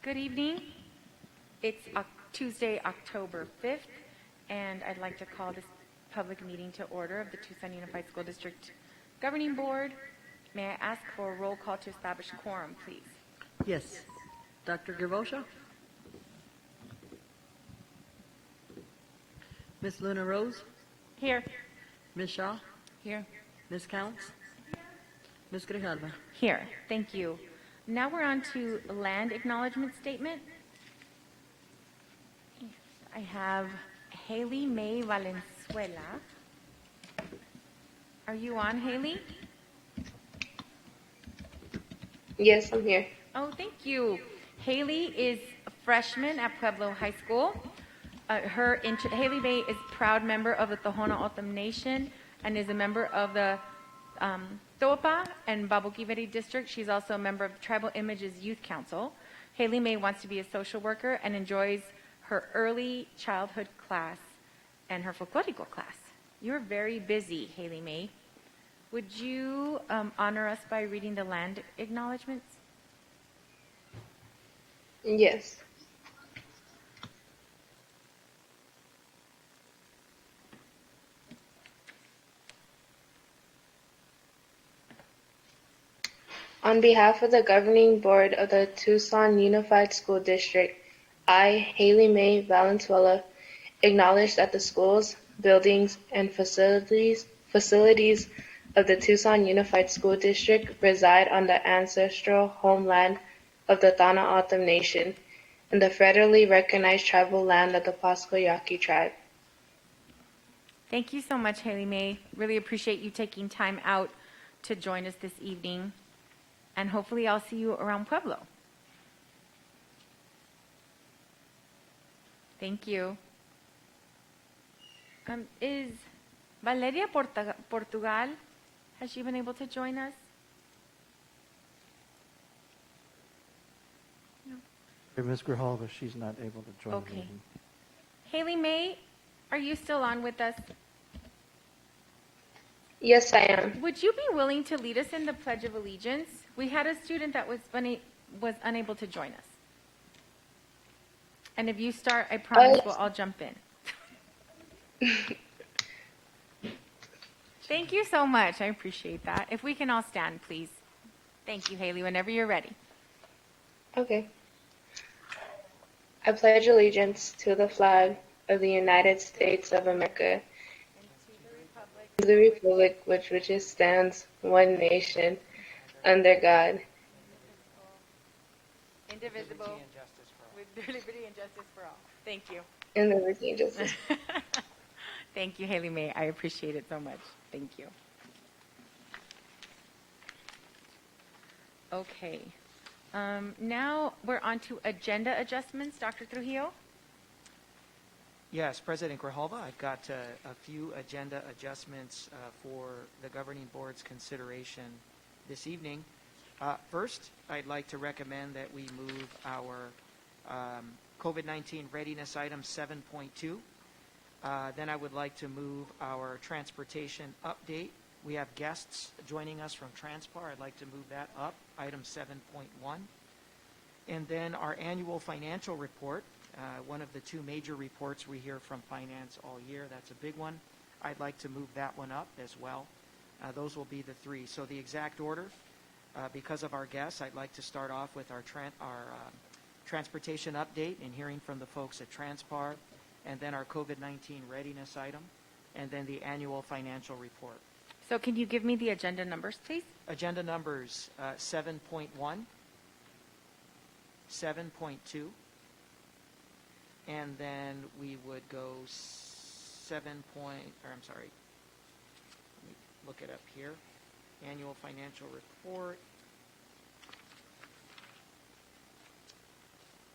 Good evening. It's Tuesday, October 5th, and I'd like to call this public meeting to order of the Tucson Unified School District Governing Board. May I ask for a roll call to establish quorum, please? Yes. Dr. Gervosha? Ms. Luna Rose? Here. Ms. Shaw? Here. Ms. Counts? Ms. Grijalva? Here. Thank you. Now we're on to land acknowledgement statement. I have Haley May Valenzuela. Are you on, Haley? Yes, I'm here. Oh, thank you. Haley is a freshman at Pueblo High School. Haley May is a proud member of the Tohono O'odham Nation and is a member of the Topa and Babokiveri District. She's also a member of Tribal Images Youth Council. Haley May wants to be a social worker and enjoys her early childhood class and her folklorico class. You're very busy, Haley May. Would you honor us by reading the land acknowledgements? Yes. On behalf of the Governing Board of the Tucson Unified School District, I, Haley May Valenzuela, acknowledge that the schools, buildings, and facilities of the Tucson Unified School District reside on the ancestral homeland of the Tohono O'odham Nation and the federally recognized tribal land of the Pasco Yaqui tribe. Thank you so much, Haley May. Really appreciate you taking time out to join us this evening. And hopefully I'll see you around Pueblo. Thank you. Is Valeria Portugal, has she been able to join us? No. Ms. Grijalva, she's not able to join the Okay. meeting. Haley May, are you still on with us? Yes, I am. Would you be willing to lead us in the Pledge of Allegiance? We had a student that was unable to join us. And if you start, I promise I'll jump in. Thank you so much. I appreciate that. If we can all stand, please. Thank you, Haley, whenever you're ready. Okay. I pledge allegiance to the flag of the United States of America, to the republic which stands one nation, under God, indivisible, with liberty and justice for all. Thank you. and liberty and justice. Thank you, Haley May. I appreciate it so much. Thank you. Okay. Now we're on to agenda adjustments. Dr. Trujillo? Yes, President Grijalva, I've got a few agenda adjustments for the Governing Board's consideration this evening. First, I'd like to recommend that we move our COVID-19 readiness item 7.2. Then I would like to move our transportation update. We have guests joining us from Transpar. I'd like to move that up, item 7.1. And then our annual financial report, one of the two major reports we hear from finance all year. That's a big one. I'd like to move that one up as well. Those will be the three. So the exact order, because of our guests, I'd like to start off with our transportation update and hearing from the folks at Transpar, and then our COVID-19 readiness item, and then the annual financial report. So can you give me the agenda numbers, please? Agenda numbers 7.1, 7.2, and then we would go let me look it up here. Annual financial report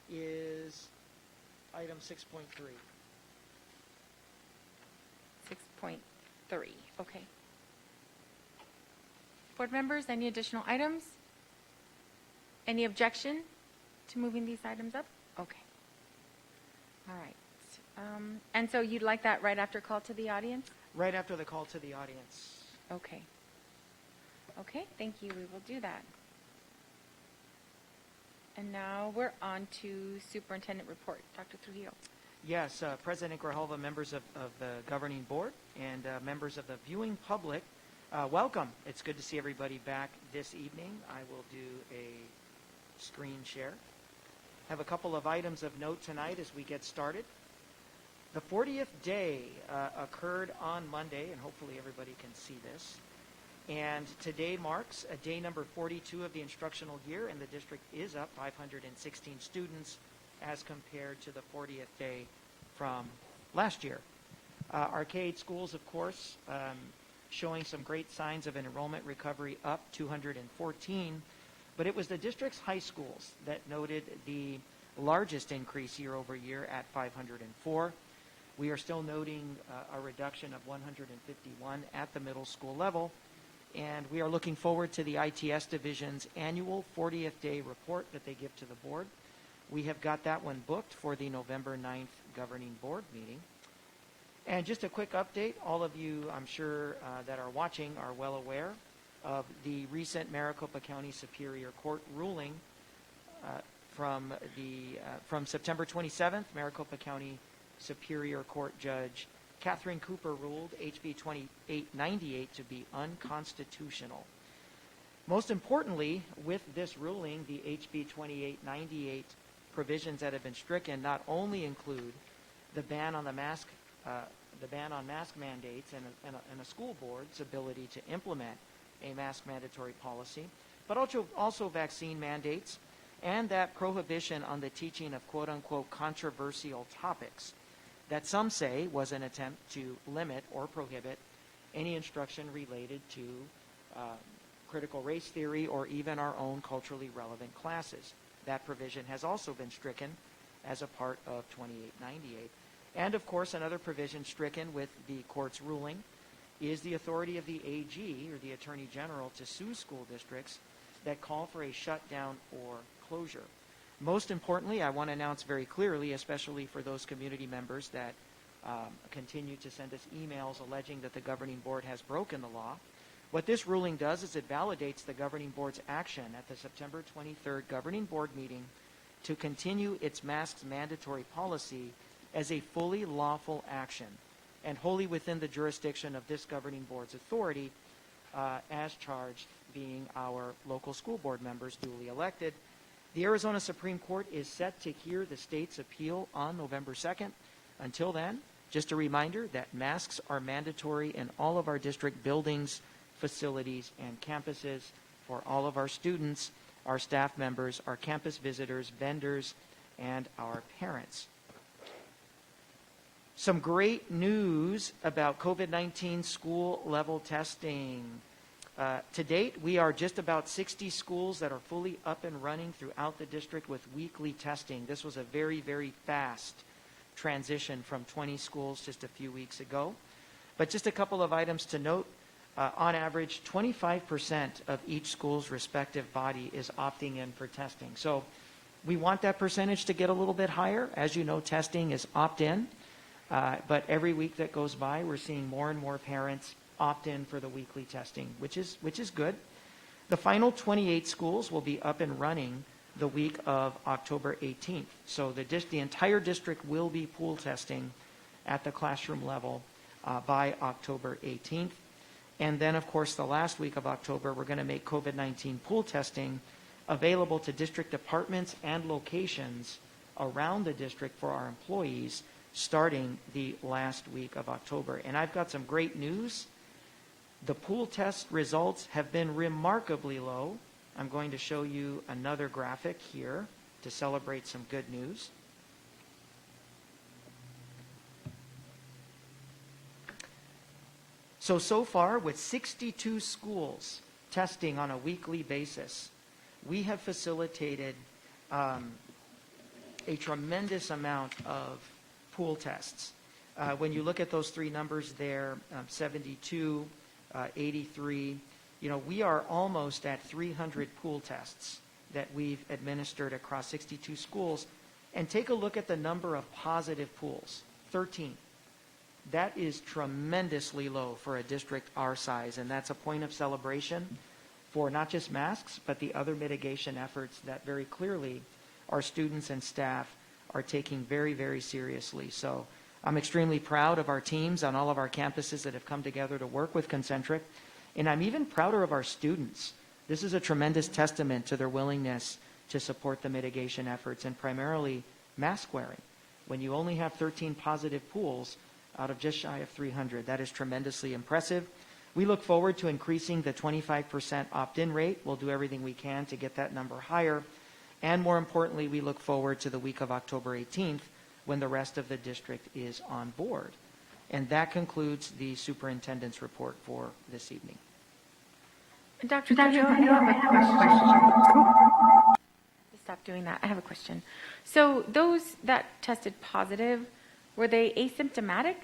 is item 6.3. 6.3. Okay. Board members, any additional items? Any objection to moving these items up? Okay. All right. And so you'd like that right after call to the audience? Right after the call to the audience. Okay. Okay, thank you. We will do that. And now we're on to superintendent report. Dr. Trujillo. Yes, President Grijalva, members of the governing board, and members of the viewing public, welcome. It's good to see everybody back this evening. I will do a screen share. Have a couple of items of note tonight as we get started. The 40th day occurred on Monday, and hopefully everybody can see this. And today marks a day number 42 of the instructional year, and the district is up 516 students as compared to the 40th day from last year. Arcade schools, of course, showing some great signs of an enrollment recovery, up 214. But it was the district's high schools that noted the largest increase year over year at 504. We are still noting a reduction of 151 at the middle school level. And we are looking forward to the ITS Division's annual 40th day report that they give to the board. We have got that one booked for the November 9th governing board meeting. And just a quick update, all of you, I'm sure, that are watching are well aware of the recent Maricopa County Superior Court ruling from September 27th. Maricopa County Superior Court Judge Catherine Cooper ruled HB 2898 to be unconstitutional. Most importantly, with this ruling, the HB 2898 provisions that have been stricken not only include the ban on mask mandates and a school board's ability to implement a mask mandatory policy, but also vaccine mandates and that prohibition on the teaching of quote-unquote controversial topics that some say was an attempt to limit or prohibit any instruction related to critical race theory or even our own culturally relevant classes. That provision has also been stricken as a part of 2898. And of course, another provision stricken with the court's ruling is the authority of the AG, or the Attorney General, to sue school districts that call for a shutdown or closure. Most importantly, I want to announce very clearly, especially for those community members that continue to send us emails alleging that the governing board has broken the law, what this ruling does is it validates the governing board's action at the September 23rd governing board meeting to continue its masks mandatory policy as a fully lawful action and wholly within the jurisdiction of this governing board's authority, as charged being our local school board members duly elected. The Arizona Supreme Court is set to hear the state's appeal on November 2nd. Until then, just a reminder that masks are mandatory in all of our district buildings, facilities, and campuses for all of our students, our staff members, our campus visitors, vendors, and our parents. Some great news about COVID-19 school level testing. To date, we are just about 60 schools that are fully up and running throughout the district with weekly testing. This was a very, very fast transition from 20 schools just a few weeks ago. But just a couple of items to note. On average, 25% of each school's respective body is opting in for testing. So we want that percentage to get a little bit higher. As you know, testing is opt-in. But every week that goes by, we're seeing more and more parents opt in for the weekly testing, which is good. The final 28 schools will be up and running the week of October 18th. So the entire district will be pool testing at the classroom level by October 18th. And then, of course, the last week of October, we're going to make COVID-19 pool testing available to district departments and locations around the district for our employees starting the last week of October. And I've got some great news. The pool test results have been remarkably low. I'm going to show you another graphic here to celebrate some good news. So far, with 62 schools testing on a weekly basis, we have facilitated a tremendous amount of pool tests. When you look at those three numbers there, 72, 83, we are almost at 300 pool tests that we've administered across 62 schools. And take a look at the number of positive pools, 13. That is tremendously low for a district our size, and that's a point of celebration for not just masks, but the other mitigation efforts that very clearly our students and staff are taking very, very seriously. So I'm extremely proud of our teams on all of our campuses that have come together to work with Concentric, and I'm even prouder of our students. This is a tremendous testament to their willingness to support the mitigation efforts, and primarily mask wearing. When you only have 13 positive pools out of just shy of 300, that is tremendously impressive. We look forward to increasing the 25% opt-in rate. We'll do everything we can to get that number higher. And more importantly, we look forward to the week of October 18th when the rest of the district is on board. And that concludes the superintendent's report for this evening. Dr. Trujillo, I have a question. Stop doing that. I have a question. So those that tested positive, were they asymptomatic?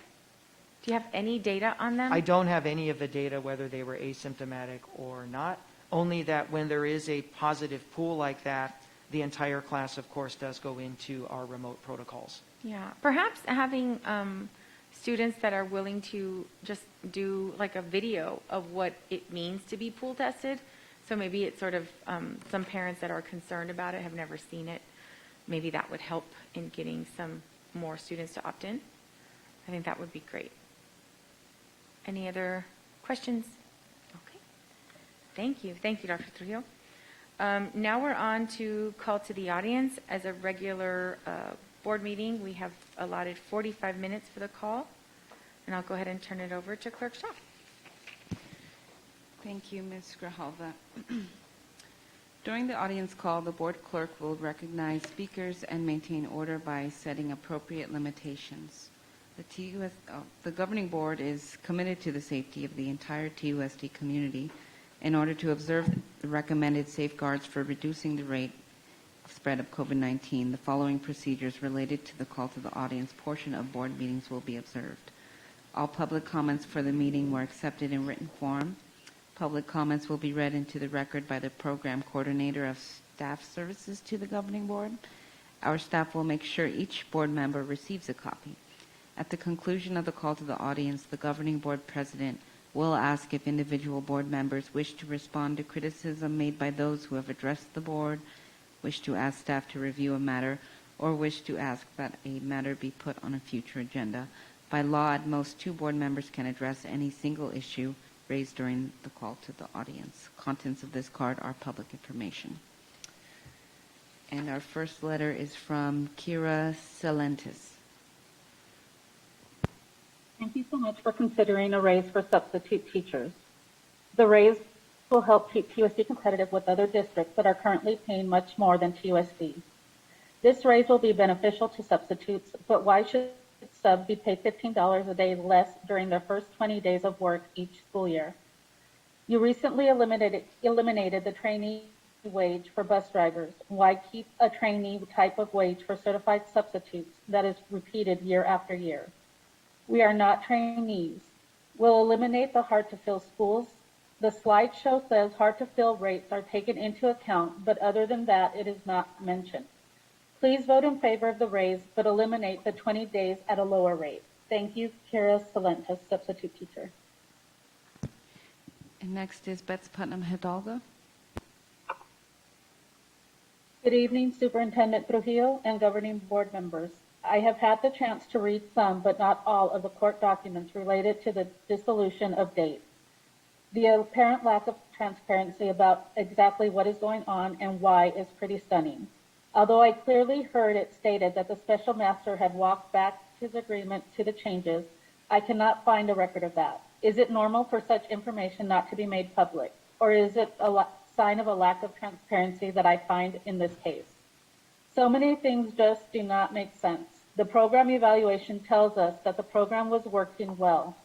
Do you have any data on them? I don't have any of the data whether they were asymptomatic or not, only that when there is a positive pool like that, the entire class, of course, does go into our remote protocols. Yeah, perhaps having students that are willing to just do like a video of what it means to be pool tested. So maybe it's sort of some parents that are concerned about it have never seen it. Maybe that would help in getting some more students to opt in. I think that would be great. Any other questions? Okay. Thank you. Thank you, Dr. Trujillo. Now we're on to call to the audience. As a regular board meeting, we have allotted 45 minutes for the call. And I'll go ahead and turn it over to Clerk Shaw. Thank you, Ms. Grijalva. During the audience call, the board clerk will recognize speakers and maintain order by setting appropriate limitations. The governing board is committed to the safety of the entire TUSD community in order to observe the recommended safeguards for reducing the rate of spread of COVID-19. The following procedures related to the call to the audience portion of board meetings will be observed. All public comments for the meeting were accepted in written form. Public comments will be read into the record by the program coordinator of staff services to the governing board. Our staff will make sure each board member receives a copy. At the conclusion of the call to the audience, the governing board president will ask if individual board members wish to respond to criticism made by those who have addressed the board, wish to ask staff to review a matter, or wish to ask that a matter be put on a future agenda. By law, at most, 2 board members can address any single issue raised during the call to the audience. Contents of this card are public information. And our first letter is from Kira Salentis. Thank you so much for considering a raise for substitute teachers. The raise will help keep TUSD competitive with other districts that are currently paying much more than TUSD. This raise will be beneficial to substitutes, but why should sub be paid $15 a day less during their first 20 days of work each school year? You recently eliminated the trainee wage for bus drivers. Why keep a trainee type of wage for certified substitutes that is repeated year after year? We are not trainees. We'll eliminate the hard-to-fill schools. The slideshow says hard-to-fill rates are taken into account, but other than that, it is not mentioned. Please vote in favor of the raise, but eliminate the 20 days at a lower rate. Thank you, Kira Salentis, substitute teacher. And next is Bets Putnam Hidalgo. Good evening, Superintendent Trujillo and governing board members. I have had the chance to read some, but not all, of the court documents related to the dissolution of DATE. The apparent lack of transparency about exactly what is going on and why is pretty stunning. Although I clearly heard it stated that the special master had walked back his agreement to the changes, I cannot find a record of that. Is it normal for such information not to be made public? Or is it a sign of a lack of transparency that I find in this case? So many things just do not make sense. The program evaluation tells us that the program was working well.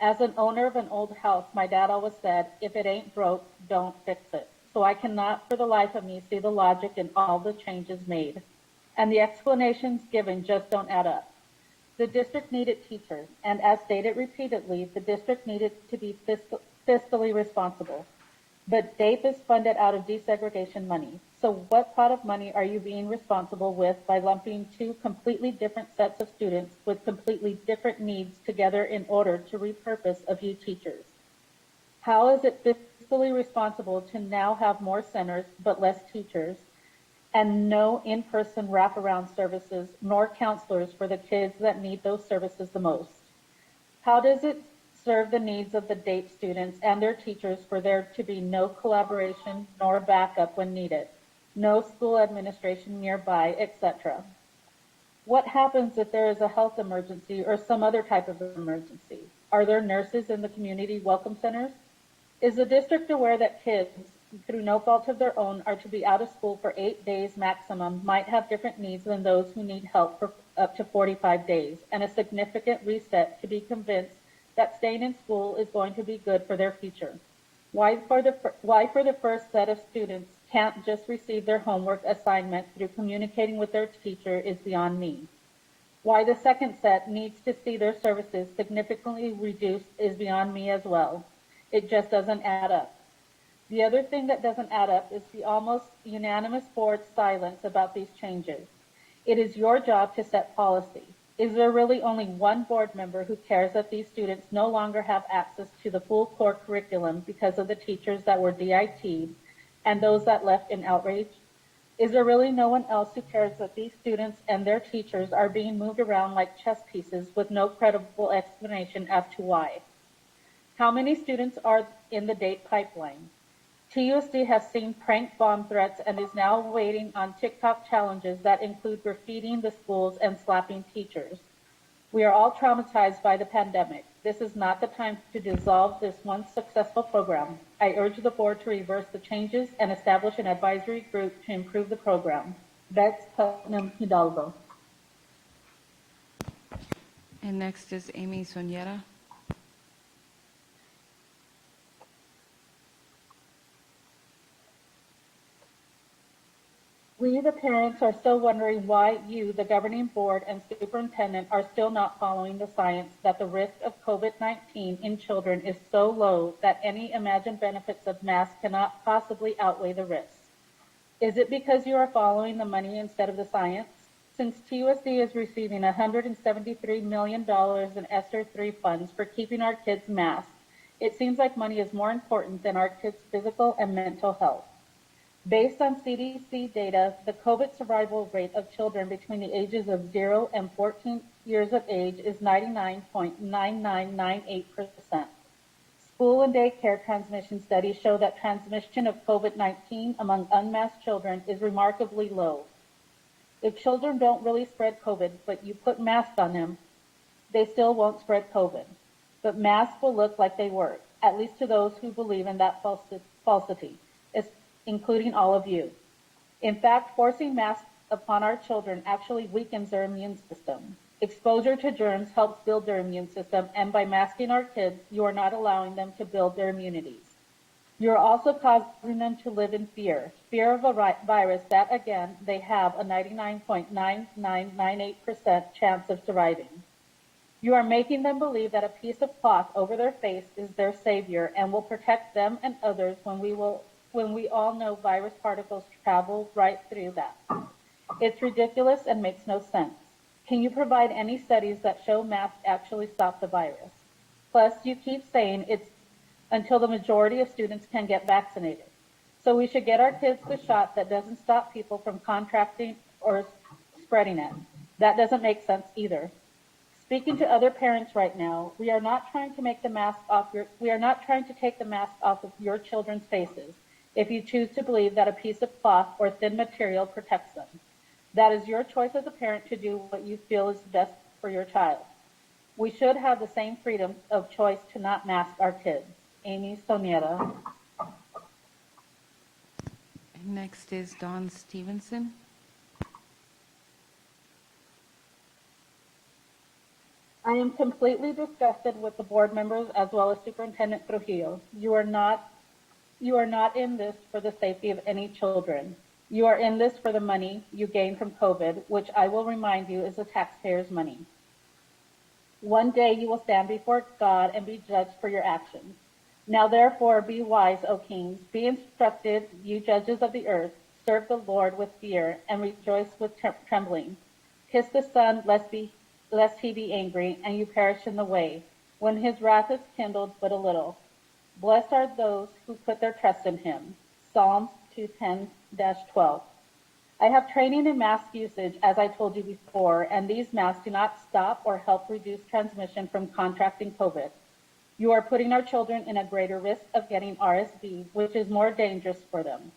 As an owner of an old house, my dad always said, if it ain't broke, don't fix it. So I cannot for the life of me see the logic in all the changes made. And the explanations given just don't add up. The district needed teachers, and as stated repeatedly, the district needed to be fiscally responsible. But DAPE is funded out of desegregation money. So what pot of money are you being responsible with by lumping 2 completely different sets of students with completely different needs together in order to repurpose a few teachers? How is it fiscally responsible to now have more centers but less teachers, and no in-person wraparound services nor counselors for the kids that need those services the most? How does it serve the needs of the DATE students and their teachers for there to be no collaboration nor backup when needed, no school administration nearby, etc.? What happens if there is a health emergency or some other type of emergency? Are there nurses in the community welcome centers? Is the district aware that kids, through no fault of their own, are to be out of school for 8 days maximum, might have different needs than those who need help for up to 45 days, and a significant reset to be convinced that staying in school is going to be good for their future? Why for the first set of students can't just receive their homework assignment through communicating with their teacher is beyond me. Why the second set needs to see their services significantly reduced is beyond me as well. It just doesn't add up. The other thing that doesn't add up is the almost unanimous board's silence about these changes. It is your job to set policy. Is there really only one board member who cares that these students no longer have access to the full core curriculum because of the teachers that were DIT'd and those that left in outrage? Is there really no one else who cares that these students and their teachers are being moved around like chess pieces with no credible explanation as to why? How many students are in the DATE pipeline? TUSD has seen prank bomb threats and is now waiting on TikTok challenges that include graffitiing the schools and slapping teachers. We are all traumatized by the pandemic. This is not the time to dissolve this once successful program. I urge the board to reverse the changes and establish an advisory group to improve the program. Bex Putnam Hidalgo. And next is Amy Soniera. We, the parents, are still wondering why you, the governing board and superintendent, are still not following the science that the risk of COVID-19 in children is so low that any imagined benefits of masks cannot possibly outweigh the risks. Is it because you are following the money instead of the science? Since TUSD is receiving $173 million in ESSER 3 funds for keeping our kids masked, it seems like money is more important than our kids' physical and mental health. Based on CDC data, the COVID survival rate of children between the ages of 0 and 14 years of age is 99.9998%. School and daycare transmission studies show that transmission of COVID-19 among unmasked children is remarkably low. If children don't really spread COVID, but you put masks on them, they still won't spread COVID. But masks will look like they work, at least to those who believe in that falsity, including all of you. In fact, forcing masks upon our children actually weakens their immune system. Exposure to germs helps build their immune system, and by masking our kids, you are not allowing them to build their immunities. You are also causing them to live in fear of a virus that, again, they have a 99.9998% chance of surviving. You are making them believe that a piece of cloth over their face is their savior and will protect them and others when we all know virus particles travel right through that. It's ridiculous and makes no sense. Can you provide any studies that show masks actually stop the virus? Plus, you keep saying it's until the majority of students can get vaccinated. So we should get our kids the shot that doesn't stop people from contracting or spreading it. That doesn't make sense either. Speaking to other parents right now, we are not trying to take the mask off of your children's faces if you choose to believe that a piece of cloth or thin material protects them. That is your choice as a parent to do what you feel is best for your child. We should have the same freedom of choice to not mask our kids. Amy Soniera. Next is Dawn Stevenson. I am completely disgusted with the board members as well as Superintendent Trujillo. You are not in this for the safety of any children. You are in this for the money you gain from COVID, which I will remind you is the taxpayers' money. One day you will stand before God and be judged for your actions. Now therefore be wise, O kings, be instructed, you judges of the earth, serve the Lord with fear and rejoice with trembling. Kiss the Son, lest he be angry and you perish in the way, when his wrath is kindled but a little. Blessed are those who put their trust in him. Psalms 210-12. I have training in mask usage, as I told you before, and these masks do not stop or help reduce transmission from contracting COVID. You are putting our children in a greater risk of getting RSV, which is more dangerous for them.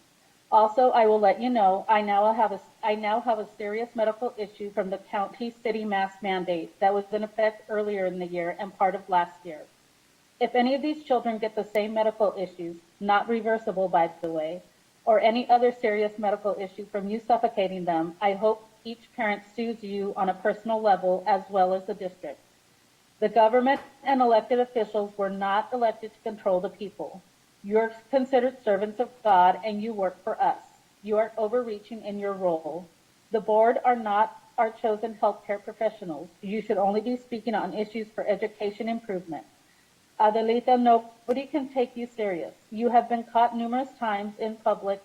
Also, I will let you know, I now have a serious medical issue from the county city mask mandate that was in effect earlier in the year and part of last year. If any of these children get the same medical issues, not reversible by the way, or any other serious medical issue from you suffocating them, I hope each parent sues you on a personal level as well as the district. The government and elected officials were not elected to control the people. You're considered servants of God and you work for us. You are overreaching in your role. The board are not our chosen healthcare professionals. You should only be speaking on issues for education improvement. Adelita, nobody can take you serious. You have been caught numerous times in public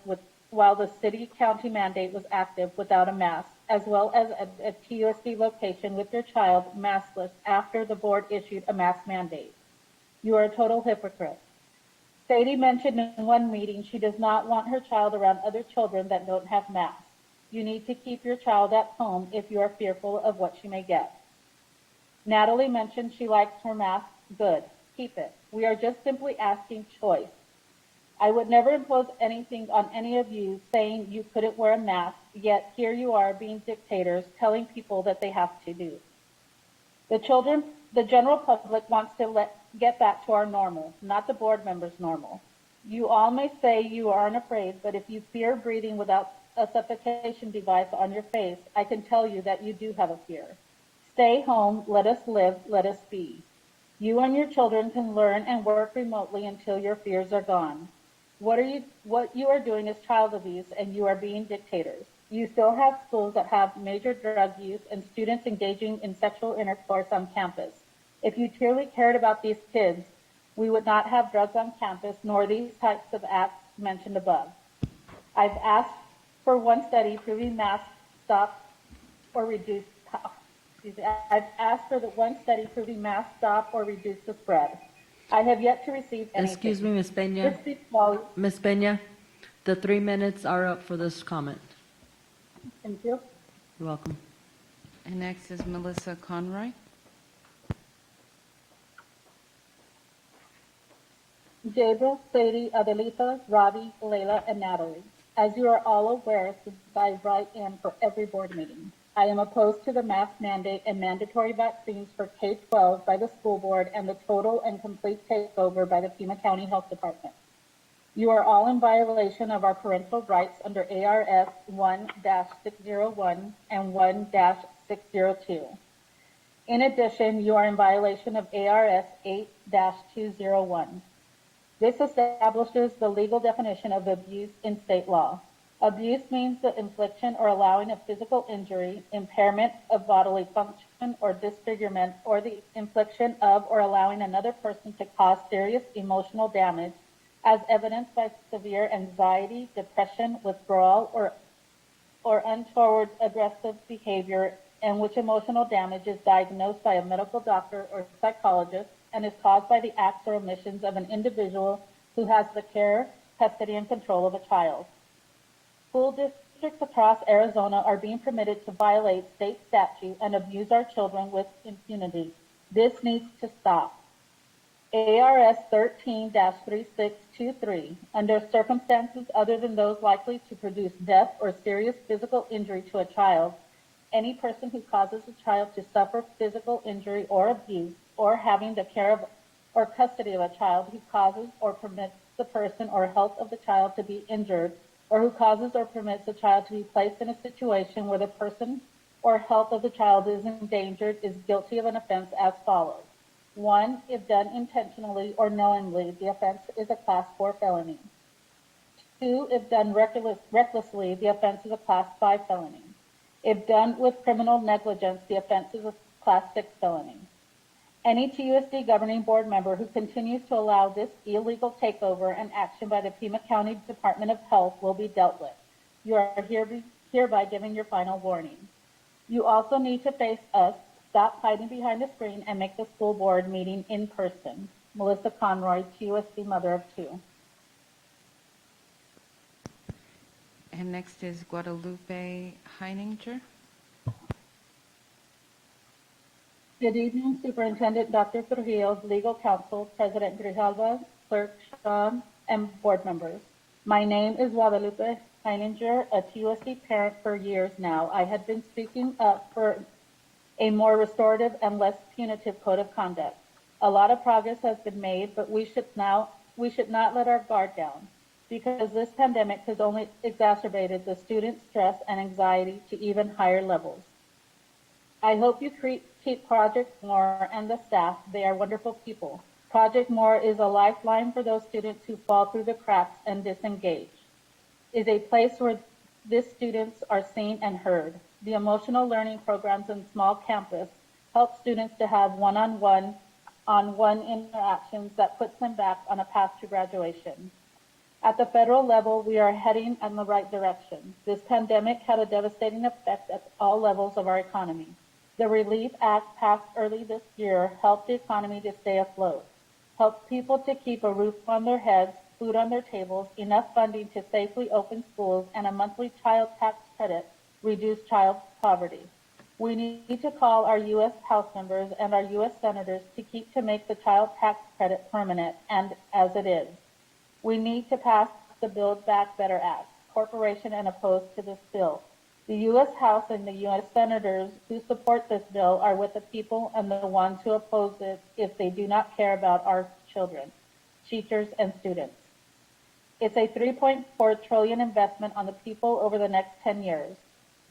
while the city-county mandate was active without a mask, as well as at a TUSD location with your child maskless after the board issued a mask mandate. You are a total hypocrite. Sadie mentioned in one meeting she does not want her child around other children that don't have masks. You need to keep your child at home if you are fearful of what she may get. Natalie mentioned she likes her mask. Good. Keep it. We are just simply asking choice. I would never impose anything on any of you saying you couldn't wear a mask, yet here you are being dictators telling people that they have to do. The general public wants to get back to our normal, not the board members' normal. You all may say you aren't afraid, but if you fear breathing without a suffocation device on your face, I can tell you that you do have a fear. Stay home, let us live, let us be. You and your children can learn and work remotely until your fears are gone. What you are doing is child abuse, and you are being dictators. You still have schools that have major drug use and students engaging in sexual intercourse on campus. If you truly cared about these kids, we would not have drugs on campus nor these types of acts mentioned above. I've asked for one study proving masks stop or reduce. I've asked for the one study proving masks stop or reduce the spread. I have yet to receive anything. Excuse me, Ms. Peña. This speaks volumes. Ms. Peña, the 3 minutes are up for this comment. Thank you. You're welcome. And next is Melissa Conroy. Jabra, Sadie, Adelita, Robbie, Layla, and Natalie. As you are all aware, since I write in for every board meeting, I am opposed to the mask mandate and mandatory vaccines for K-12 by the school board and the total and complete takeover by the Pima County Health Department. You are all in violation of our parental rights under ARS 1-601 and 1-602. In addition, you are in violation of ARS 8-201. This establishes the legal definition of abuse in state law. Abuse means the infliction or allowing of physical injury, impairment of bodily function, or disfigurement, or the infliction of or allowing another person to cause serious emotional damage, as evidenced by severe anxiety, depression, withdrawal, or untoward aggressive behavior, in which emotional damage is diagnosed by a medical doctor or psychologist and is caused by the acts or omissions of an individual who has the care, custody, and control of a child. School districts across Arizona are being permitted to violate state statute and abuse our children with impunity. This needs to stop. ARS 13-3623, under circumstances other than those likely to produce death or serious physical injury to a child, any person who causes a child to suffer physical injury or abuse, or having the care of or custody of a child who causes or permits the person or health of the child to be injured, or who causes or permits a child to be placed in a situation where the person or health of the child is endangered, is guilty of an offense as follows. 1, if done intentionally or knowingly, the offense is a Class 4 felony. 2, if done recklessly, the offense is a Class 5 felony. If done with criminal negligence, the offense is a Class 6 felony. Any TUSD governing board member who continues to allow this illegal takeover and action by the Pima County Department of Health will be dealt with. You are hereby giving your final warning. You also need to face us, stop hiding behind the screen, and make the school board meeting in person. Melissa Conroy, TUSD mother of 2. And next is Guadalupe Heininger. Good evening, Superintendent Dr. Trujillo, Legal Counsel, President Grijalva, Clerk Sean, and board members. My name is Guadalupe Heininger, a TUSD parent for years now. I had been speaking up for a more restorative and less punitive code of conduct. A lot of progress has been made, but we should not let our guard down, because this pandemic has only exacerbated the student stress and anxiety to even higher levels. I hope you keep Project More and the staff. They are wonderful people. Project More is a lifeline for those students who fall through the cracks and disengage. It is a place where these students are seen and heard. The emotional learning programs in small campus help students to have one-on-one interactions that puts them back on a path to graduation. At the federal level, we are heading in the right direction. This pandemic had a devastating effect at all levels of our economy. The Relief Act passed early this year helped the economy to stay afloat, helped people to keep a roof on their heads, food on their tables, enough funding to safely open schools, and a monthly child tax credit reduced child poverty. We need to call our U.S. House members and our U.S. senators to make the child tax credit permanent, and as it is. We need to pass the Build Back Better Act, corporation and opposed to this bill. The U.S. House and the U.S. senators who support this bill are with the people and the ones who oppose it if they do not care about our children, teachers, and students. It's a $3.4 trillion investment on the people over the next 10 years.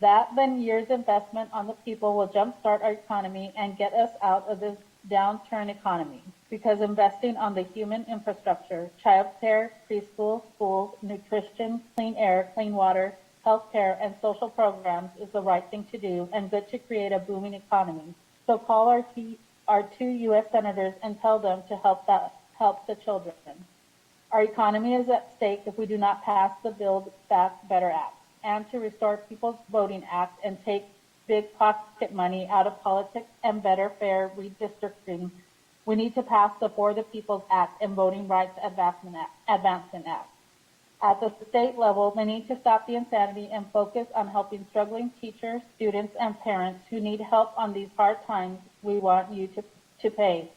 That then year's investment on the people will jumpstart our economy and get us out of this downturn economy, because investing on the human infrastructure, childcare, preschool, schools, nutrition, clean air, clean water, healthcare, and social programs is the right thing to do and good to create a booming economy. So call our two U.S. senators and tell them to help the children. Our economy is at stake if we do not pass the Build Back Better Act and to restore People's Voting Act and take big pocket money out of politics and better fair redistricting. We need to pass the For the People's Act and Voting Rights Advancement Act. At the state level, we need to stop the insanity and focus on helping struggling teachers, students, and parents who need help on these hard times. We want you to pay.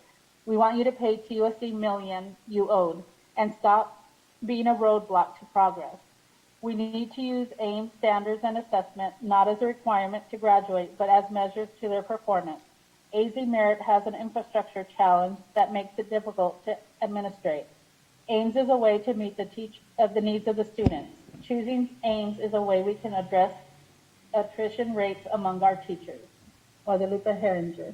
We want you to pay TUSD million you owed and stop being a roadblock to progress. We need to use AIM standards and assessment not as a requirement to graduate, but as measures to their performance. AZ Merit has an infrastructure challenge that makes it difficult to administrate. AIMS is a way to meet the needs of the students. Choosing AIMS is a way we can address attrition rates among our teachers. Guadalupe Heininger.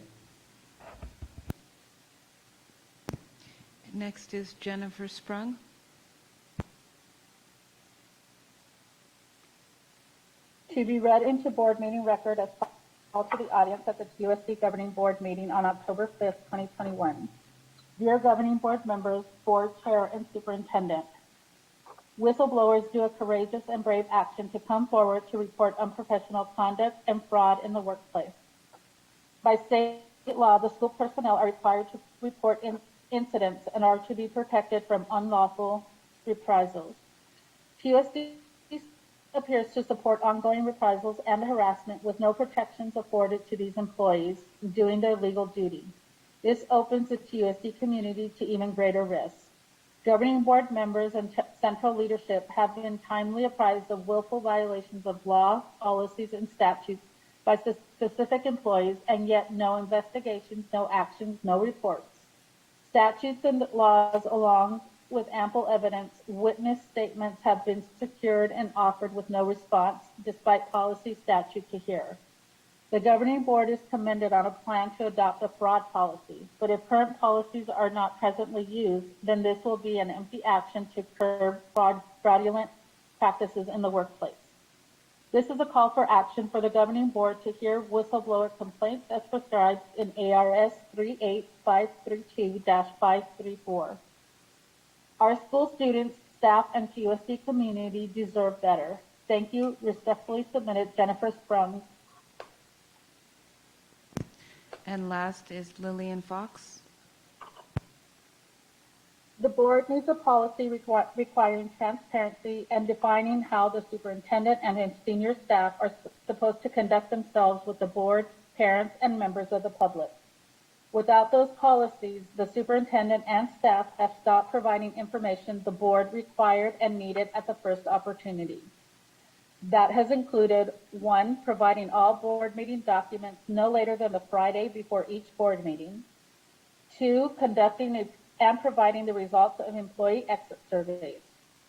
Next is Jennifer Sprung. To be read into board meeting record as called to the audience at the TUSD Governing Board meeting on October 5th, 2021. Dear Governing Board members, Board Chair, and Superintendent, whistleblowers do a courageous and brave action to come forward to report unprofessional conduct and fraud in the workplace. By state law, the school personnel are required to report incidents and are to be protected from unlawful reprisals. TUSD appears to support ongoing reprisals and harassment with no protections afforded to these employees doing their legal duty. This opens the TUSD community to even greater risks. Governing board members and central leadership have been timely apprised of willful violations of law, policies, and statutes by specific employees, and yet no investigations, no actions, no reports. Statutes and laws, along with ample evidence, witness statements have been secured and offered with no response, despite policy statute to hear. The governing board is commended on a plan to adopt a fraud policy, but if current policies are not presently used, then this will be an empty action to curb fraudulent practices in the workplace. This is a call for action for the governing board to hear whistleblower complaints as prescribed in ARS 38532-534. Our school students, staff, and TUSD community deserve better. Thank you. Respectfully submitted, Jennifer Sprung. And last is Lillian Fox. The board needs a policy requiring transparency and defining how the superintendent and his senior staff are supposed to conduct themselves with the board, parents, and members of the public. Without those policies, the superintendent and staff have stopped providing information the board required and needed at the first opportunity. That has included 1, providing all board meeting documents no later than the Friday before each board meeting. 2, conducting and providing the results of employee exit surveys.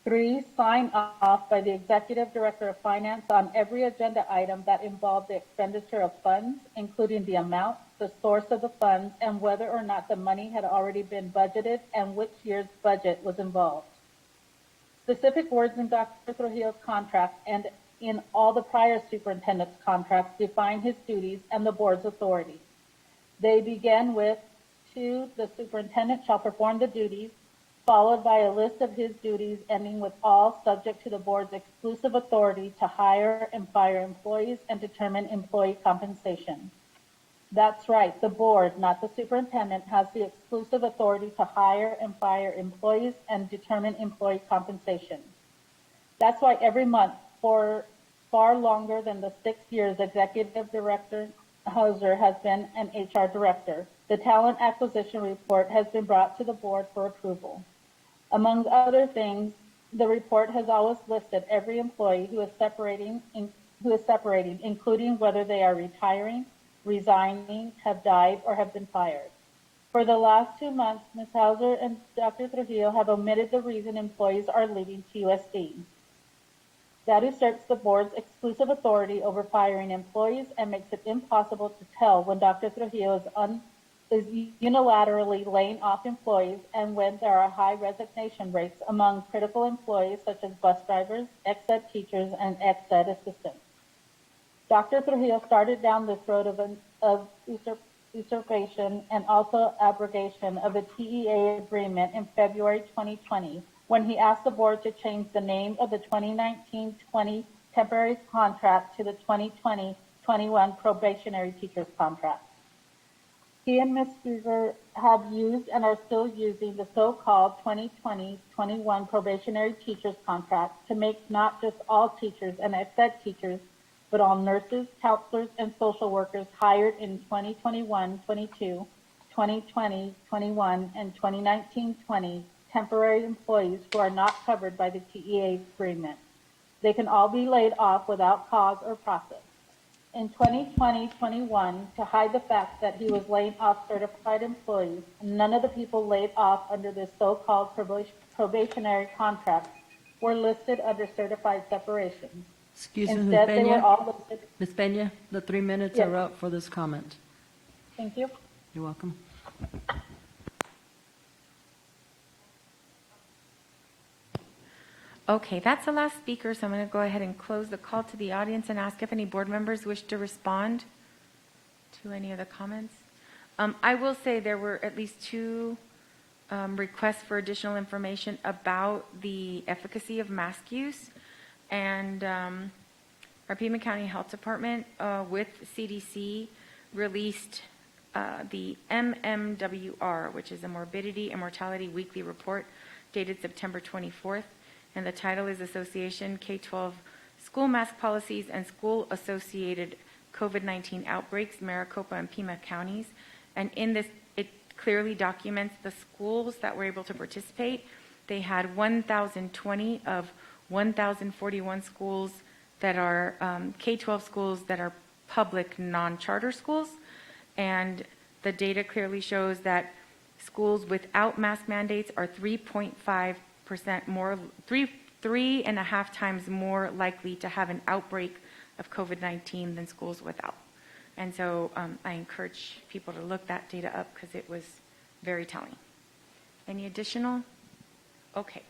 3, sign off by the Executive Director of Finance on every agenda item that involved the expenditure of funds, including the amount, the source of the funds, and whether or not the money had already been budgeted and which year's budget was involved. Specific words in Dr. Trujillo's contract and in all the prior superintendent's contracts define his duties and the board's authority. They begin with 2, the superintendent shall perform the duties, followed by a list of his duties ending with all subject to the board's exclusive authority to hire and fire employees and determine employee compensation. That's right, the board, not the superintendent, has the exclusive authority to hire and fire employees and determine employee compensation. That's why every month, for far longer than the 6 years Executive Director Hauser has been an HR director, the talent acquisition report has been brought to the board for approval. Among other things, the report has always listed every employee who is separating, including whether they are retiring, resigning, have died, or have been fired. For the last 2 months, Ms. Hauser and Dr. Trujillo have omitted the reason employees are leaving TUSD. That usurps the board's exclusive authority over firing employees and makes it impossible to tell when Dr. Trujillo is unilaterally laying off employees and when there are high resignation rates among critical employees such as bus drivers, ex-ed teachers, and ex-ed assistants. Dr. Trujillo started down this road of usurpation and also abrogation of the TEA agreement in February 2020 when he asked the board to change the name of the 2019-20 temporary contract to the 2020-21 probationary teachers contract. He and Ms. Pfizer have used and are still using the so-called 2020-21 probationary teachers contract to make not just all teachers and ex-ed teachers, but all nurses, counselors, and social workers hired in 2021-22, 2020-21, and 2019-20 temporary employees who are not covered by the TEA agreement. They can all be laid off without cause or process. In 2020-21, to hide the fact that he was laying off certified employees, none of the people laid off under this so-called probationary contract were listed under certified separations. Excuse me, Ms. Instead, they were Peña. all listed. Ms. Peña, the 3 minutes Yes. are up for this comment. Thank you. You're welcome. Okay, that's the last speaker, so I'm going to go ahead and close the call to the audience and ask if any board members wish to respond to any of the comments. I will say there were at least 2 requests for additional information about the efficacy of mask use, and our Pima County Health Department with CDC released the MMWR, which is a Morbidity and Mortality Weekly Report dated September 24th. And the title is Association K-12 School Mask Policies and School-Associated COVID-19 Outbreaks, Maricopa and Pima Counties. And in this, it clearly documents the schools that were able to participate. They had 1,020 of 1,041 schools that are K-12 schools that are public non-charter schools. And the data clearly shows that schools without mask mandates are 3.5% more, 3.5 times more likely to have an outbreak of COVID-19 than schools without. And so I encourage people to look that data up because it was very telling. Any additional? Okay.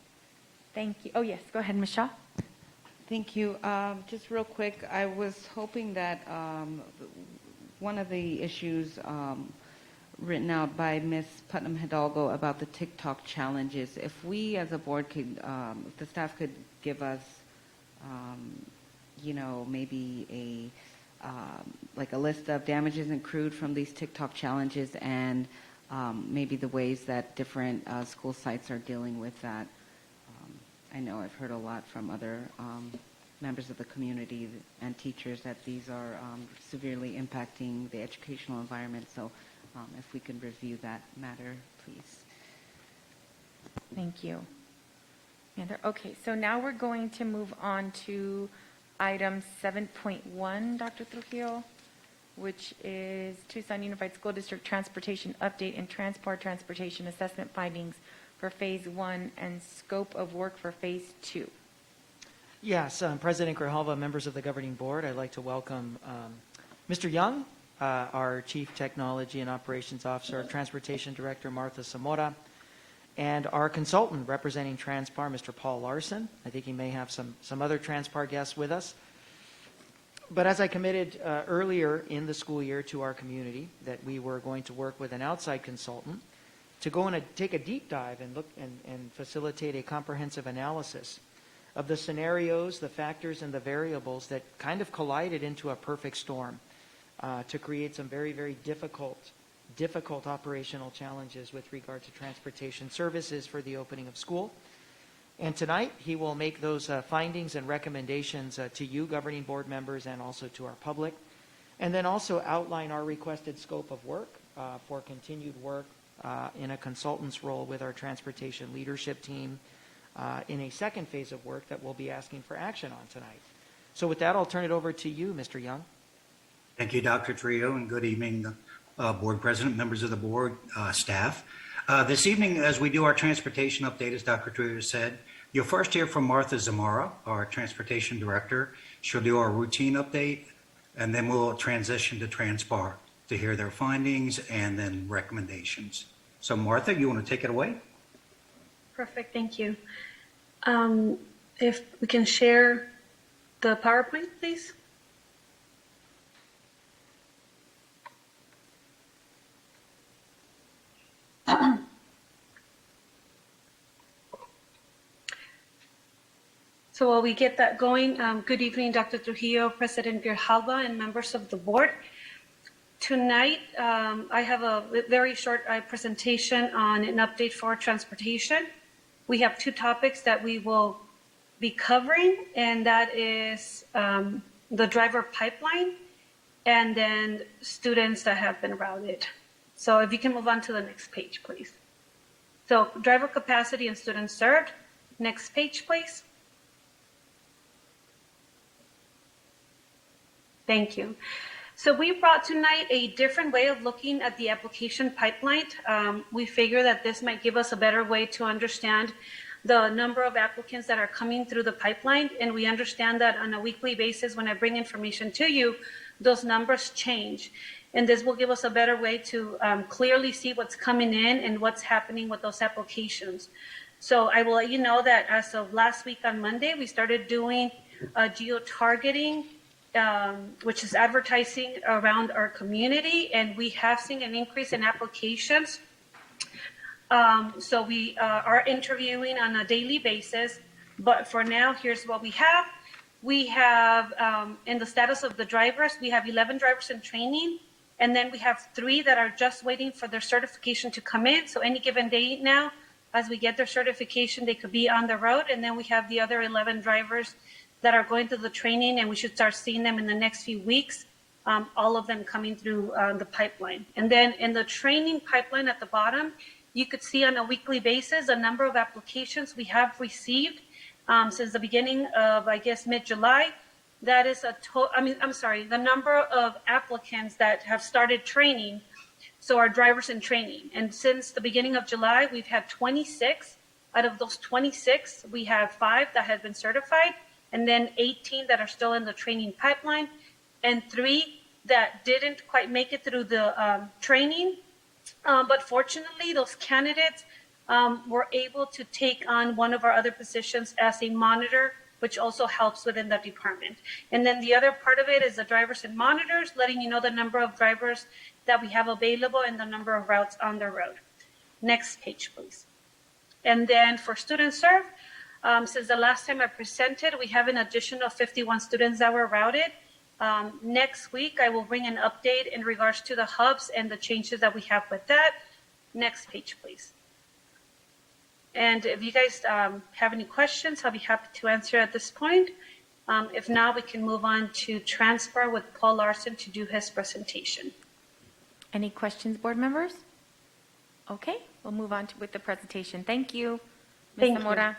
Thank you. Oh, yes. Go ahead, Ms. Shaw. Thank you. Just real quick, I was hoping that one of the issues written out by Ms. Putnam Hidalgo about the TikTok challenges, if we as a board could, if the staff could give us, maybe like a list of damages accrued from these TikTok challenges and maybe the ways that different school sites are dealing with that. I know I've heard a lot from other members of the community and teachers that these are severely impacting the educational environment. So if we could review that matter, please. Thank you. Okay, so now we're going to move on to item 7.1, Dr. Trujillo, which is Tucson Unified School District Transportation Update and Transportation Assessment Findings for Phase 1 and Scope of Work for Phase 2. Yes, President Grijalva, members of the governing board, I'd like to welcome Mr. Young, our Chief Technology and Operations Officer, our Transportation Director, Martha Zamora, and our consultant representing Transpar, Mr. Paul Larson. I think he may have some other Transpar guests with us. But as I committed earlier in the school year to our community that we were going to work with an outside consultant to go and take a deep dive and look and facilitate a comprehensive analysis of the scenarios, the factors, and the variables that kind of collided into a perfect storm to create some very, very difficult operational challenges with regard to transportation services for the opening of school. And tonight, he will make those findings and recommendations to you, governing board members, and also to our public, and then also outline our requested scope of work for continued work in a consultant's role with our transportation leadership team in a second phase of work that we'll be asking for action on tonight. So with that, I'll turn it over to you, Mr. Young. Thank you, Dr. Trujillo, and good evening, board president, members of the board, staff. This evening, as we do our transportation update, as Dr. Trujillo said, you'll first hear from Martha Zamora, our transportation director. She'll do our routine update, and then we'll transition to Transpar to hear their findings and then recommendations. So Martha, you want to take it away? Perfect, thank you. If we can share the PowerPoint, please. So while we get that going, good evening, Dr. Trujillo, President Grijalva, and members of the board. Tonight, I have a very short presentation on an update for transportation. We have two topics that we will be covering, and that is the driver pipeline and then students that have been routed. So if you can move on to the next page, please. So driver capacity and students served. Next page, please. Thank you. So we brought tonight a different way of looking at the application pipeline. We figure that this might give us a better way to understand the number of applicants that are coming through the pipeline. And we understand that on a weekly basis, when I bring information to you, those numbers change. And this will give us a better way to clearly see what's coming in and what's happening with those applications. So I will let you know that as of last week on Monday, we started doing geotargeting, which is advertising around our community, and we have seen an increase in applications. So we are interviewing on a daily basis, but for now, here's what we have. We have, in the status of the drivers, we have 11 drivers in training, and then we have 3 that are just waiting for their certification to come in. So any given day now, as we get their certification, they could be on the road, and then we have the other 11 drivers that are going through the training, and we should start seeing them in the next few weeks, all of them coming through the pipeline. And then in the training pipeline at the bottom, you could see on a weekly basis the number of applications we have received since the beginning of, I guess, mid-July. That is the number of applicants that have started training, so our drivers in training. And since the beginning of July, we've had 26. Out of those 26, we have 5 that have been certified, and then 18 that are still in the training pipeline, and 3 that didn't quite make it through the training. But fortunately, those candidates were able to take on one of our other positions as a monitor, which also helps within the department. And then the other part of it is the drivers and monitors, letting you know the number of drivers that we have available and the number of routes on the road. Next page, please. And then for student serve, since the last time I presented, we have an additional 51 students that were routed. Next week, I will bring an update in regards to the hubs and the changes that we have with that. Next page, please. And if you guys have any questions, I'll be happy to answer at this point. If not, we can move on to Transpar with Paul Larson to do his presentation. Any questions, board members? Okay, we'll move on with the presentation. Thank you, Ms. Thank you. Zamora.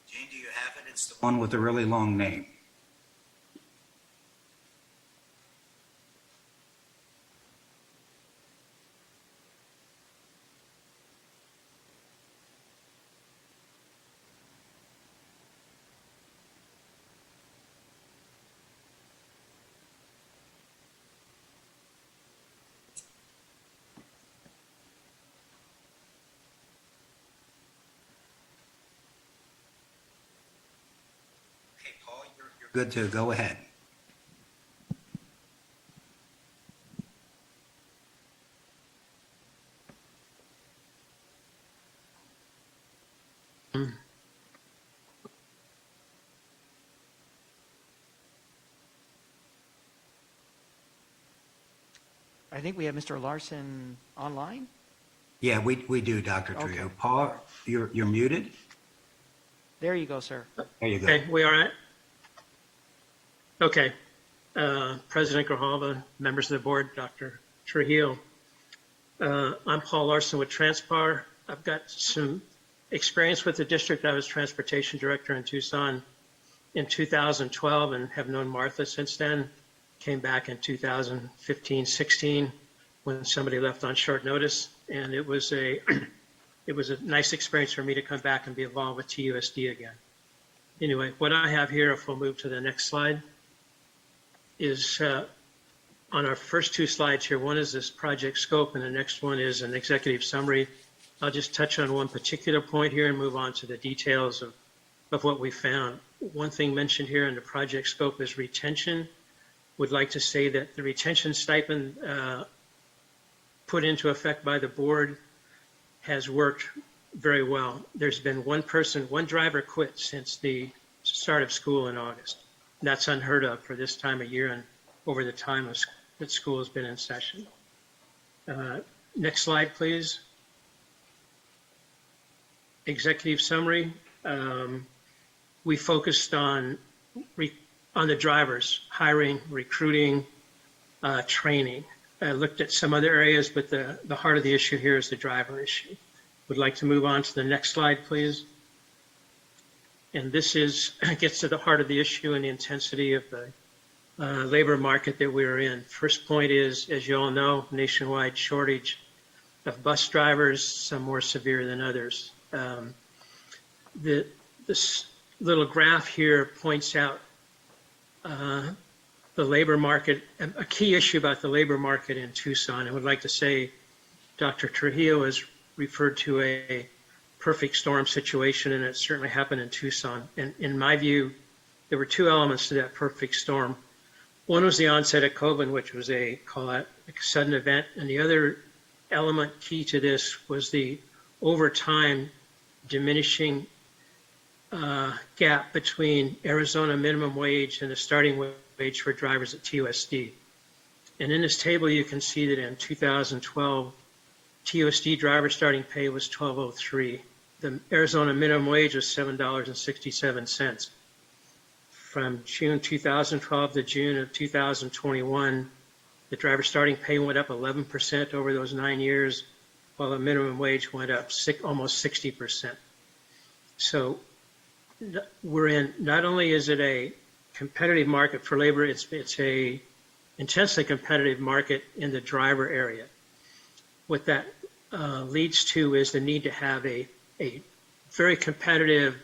Jane, do you have it? It's the one with the really long name. Okay, Paul, you're good to go ahead. I think we have Mr. Larson online. Yeah, we do, Dr. Trujillo. Okay. Paul, you're muted. There you go, sir. There you go. Okay, we all right? Okay. President Grijalva, members of the board, Dr. Trujillo. I'm Paul Larson with Transpar. I've got some experience with the district. I was transportation director in Tucson in 2012 and have known Martha since then. Came back in 2015, 16 when somebody left on short notice. And it was a nice experience for me to come back and be involved with TUSD again. Anyway, what I have here, if we'll move to the next slide, is on our first two slides here. One is this project scope, and the next one is an executive summary. I'll just touch on one particular point here and move on to the details of what we found. One thing mentioned here in the project scope is retention. Would like to say that the retention stipend put into effect by the board has worked very well. There's been one driver quit since the start of school in August. That's unheard of for this time of year and over the time that school has been in session. Next slide, please. Executive summary. We focused on the drivers, hiring, recruiting, training. I looked at some other areas, but the heart of the issue here is the driver issue. Would like to move on to the next slide, please. And this gets to the heart of the issue and the intensity of the labor market that we're in. First point is, as you all know, nationwide shortage of bus drivers, some more severe than others. This little graph here points out the labor market, a key issue about the labor market in Tucson. I would like to say Dr. Trujillo has referred to a perfect storm situation, and it certainly happened in Tucson. And in my view, there were two elements to that perfect storm. One was the onset of COVID, which was a sudden event, and the other element key to this was the over time diminishing gap between Arizona minimum wage and the starting wage for drivers at TUSD. And in this table, you can see that in 2012, TUSD driver starting pay was $12.03. The Arizona minimum wage was $7.67. From June 2012 to June of 2021, the driver starting pay went up 11% over those 9 years, while the minimum wage went up almost 60%. So we're in, not only is it a competitive market for labor, it's a intensely competitive market in the driver area. What that leads to is the need to have a very competitive,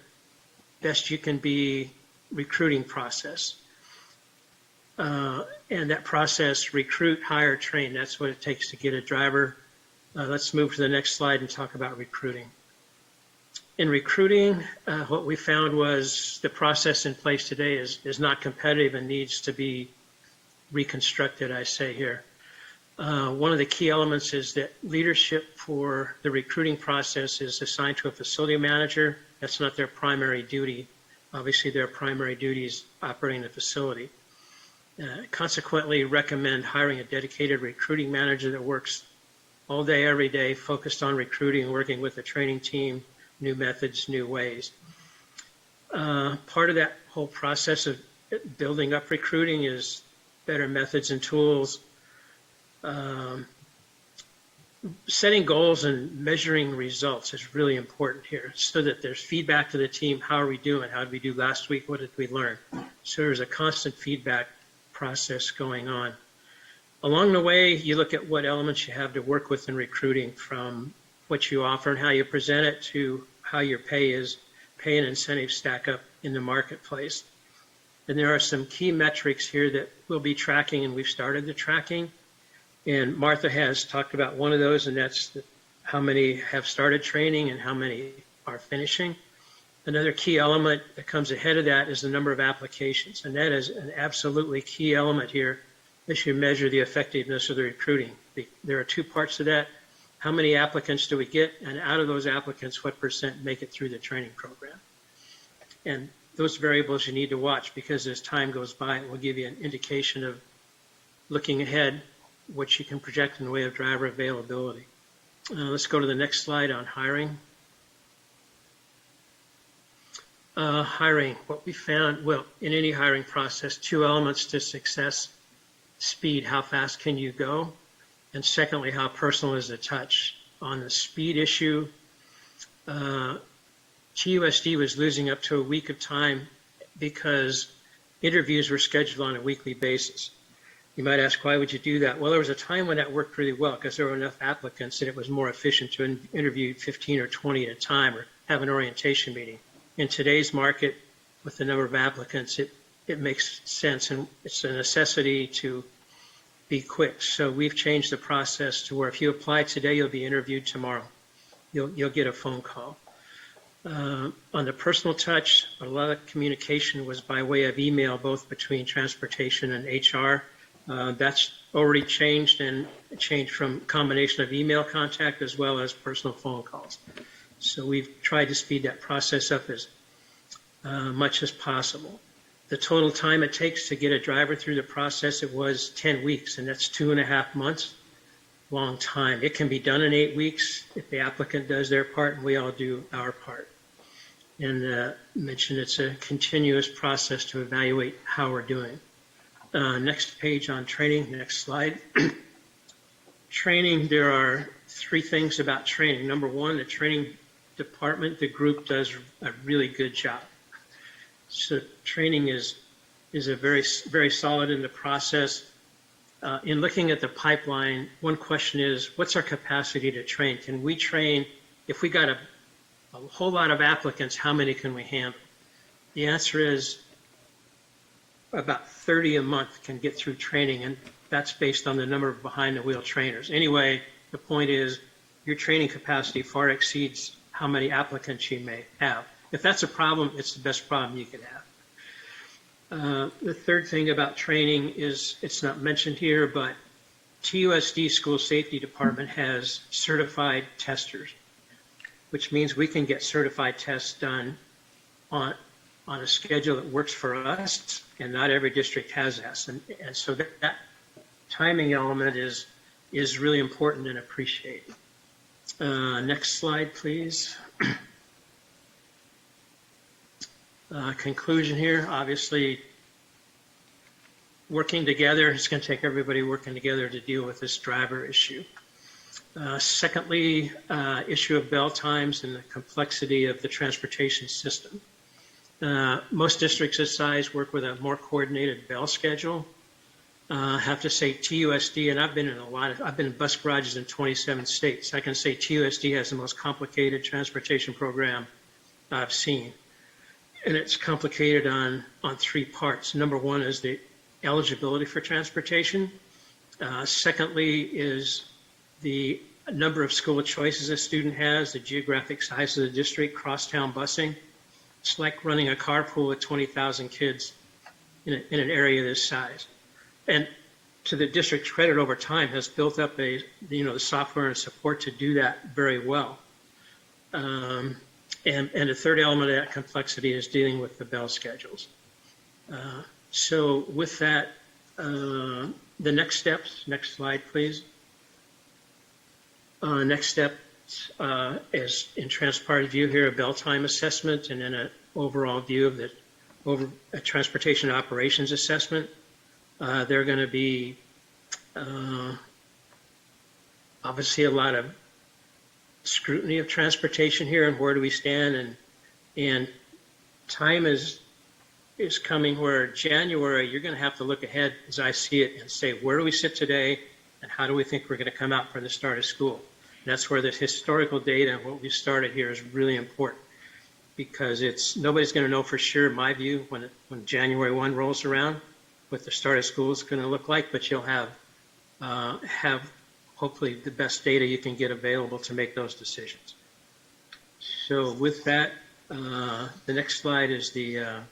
best you can be recruiting process. And that process, recruit, hire, train, that's what it takes to get a driver. Let's move to the next slide and talk about recruiting. In recruiting, what we found was the process in place today is not competitive and needs to be reconstructed, I say here. One of the key elements is that leadership for the recruiting process is assigned to a facility manager. That's not their primary duty. Obviously, their primary duty is operating the facility. Consequently, recommend hiring a dedicated recruiting manager that works all day, every day, focused on recruiting, working with the training team, new methods, new ways. Part of that whole process of building up recruiting is better methods and tools, setting goals and measuring results is really important here so that there's feedback to the team. How are we doing? How did we do last week? What did we learn? So there's a constant feedback process going on. Along the way, you look at what elements you have to work with in recruiting, from what you offer and how you present it to how your pay and incentives stack up in the marketplace. And there are some key metrics here that we'll be tracking, and we've started the tracking. And Martha has talked about one of those, and that's how many have started training and how many are finishing. Another key element that comes ahead of that is the number of applications, and that is an absolutely key element here as you measure the effectiveness of the recruiting. There are two parts to that. How many applicants do we get, and out of those applicants, what percent make it through the training program? And those variables you need to watch, because as time goes by, it will give you an indication of looking ahead, what you can project in the way of driver availability. Let's go to the next slide on hiring. Hiring, what we found, well, in any hiring process, two elements to success: speed, how fast can you go? And secondly, how personal is the touch? On the speed issue, TUSD was losing up to a week of time because interviews were scheduled on a weekly basis. You might ask, why would you do that? Well, there was a time when that worked really well because there were enough applicants that it was more efficient to interview 15 or 20 at a time or have an orientation meeting. In today's market, with the number of applicants, it makes sense, and it's a necessity to be quick. So we've changed the process to where if you apply today, you'll be interviewed tomorrow. You'll get a phone call. On the personal touch, a lot of communication was by way of email, both between transportation and HR. That's already changed, and changed from a combination of email contact as well as personal phone calls. So we've tried to speed that process up as much as possible. The total time it takes to get a driver through the process, it was 10 weeks, and that's 2.5 months. Long time. It can be done in 8 weeks if the applicant does their part and we all do our part. And mentioned it's a continuous process to evaluate how we're doing. Next page on training, next slide. Training, there are 3 things about training. Number one, the training department, the group does a really good job. So training is a very, very solid in the process. In looking at the pipeline, one question is, what's our capacity to train? Can we train, if we got a whole lot of applicants, how many can we handle? The answer is about 30 a month can get through training, and that's based on the number of behind-the-wheel trainers. Anyway, the point is your training capacity far exceeds how many applicants you may have. If that's a problem, it's the best problem you could have. The third thing about training is, it's not mentioned here, but TUSD School Safety Department has certified testers, which means we can get certified tests done on a schedule that works for us, and not every district has that. And so that timing element is really important and appreciated. Next slide, please. Conclusion here, obviously, working together, it's going to take everybody working together to deal with this driver issue. Secondly, issue of bell times and the complexity of the transportation system. Most districts this size work with a more coordinated bell schedule. I have to say TUSD, and I've been in bus garages in 27 states. I can say TUSD has the most complicated transportation program I've seen. And it's complicated on 3 parts. Number one is the eligibility for transportation. Secondly is the number of school choices a student has, the geographic size of the district, crosstown busing. It's like running a carpool with 20,000 kids in an area this size. And to the district's credit, over time has built up the software and support to do that very well. And the third element of that complexity is dealing with the bell schedules. So with that, the next steps, next slide, please. Next step is in transparent view here, a bell time assessment, and then an overall view of a transportation operations assessment. There are going to be obviously a lot of scrutiny of transportation here and where do we stand, and time is coming where January you're going to have to look ahead as I see it and say where do we sit today and how do we think we're going to come out for the start of school. And that's where this historical data and what we started here is really important, because nobody's going to know for sure, in my view, when January 1 rolls around what the start of school is going to look like, but you'll have hopefully the best data you can get available to make those decisions. So with that, the next slide is the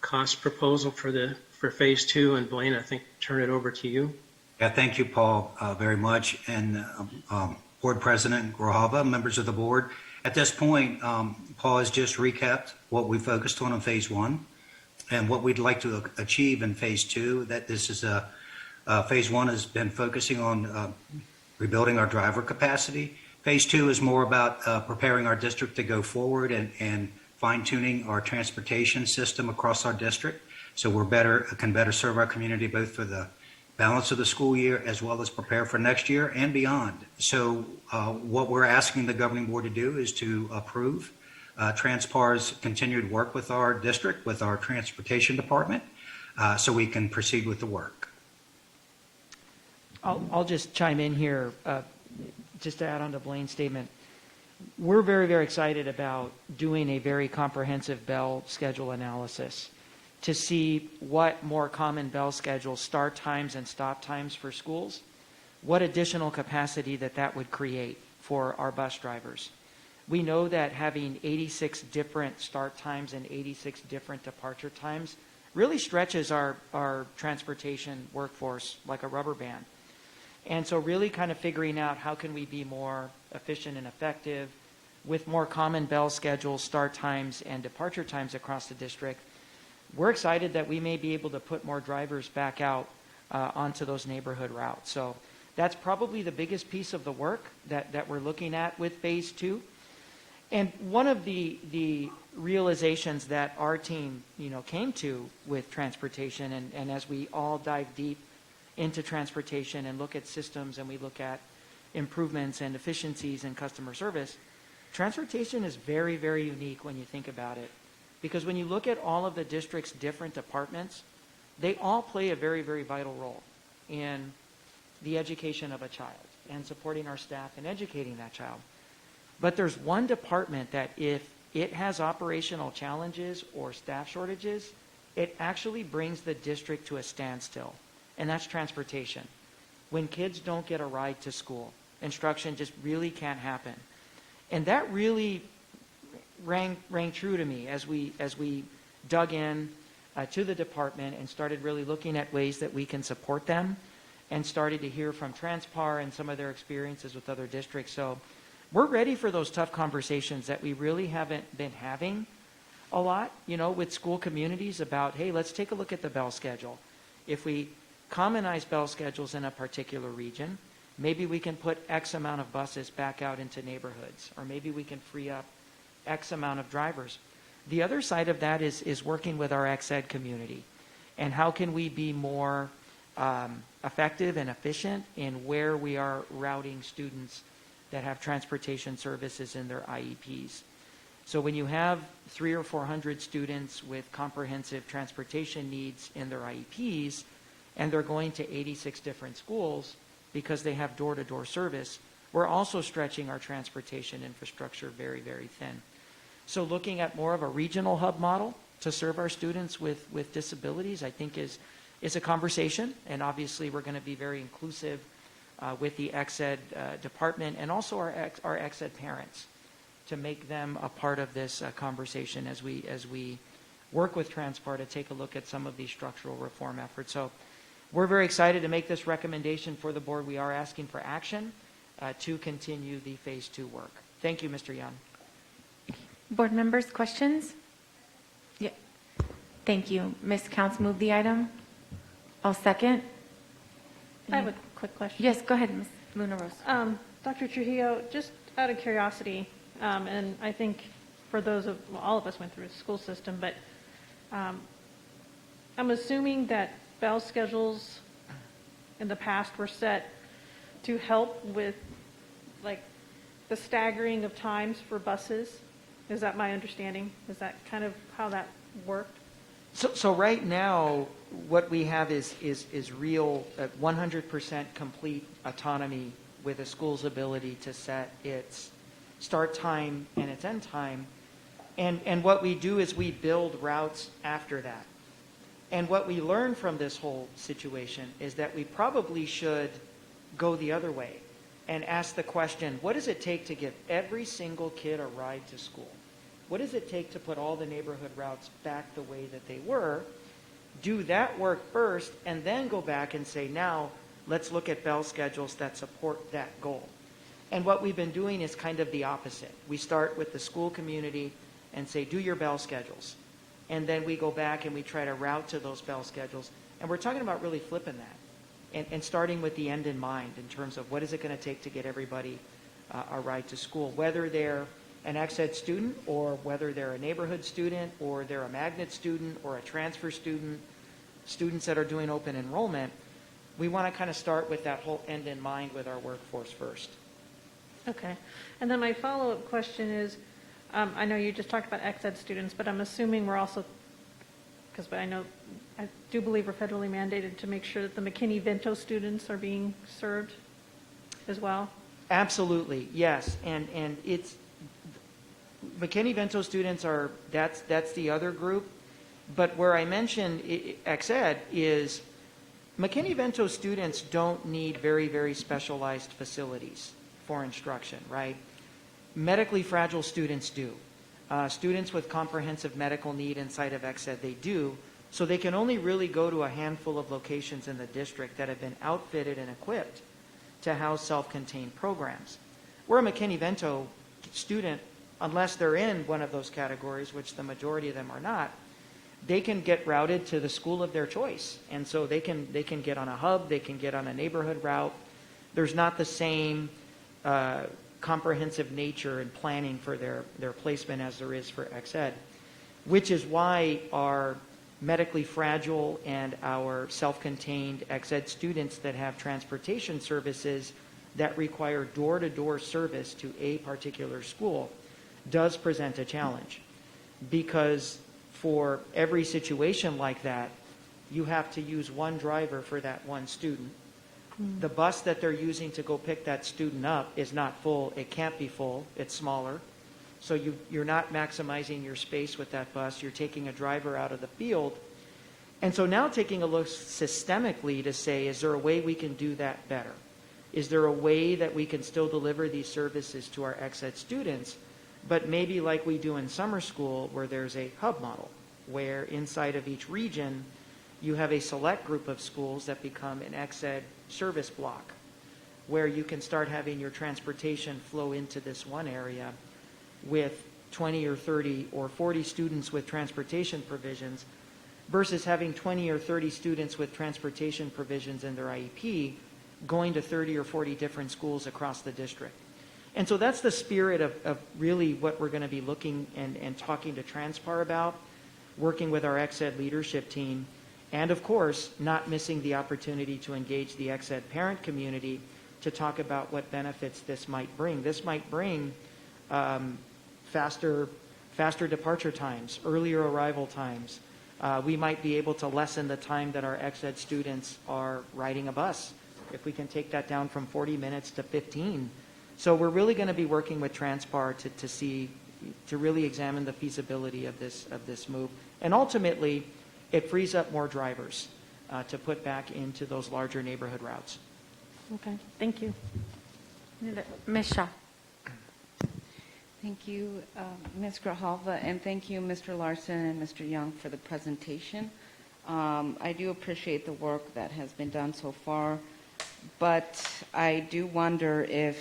cost proposal for phase 2, and Blaine, I think turn it over to you. Yeah, thank you, Paul, very much. And Board President Grijalva, members of the board. At this point, Paul has just recapped what we focused on phase 1 and what we'd like to achieve in phase 2. That this is phase 1 has been focusing on rebuilding our driver capacity. Phase 2 is more about preparing our district to go forward and fine-tuning our transportation system across our district, so can better serve our community both for the balance of the school year as well as prepare for next year and beyond. So what we're asking the governing board to do is to approve Transpar's continued work with our district, with our transportation department, so we can proceed with the work. I'll just chime in here, just to add on to Blaine's statement. We're very, very excited about doing a very comprehensive bell schedule analysis to see what more common bell schedules, start times and stop times for schools, what additional capacity that would create for our bus drivers. We know that having 86 different start times and 86 different departure times really stretches our transportation workforce like a rubber band. And so really kind of figuring out how can we be more efficient and effective with more common bell schedules, start times, and departure times across the district. We're excited that we may be able to put more drivers back out onto those neighborhood routes. So that's probably the biggest piece of the work that we're looking at with phase 2. And one of the realizations that our team came to with transportation, and as we all dive deep into transportation and look at systems and we look at improvements and efficiencies in customer service, transportation is very, very unique when you think about it. Because when you look at all of the district's different departments, they all play a very, very vital role in the education of a child and supporting our staff and educating that child. But there's one department that if it has operational challenges or staff shortages, it actually brings the district to a standstill, and that's transportation. When kids don't get a ride to school, instruction just really can't happen. And that really rang true to me as we dug in to the department and started really looking at ways that we can support them, and started to hear from Transpar and some of their experiences with other districts. So we're ready for those tough conversations that we really haven't been having a lot, with school communities about, hey, let's take a look at the bell schedule. If we commonize bell schedules in a particular region, maybe we can put X amount of buses back out into neighborhoods, or maybe we can free up X amount of drivers. The other side of that is working with our ex-ed community, and how can we be more effective and efficient in where we are routing students that have transportation services in their IEPs. So when you have 300 or 400 students with comprehensive transportation needs in their IEPs, and they're going to 86 different schools because they have door-to-door service, we're also stretching our transportation infrastructure very, very thin. So looking at more of a regional hub model to serve our students with disabilities, I think is a conversation, and obviously we're going to be very inclusive with the ExEd department and also our ExEd parents to make them a part of this conversation as we work with Transpar to take a look at some of these structural reform efforts. So we're very excited to make this recommendation for the board. We are asking for action to continue the phase 2 work. Thank you, Mr. Yan. Board members, questions? Yeah. Thank you. Ms. Counts moved the item. I'll second. I have a quick question. Yes, go ahead, Ms. Luna Rose. Dr. Trujillo, just out of curiosity, and I think for those of, well, all of us went through the school system, but I'm assuming that bell schedules in the past were set to help with like the staggering of times for buses. Is that my understanding? Is that kind of how that worked? So right now, what we have is real 100% complete autonomy with a school's ability to set its start time and its end time. And what we do is we build routes after that. And what we learn from this whole situation is that we probably should go the other way and ask the question, what does it take to give every single kid a ride to school? What does it take to put all the neighborhood routes back the way that they were? Do that work first, and then go back and say, now, let's look at bell schedules that support that goal. And what we've been doing is kind of the opposite. We start with the school community and say, do your bell schedules. And then we go back and we try to route to those bell schedules. And we're talking about really flipping that and starting with the end in mind in terms of what is it going to take to get everybody a ride to school, whether they're an ExEd student or whether they're a neighborhood student or they're a magnet student or a transfer student, students that are doing open enrollment. We want to kind of start with that whole end in mind with our workforce first. Okay. And then my follow-up question is, I know you just talked about ExEd students, but I'm assuming we're also, because I do believe we're federally mandated to make sure that the McKinney-Vento students are being served as well? Absolutely, yes. And it's, McKinney-Vento students are, that's the other group. But where I mentioned ExEd is McKinney-Vento students don't need very, very specialized facilities for instruction, right? Medically fragile students do. Students with comprehensive medical need inside of ExEd, they do. So they can only really go to a handful of locations in the district that have been outfitted and equipped to house self-contained programs. Where a McKinney-Vento student, unless they're in one of those categories, which the majority of them are not, they can get routed to the school of their choice. And so they can get on a hub, they can get on a neighborhood route. There's not the same comprehensive nature and planning for their placement as there is for ExEd, which is why our medically fragile and our self-contained ExEd students that have transportation services that require door-to-door service to a particular school does present a challenge, because for every situation like that, you have to use one driver for that one student. The bus that they're using to go pick that student up is not full. It can't be full. It's smaller. So you're not maximizing your space with that bus. You're taking a driver out of the field. And so now taking a look systemically to say, is there a way we can do that better? Is there a way that we can still deliver these services to our ExEd students, but maybe like we do in summer school, where there's a hub model, where inside of each region, you have a select group of schools that become an ExEd service block, where you can start having your transportation flow into this one area with 20 or 30 or 40 students with transportation provisions versus having 20 or 30 students with transportation provisions in their IEP going to 30 or 40 different schools across the district. And so that's the spirit of really what we're going to be looking and talking to Transpar about, working with our ExEd leadership team. And of course, not missing the opportunity to engage the ex-ed parent community to talk about what benefits this might bring. This might bring faster departure times, earlier arrival times. We might be able to lessen the time that our ex-ed students are riding a bus, if we can take that down from 40 minutes to 15. So we're really going to be working with Transpar to really examine the feasibility of this move. And ultimately, it frees up more drivers to put back into those larger neighborhood routes. Okay, thank you. Ms. Shaw. Thank you, Ms. Grijalva, and thank you, Mr. Larson and Mr. Young, for the presentation. I do appreciate the work that has been done so far, but I do wonder if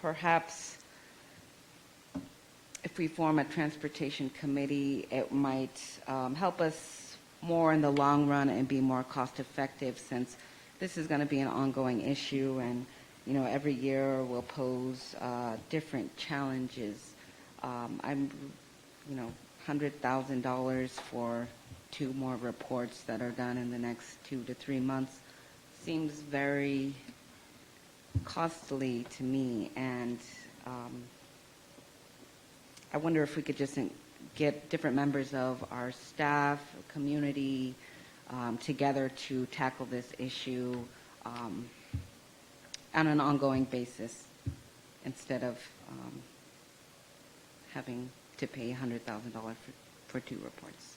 perhaps if we form a transportation committee, it might help us more in the long run and be more cost effective, since this is going to be an ongoing issue, and every year will pose different challenges. I'm $100,000 for 2 more reports that are done in the next 2 to 3 months seems very costly to me, and I wonder if we could just get different members of our staff, community, together to tackle this issue on an ongoing basis, instead of having to pay $100,000 for 2 reports.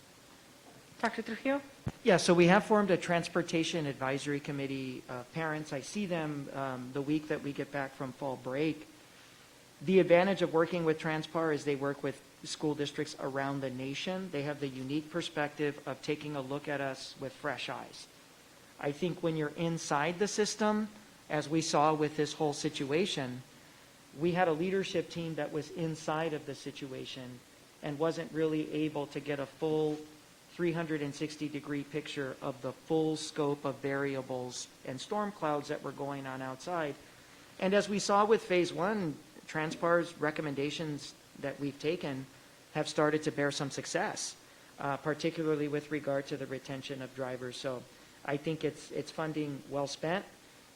Dr. Trujillo? Yeah, so we have formed a transportation advisory committee of parents. I see them the week that we get back from fall break. The advantage of working with Transpar is they work with school districts around the nation. They have the unique perspective of taking a look at us with fresh eyes. I think when you're inside the system, as we saw with this whole situation, we had a leadership team that was inside of the situation and wasn't really able to get a full 360-degree picture of the full scope of variables and storm clouds that were going on outside. And as we saw with phase 1, Transpar's recommendations that we've taken have started to bear some success, particularly with regard to the retention of drivers. So I think it's funding well spent.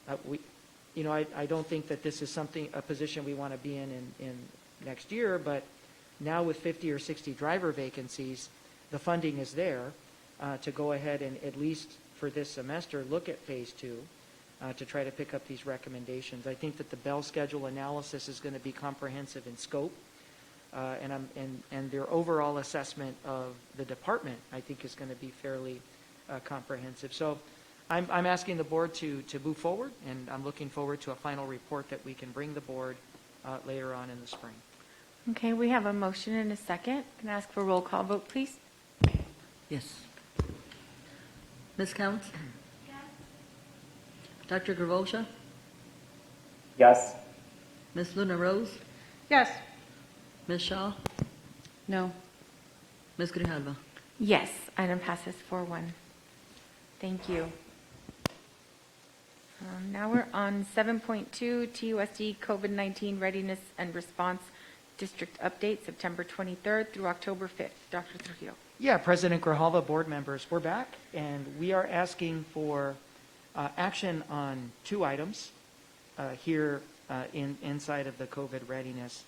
I don't think that this is a position we want to be in next year, but now with 50 or 60 driver vacancies, the funding is there to go ahead and, at least for this semester, look at phase 2 to try to pick up these recommendations. I think that the Bell schedule analysis is going to be comprehensive in scope, and their overall assessment of the department, I think, is going to be fairly comprehensive. So I'm asking the board to move forward, and I'm looking forward to a final report that we can bring the board later on in the spring. Okay, we have a motion and a second. Can I ask for a roll call vote, please? Yes. Ms. Counts? Yes. Dr. Gravosa? Yes. Ms. Luna Rose? Yes. Ms. Shaw? No. Ms. Grijalva? Yes, item passes 4-1. Thank you. Now we're on 7.2, TUSD COVID-19 Readiness and Response District Update, September 23rd through October 5th. Dr. Trujillo. Yeah, President Grijalva, board members, we're back, and we are asking for action on 2 items here inside of the COVID readiness.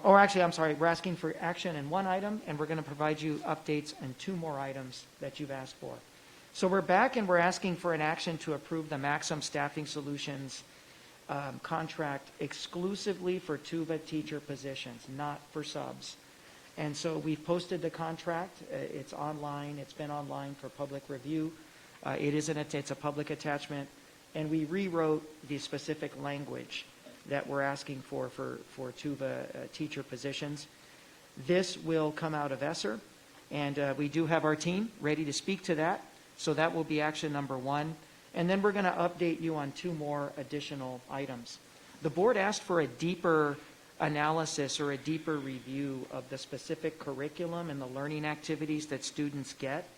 Or actually, I'm sorry, we're asking for action in 1 item, and we're going to provide you updates on 2 more items that you've asked for. So we're back, and we're asking for an action to approve the Maxim Staffing Solutions contract exclusively for Tuva teacher positions, not for subs. And so we've posted the contract. It's online. It's been online for public review. It's a public attachment. And we rewrote the specific language that we're asking for Tuva teacher positions. This will come out of ESSER, and we do have our team ready to speak to that. So that will be action number 1. And then we're going to update you on 2 more additional items. The board asked for a deeper analysis or a deeper review of the specific curriculum and the learning activities that students get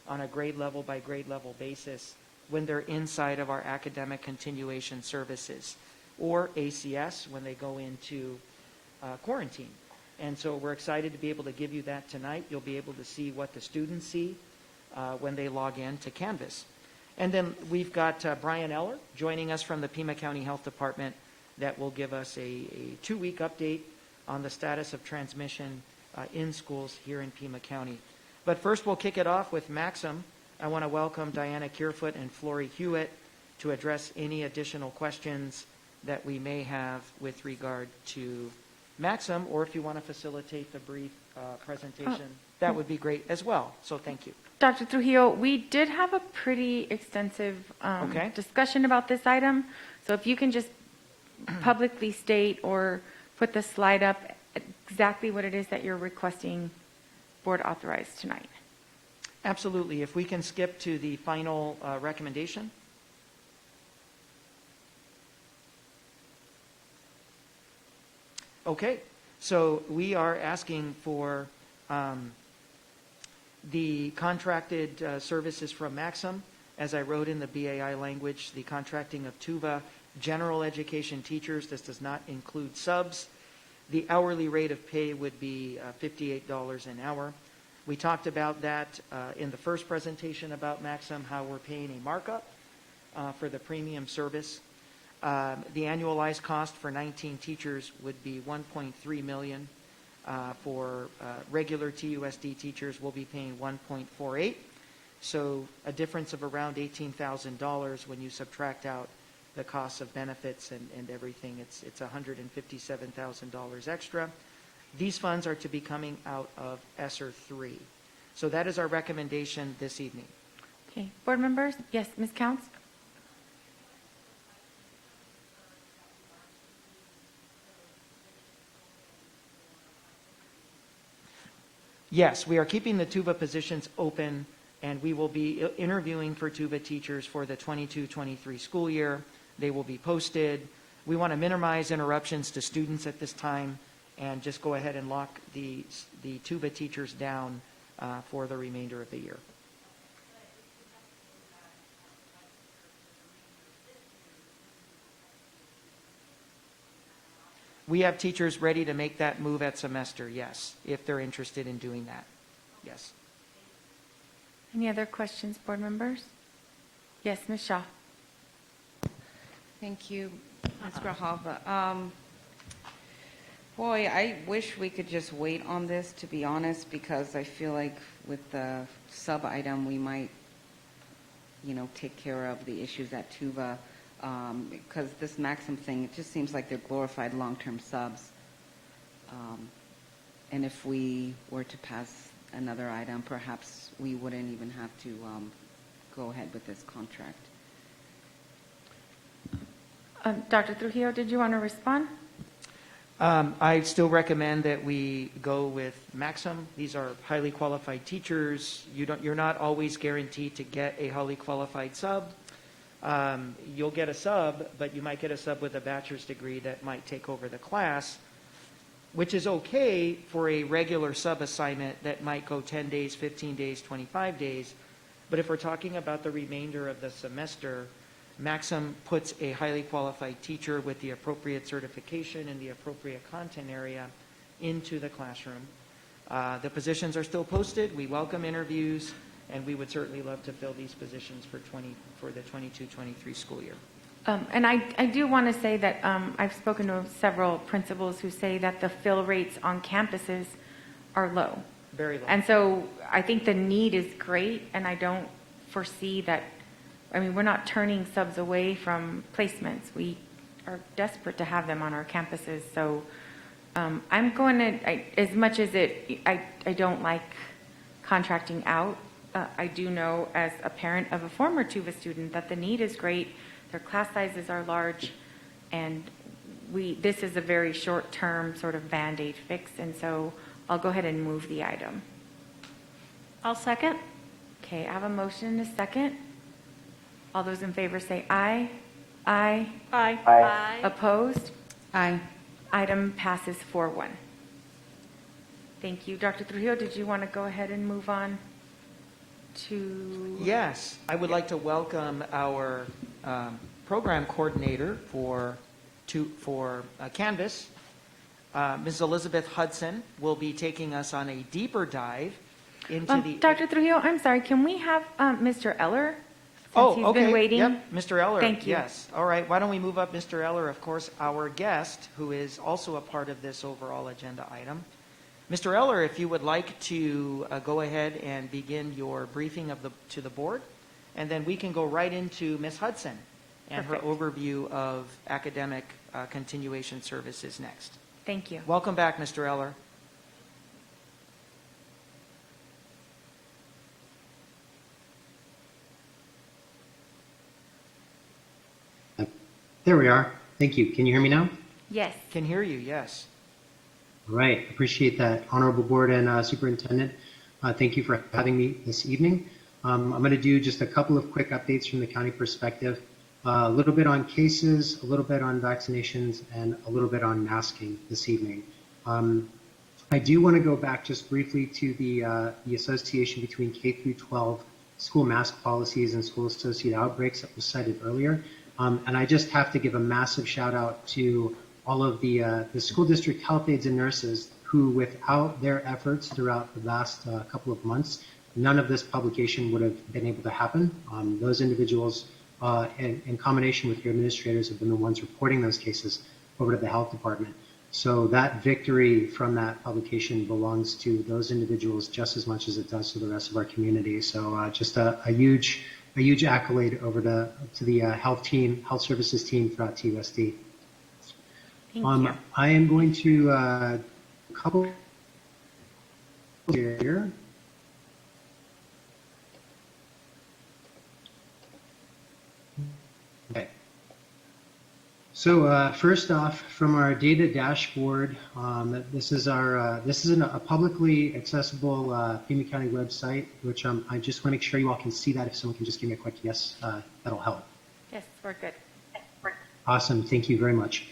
on a grade level by grade level basis when they're inside of our academic continuation services, or ACS when they go into quarantine. And so we're excited to be able to give you that tonight. You'll be able to see what the students see when they log in to Canvas. And then we've got Brian Eller joining us from the Pima County Health Department that will give us a 2-week update on the status of transmission in schools here in Pima County. But first, we'll kick it off with Maxim. I want to welcome Diana Kierfoot and Flory Hewitt to address any additional questions that we may have with regard to Maxim, or if you want to facilitate the brief presentation, that would be great as well. So thank you. Dr. Trujillo, we did have a pretty extensive Okay. discussion about this item. So if you can just publicly state or put the slide up exactly what it is that you're requesting board authorized tonight. Absolutely. If we can skip to the final recommendation. Okay, so we are asking for the contracted services from Maxim, as I wrote in the BAI language, the contracting of Tuva general education teachers. This does not include subs. The hourly rate of pay would be $58 an hour. We talked about that in the first presentation about Maxim, how we're paying a markup for the premium service. The annualized cost for 19 teachers would be $1.3 million. For regular TUSD teachers, we'll be paying $1.48. So a difference of around $18,000 when you subtract out the costs of benefits and everything. It's $157,000 extra. These funds are to be coming out of ESSER 3. So that is our recommendation this evening. Okay, board members? Yes, Ms. Counts? Yes, we are keeping the Tuva positions open, and we will be interviewing for Tuva teachers for the 22-23 school year. They will be posted. We want to minimize interruptions to students at this time and just go ahead and lock the Tuva teachers down for the remainder of the year. We have teachers ready to make that move at semester, yes, if they're interested in doing that. Yes. Any other questions, board members? Yes, Ms. Shaw. Thank you, Ms. Grijalva. Boy, I wish we could just wait on this, to be honest, because I feel like with the sub-item, we might, take care of the issues at Tuva. Because this Maxim thing, it just seems like they're glorified long-term subs. And if we were to pass another item, perhaps we wouldn't even have to go ahead with this contract. Dr. Trujillo, did you want to respond? I still recommend that we go with Maxim. These are highly qualified teachers. You're not always guaranteed to get a highly qualified sub. You'll get a sub, but you might get a sub with a bachelor's degree that might take over the class, which is okay for a regular sub assignment that might go 10 days, 15 days, 25 days. But if we're talking about the remainder of the semester, Maxim puts a highly qualified teacher with the appropriate certification and the appropriate content area into the classroom. The positions are still posted. We welcome interviews, and we would certainly love to fill these positions for the 22-23 school year. And I do want to say that I've spoken to several principals who say that the fill rates on campuses are low. Very low. And so I think the need is great, and I don't foresee that. I mean, we're not turning subs away from placements. We are desperate to have them on our campuses. So I'm going to, as much as I don't like contracting out, I do know as a parent of a former Tuva student that the need is great. Their class sizes are large, and this is a very short-term sort of Band-Aid fix, and so I'll go ahead and move the item. I'll second. Okay, I have a motion and a second. All those in favor say aye. Aye. Aye. Aye. Opposed? Aye. Item passes 4-1. Thank you. Dr. Trujillo, did you want to go ahead and move on to... Yes, I would like to welcome our program coordinator for Canvas. Ms. Elizabeth Hudson will be taking us on a deeper dive into the... Dr. Trujillo, I'm sorry, can we have Mr. Eller? Oh, He's okay. been waiting. Yep, Mr. Eller. Thank you. Yes. All right. Why don't we move up Mr. Eller, of course, our guest, who is also a part of this overall agenda item. Mr. Eller, if you would like to go ahead and begin your briefing to the board, and then we can go right into Ms. Hudson and Perfect. her overview of academic continuation services next. Thank you. Welcome back, Mr. Eller. There we are. Thank you. Can you hear me now? Yes. Can hear you, yes. All right. Appreciate that, Honorable Board and Superintendent. Thank you for having me this evening. I'm going to do just a couple of quick updates from the county perspective, a little bit on cases, a little bit on vaccinations, and a little bit on masking this evening. I do want to go back just briefly to the association between K through 12 school mask policies and school associated outbreaks that was cited earlier. And I just have to give a massive shout out to all of the school district health aides and nurses who, without their efforts throughout the last couple of months, none of this publication would have been able to happen. Those individuals, in combination with your administrators, have been the ones reporting those cases over to the health department. So that victory from that publication belongs to those individuals just as much as it does to the rest of our community. So just a huge accolade over to the health services team throughout TUSD. Thank you. I am going to couple here. Okay. So first off, from our data dashboard, this is a publicly accessible Pima County website, which I just want to make sure you all can see that. If someone can just give me a quick yes, that'll help. Yes, we're good. Awesome, thank you very much.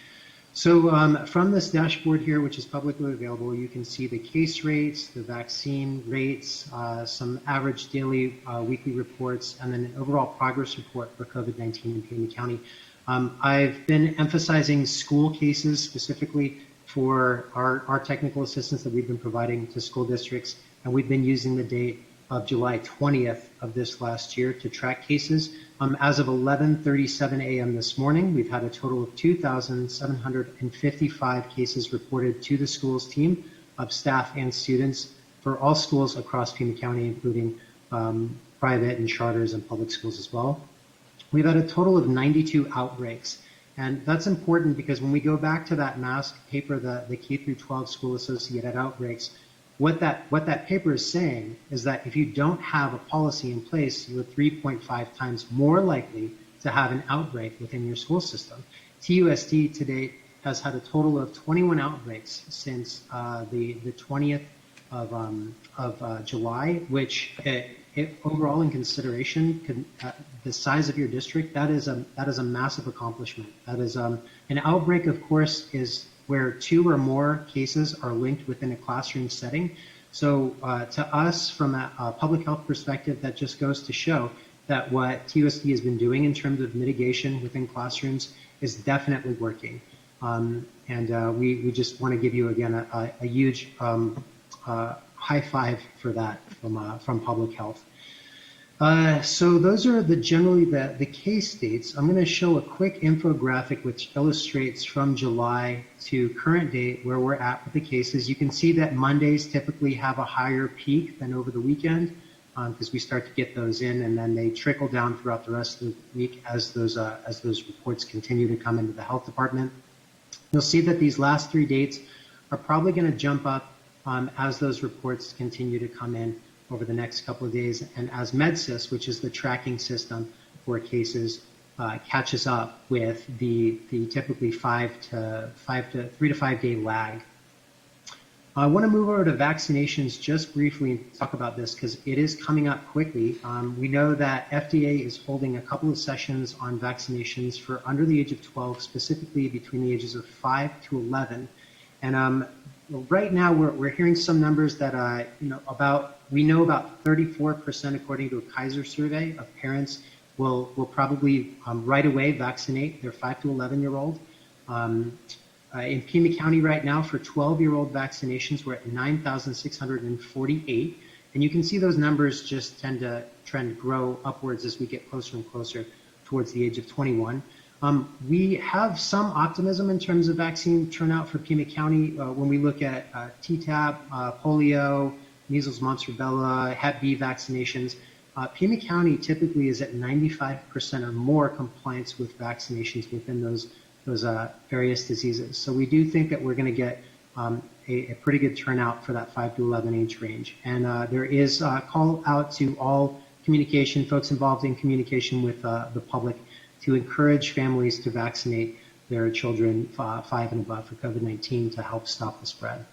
So from this dashboard here, which is publicly available, you can see the case rates, the vaccine rates, some average daily, weekly reports, and then an overall progress report for COVID-19 in Pima County. I've been emphasizing school cases specifically for our technical assistance that we've been providing to school districts, and we've been using the date of July 20th of this last year to track cases. As of 11:37 a.m. this morning, we've had a total of 2,755 cases reported to the schools team of staff and students for all schools across Pima County, including private and charters and public schools as well. We've had a total of 92 outbreaks. And that's important because when we go back to that mask paper, the K through 12 school associated outbreaks, what that paper is saying is that if you don't have a policy in place, you're 3.5 times more likely to have an outbreak within your school system. TUSD to date has had a total of 21 outbreaks since the 20th of July, which overall in consideration, the size of your district, that is a massive accomplishment. That is an outbreak, of course, is where 2 or more cases are linked within a classroom setting. So to us, from a public health perspective, that just goes to show that what TUSD has been doing in terms of mitigation within classrooms is definitely working. We just want to give you, again, a huge high five for that from public health. So those are generally the case dates. I'm going to show a quick infographic which illustrates from July to current date where we're at with the cases. You can see that Mondays typically have a higher peak than over the weekend because we start to get those in, and then they trickle down throughout the rest of the week as those reports continue to come into the health department. You'll see that these last 3 dates are probably going to jump up as those reports continue to come in over the next couple of days, and as MedSys, which is the tracking system for cases, catches up with the typically 3 to 5 day lag. I want to move over to vaccinations just briefly and talk about this because it is coming up quickly. We know that FDA is holding a couple of sessions on vaccinations for under the age of 12, specifically between the ages of 5 to 11. And right now we're hearing some numbers that we know about 34%, according to a Kaiser survey, of parents will probably right away vaccinate their 5 to 11-year-old. In Pima County right now, for 12-year-old vaccinations, we're at 9,648. And you can see those numbers just tend to grow upwards as we get closer and closer towards the age of 21. We have some optimism in terms of vaccine turnout for Pima County when we look at TTAP, polio, measles, mumps, rubella, Hep B vaccinations. Pima County typically is at 95% or more compliance with vaccinations within those various diseases. So we do think that we're going to get a pretty good turnout for that 5 to 11 age range. And there is a call out to all communication, folks involved in communication with the public, to encourage families to vaccinate their children 5 and above for COVID-19 to help stop the spread.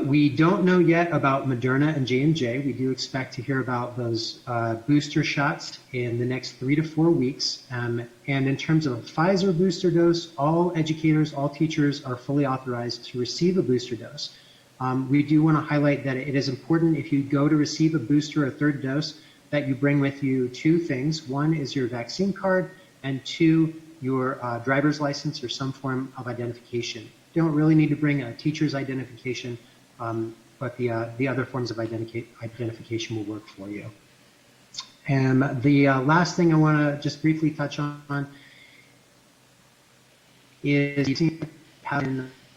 We don't know yet about Moderna and J&J. We do expect to hear about those booster shots in the next 3 to 4 weeks. And in terms of a Pfizer booster dose, all educators, all teachers are fully authorized to receive a booster dose. We do want to highlight that it is important if you go to receive a booster or a third dose that you bring with you 2 things. One is your vaccine card, and 2, your driver's license or some form of identification. You don't really need to bring a teacher's identification, but the other forms of identification will work for you. And the last thing I want to just briefly touch on is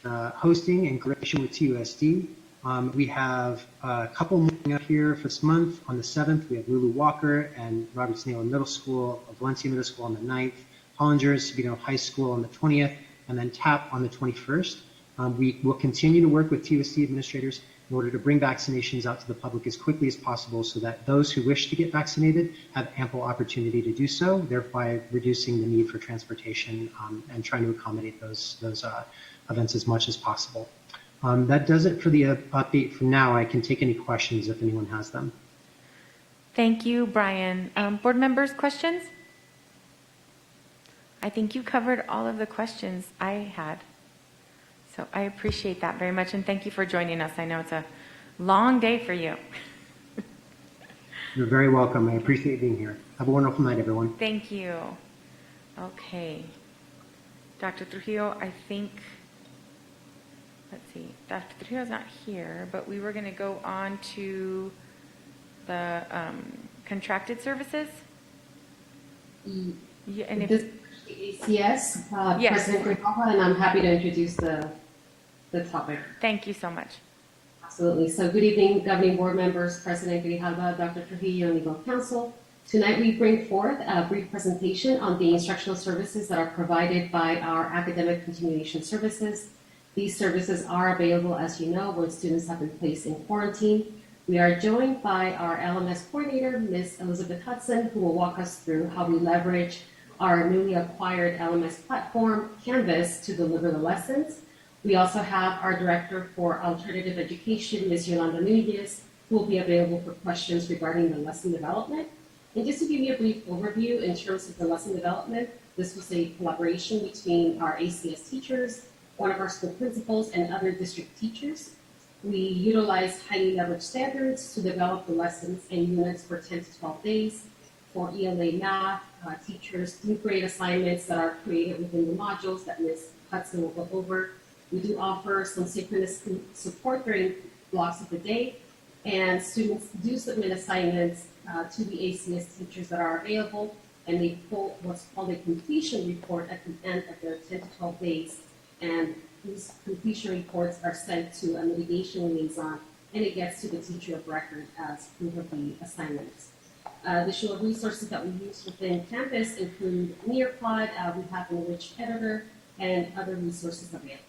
hosting in collaboration with TUSD. We have a couple moving up here for this month. On the 7th, we have Lulu Walker and Robert Snail Middle School, Valencia Middle School on the 9th, Hollinger's Sabino High School on the 20th, and then TAP on the 21st. We will continue to work with TUSD administrators in order to bring vaccinations out to the public as quickly as possible so that those who wish to get vaccinated have ample opportunity to do so, thereby reducing the need for transportation and trying to accommodate those events as much as possible. That does it for the update for now. I can take any questions if anyone has them. Thank you, Brian. Board members, questions? I think you covered all of the questions I had. So I appreciate that very much, and thank you for joining us. I know it's a long day for you. You're very welcome. I appreciate being here. Have a wonderful night, everyone. Thank you. Okay. Dr. Trujillo, I think, let's see, Dr. Trujillo's not here, but we were going to go on to the contracted services. Yeah, and if, This is ACS, yes. President Grijalva, and I'm happy to introduce the topic. Thank you so much. Absolutely. So good evening, governing board members, President Grijalva, Dr. Trujillo, and legal counsel. Tonight we bring forth a brief presentation on the instructional services that are provided by our academic continuation services. These services are available, as you know, when students have been placed in quarantine. We are joined by our LMS coordinator, Ms. Elizabeth Hudson, who will walk us through how we leverage our newly acquired LMS platform, Canvas, to deliver the lessons. We also have our Director for Alternative Education, Ms. Yolanda Nunez, who will be available for questions regarding the lesson development. And just to give you a brief overview in terms of the lesson development, this was a collaboration between our ACS teachers, one of our school principals, and other district teachers. We utilized highly leveraged standards to develop the lessons and units for 10 to 12 days. For ELA math, teachers do grade assignments that are created within the modules that Ms. Hudson will go over. We do offer some synchronous support during blocks of the day, and students do submit assignments to the ACS teachers that are available, and they pull what's called a completion report at the end of their 10 to 12 days. And these completion reports are sent to a mitigation liaison, and it gets to the teacher of record as proof of the assignments. Additional resources that we use within Campus include Nearpod, we have an enriched editor, and other resources available.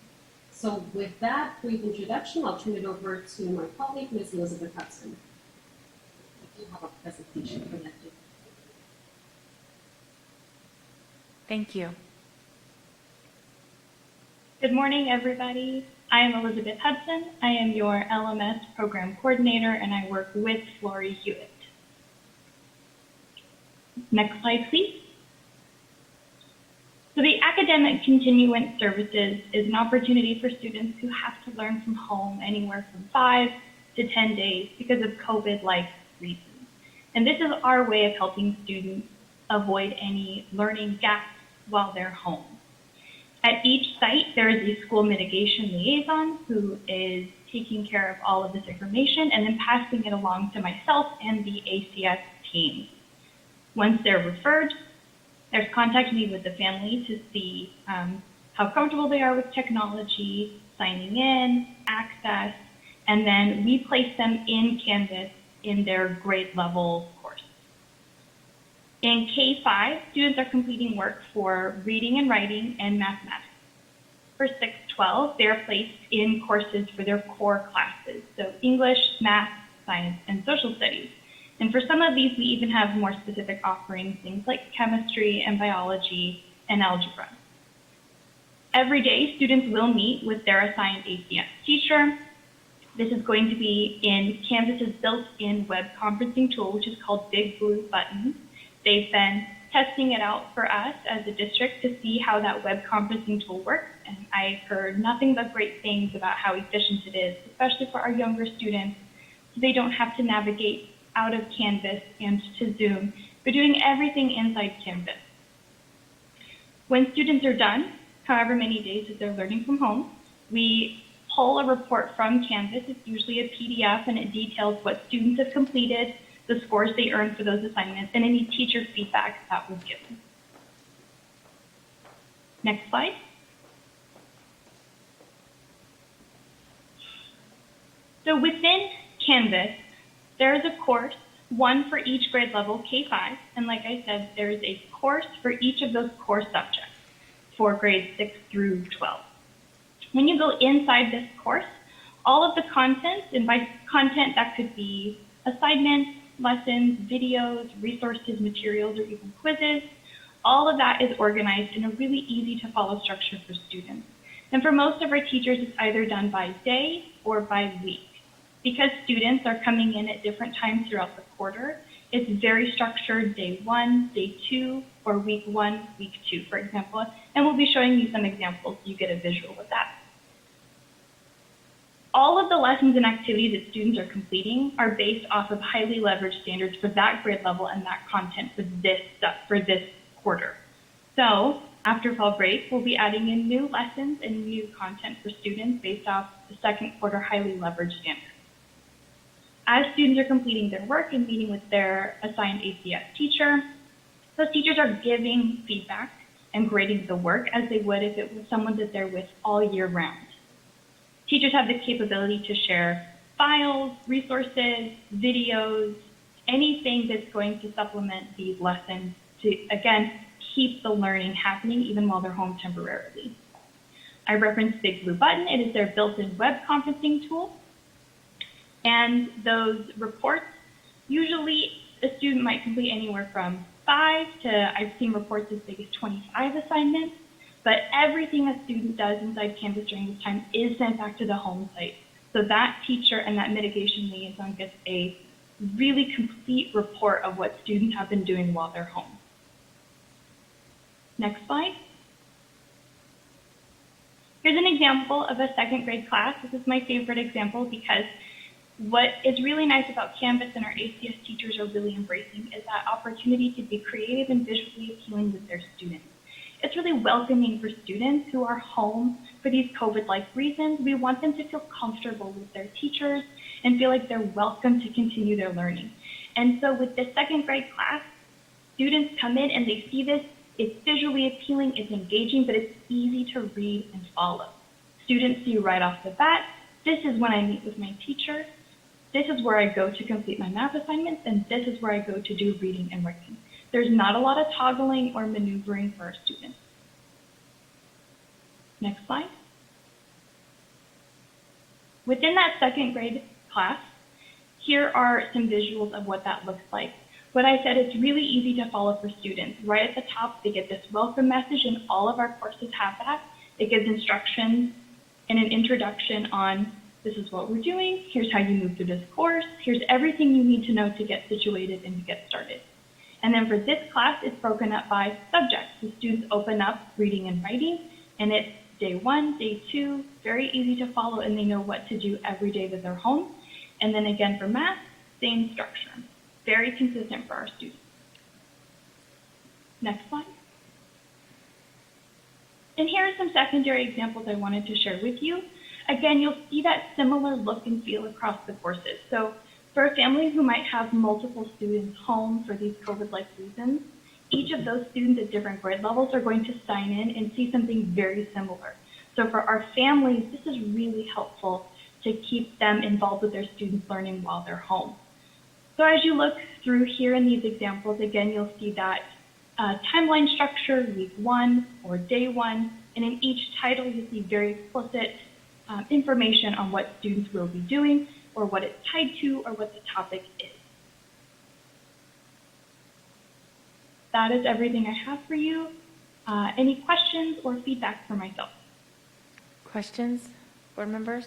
So with that brief introduction, I'll turn it over to my colleague, Ms. Elizabeth Hudson. I do have a presentation for that too. Thank you. Good morning, everybody. I am Elizabeth Hudson. I am your LMS program coordinator, and I work with Lori Hewitt. Next slide, please. So the academic continuance services is an opportunity for students who have to learn from home anywhere from 5 to 10 days because of COVID-like reasons. And this is our way of helping students avoid any learning gaps while they're home. At each site, there is a school mitigation liaison who is taking care of all of this information and then passing it along to myself and the ACS team. Once they're referred, there's contact made with the family to see how comfortable they are with technology, signing in, access, and then we place them in Canvas in their grade level course. In K-5, students are completing work for reading and writing and mathematics. For 6-12, they're placed in courses for their core classes, so English, math, science, and social studies. And for some of these, we even have more specific offerings, things like chemistry and biology and algebra. Every day, students will meet with their assigned ACS teacher. This is going to be in Canvas's built-in web conferencing tool, which is called Big Blue Button. They've been testing it out for us as a district to see how that web conferencing tool works, and I've heard nothing but great things about how efficient it is, especially for our younger students, so they don't have to navigate out of Canvas and to Zoom. They're doing everything inside Canvas. When students are done, however many days that they're learning from home, we pull a report from Canvas. It's usually a PDF, and it details what students have completed, the scores they earned for those assignments, and any teacher feedback that was given. Next slide. So within Canvas, there is a course, one for each grade level, K-5, and like I said, there is a course for each of those core subjects for grades 6 through 12. When you go inside this course, all of the content, and by content that could be assignments, lessons, videos, resources, materials, or even quizzes, all of that is organized in a really easy to follow structure for students. And for most of our teachers, it's either done by day or by week. Because students are coming in at different times throughout the quarter, it's very structured, day 1, day 2, or week 1, week 2, for example. And we'll be showing you some examples so you get a visual of that. All of the lessons and activities that students are completing are based off of highly leveraged standards for that grade level and that content for this quarter. So after fall break, we'll be adding in new lessons and new content for students based off the second quarter highly leveraged standards. As students are completing their work and meeting with their assigned ACS teacher, those teachers are giving feedback and grading the work as they would if it was someone that they're with all year round. Teachers have the capability to share files, resources, videos, anything that's going to supplement these lessons to, again, keep the learning happening even while they're home temporarily. I referenced Big Blue Button. It is their built-in web conferencing tool. And those reports, usually a student might complete anywhere from 5 to, I've seen reports as big as 25 assignments. But everything a student does inside Canvas during this time is sent back to the home site. So that teacher and that mitigation liaison gets a really complete report of what students have been doing while they're home. Next slide. Here's an example of a second grade class. This is my favorite example because what is really nice about Canvas and our ACS teachers are really embracing is that opportunity to be creative and visually appealing with their students. It's really welcoming for students who are home for these COVID-like reasons. We want them to feel comfortable with their teachers and feel like they're welcome to continue their learning. And so with this second grade class, students come in and they see this. It's visually appealing, it's engaging, but it's easy to read and follow. Students see right off the bat, this is when I meet with my teacher. This is where I go to complete my math assignments, and this is where I go to do reading and writing. There's not a lot of toggling or maneuvering for our students. Next slide. Within that second grade class, here are some visuals of what that looks like. What I said, it's really easy to follow for students. Right at the top, they get this welcome message, and all of our courses have that. It gives instructions and an introduction on this is what we're doing, here's how you move through this course, here's everything you need to know to get situated and to get started. And then for this class, it's broken up by subjects. The students open up reading and writing, and it's day 1, day 2, very easy to follow, and they know what to do every day that they're home. And then again for math, same structure. Very consistent for our students. Next slide. And here are some secondary examples I wanted to share with you Again, you'll see that similar look and feel across the courses. So for a family who might have multiple students home for these COVID-like reasons, each of those students at different grade levels are going to sign in and see something very similar. So for our families, this is really helpful to keep them involved with their students learning while they're home. So as you look through here in these examples, again, you'll see that timeline structure, week 1 or day 1, and in each title you see very explicit information on what students will be doing or what it's tied to or what the topic is. That is everything I have for you. Any questions or feedback for myself? Questions, board members?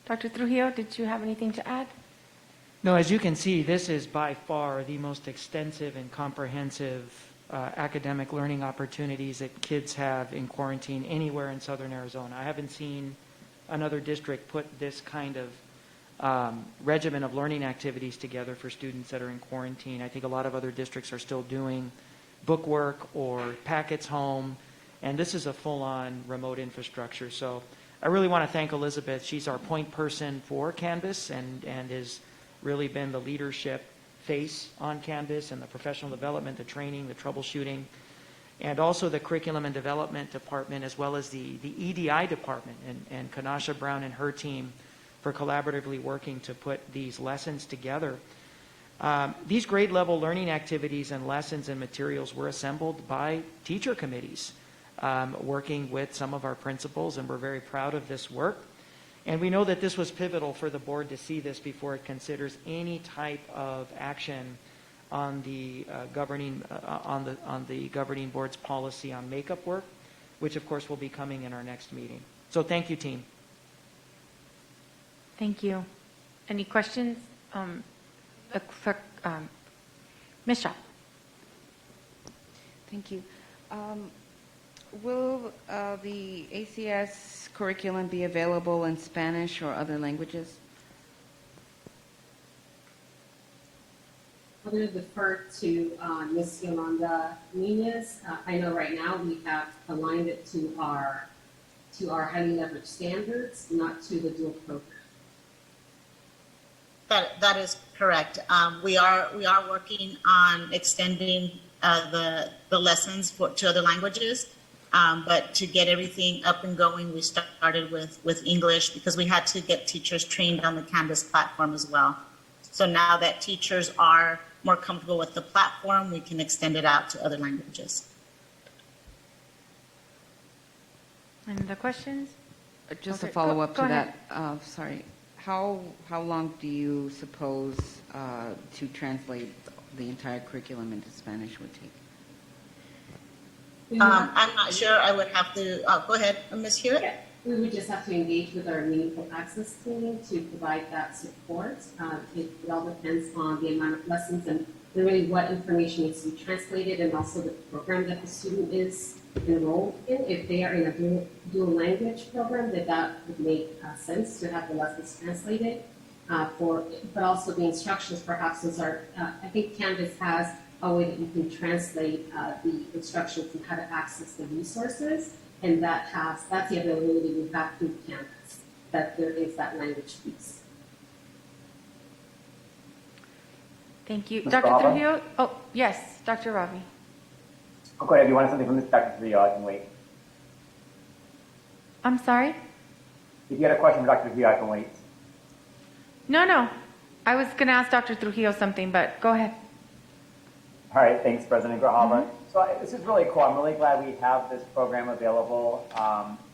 Dr. Trujillo, did you have anything to add? No, as you can see, this is by far the most extensive and comprehensive academic learning opportunities that kids have in quarantine anywhere in southern Arizona. I haven't seen another district put this kind of regimen of learning activities together for students that are in quarantine. I think a lot of other districts are still doing book work or packets home, and this is a full-on remote infrastructure. So I really want to thank Elizabeth. She's our point person for Canvas and has really been the leadership face on Canvas and the professional development, the training, the troubleshooting, and also the curriculum and development department, as well as the EDI department, and Kanasha Brown and her team for collaboratively working to put these lessons together. These grade level learning activities and lessons and materials were assembled by teacher committees, working with some of our principals, and we're very proud of this work. And we know that this was pivotal for the board to see this before it considers any type of action on the governing board's policy on makeup work, which of course will be coming in our next meeting. So thank you, team. Thank you. Any questions? Ms. Shaw. Thank you. Will the ACS curriculum be available in Spanish or other languages? I'm going to defer to Ms. Yolanda Nunez. I know right now we have aligned it to our highly leveraged standards, not to the dual program. That is correct. We are working on extending the lessons to other languages, but to get everything up and going, we started with English because we had to get teachers trained on the Canvas platform as well. So now that teachers are more comfortable with the platform, we can extend it out to other languages. And the questions? Just Okay, a follow-up to ahead. that. Sorry. How long do you suppose to translate the entire curriculum into Spanish would take? I'm not sure. I would have to go ahead, Ms. Hewitt. Yeah, we would just have to engage with our meaningful access team to provide that support. It all depends on the amount of lessons and really what information needs to be translated, and also the program that the student is enrolled in. If they are in a dual language program, that would make sense to have the lessons translated. But also the instructions perhaps I think Canvas has a way that you can translate the instructions and how to access the resources, and that's the availability we have through Canvas, that there is that language piece. Thank you. Ms. Dr. Bravo? Trujillo? Oh, yes, Dr. Ravi. Oh, go ahead. If you want something from Ms. Dr. Trujillo, I can wait. I'm sorry? If you had a question for Dr. Trujillo, I can wait. No. I was going to ask Dr. Trujillo something, but go ahead. All right. Thanks, President Grijalva. So this is really cool. I'm really glad we have this program available.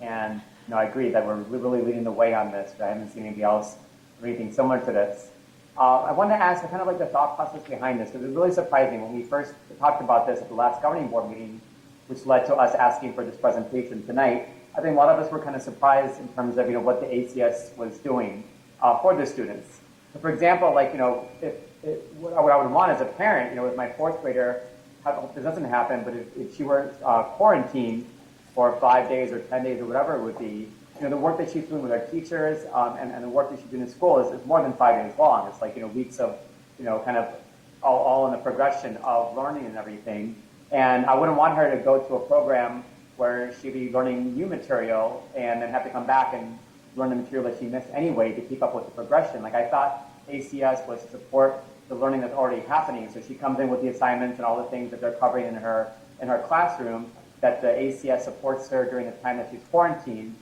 And I agree that we're really leading the way on this. I haven't seen anybody else do anything similar to this. I wanted to ask kind of like the thought process behind this, because it was really surprising when we first talked about this at the last governing board meeting, which led to us asking for this presentation tonight. I think a lot of us were kind of surprised in terms of what the ACS was doing for the students. So for example, like what I would want as a parent, with my fourth grader, I hope this doesn't happen, but if she were quarantined for 5 days or 10 days or whatever it would be, the work that she's doing with our teachers and the work that she's doing in school is more than 5 days long. It's like, weeks of, kind of all in the progression of learning and everything. And I wouldn't want her to go to a program where she'd be learning new material and then have to come back and learn the material that she missed anyway to keep up with the progression. Like I thought ACS was to support the learning that's already happening. So she comes in with the assignments and all the things that they're covering in her classroom, that the ACS supports her during the time that she's quarantined,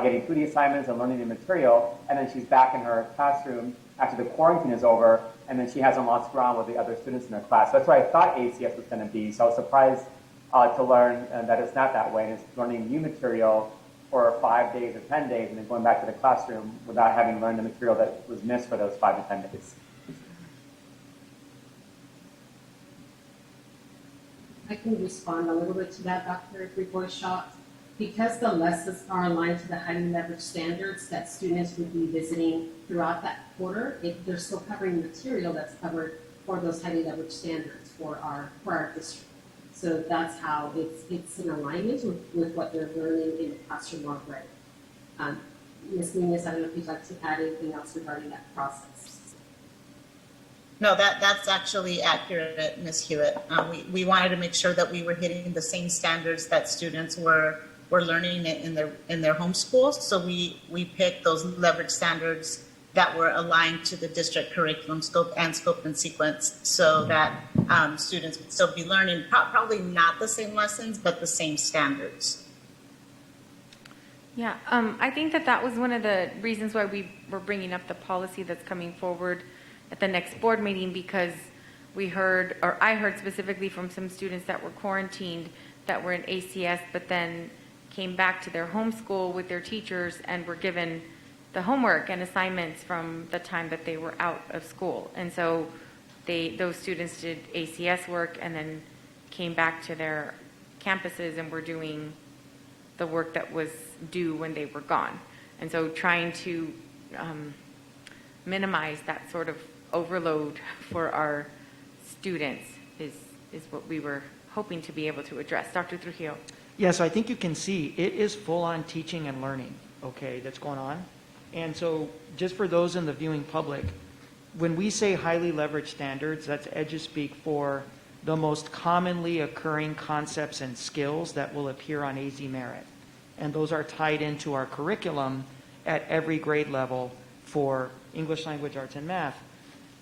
getting through the assignments and learning the material, and then she's back in her classroom after the quarantine is over, and then she hasn't lost ground with the other students in her class. So that's what I thought ACS was going to be. So I was surprised to learn that it's not that way, and it's learning new material for 5 days or 10 days, and then going back to the classroom without having learned the material that was missed for those 5 to 10 days. I can respond a little bit to that, Dr. Gregory-Shaw. Because the lessons are aligned to the highly leveraged standards that students would be visiting throughout that quarter, they're still covering material that's covered for those highly leveraged standards for our district. So that's how it's in alignment with what they're learning in the classroom already. Ms. Nunez, I don't know if you'd like to add anything else regarding that process. No, that's actually accurate, Ms. Hewitt. We wanted to make sure that we were hitting the same standards that students were learning in their home schools. So we picked those leverage standards that were aligned to the district curriculum scope and sequence, so that students would still be learning probably not the same lessons, but the same standards. Yeah, I think that was one of the reasons why we were bringing up the policy that's coming forward at the next board meeting, because I heard specifically from some students that were quarantined that were in ACS, but then came back to their home school with their teachers and were given the homework and assignments from the time that they were out of school. And so those students did ACS work and then came back to their campuses and were doing the work that was due when they were gone. And so trying to minimize that sort of overload for our students is what we were hoping to be able to address. Dr. Trujillo. Yeah, so I think you can see it is full-on teaching and learning, okay, that's going on. And so just for those in the viewing public, when we say highly leveraged standards, that's EduSpeak for the most commonly occurring concepts and skills that will appear on AZ Merit. And those are tied into our curriculum at every grade level for English, language, arts, and math.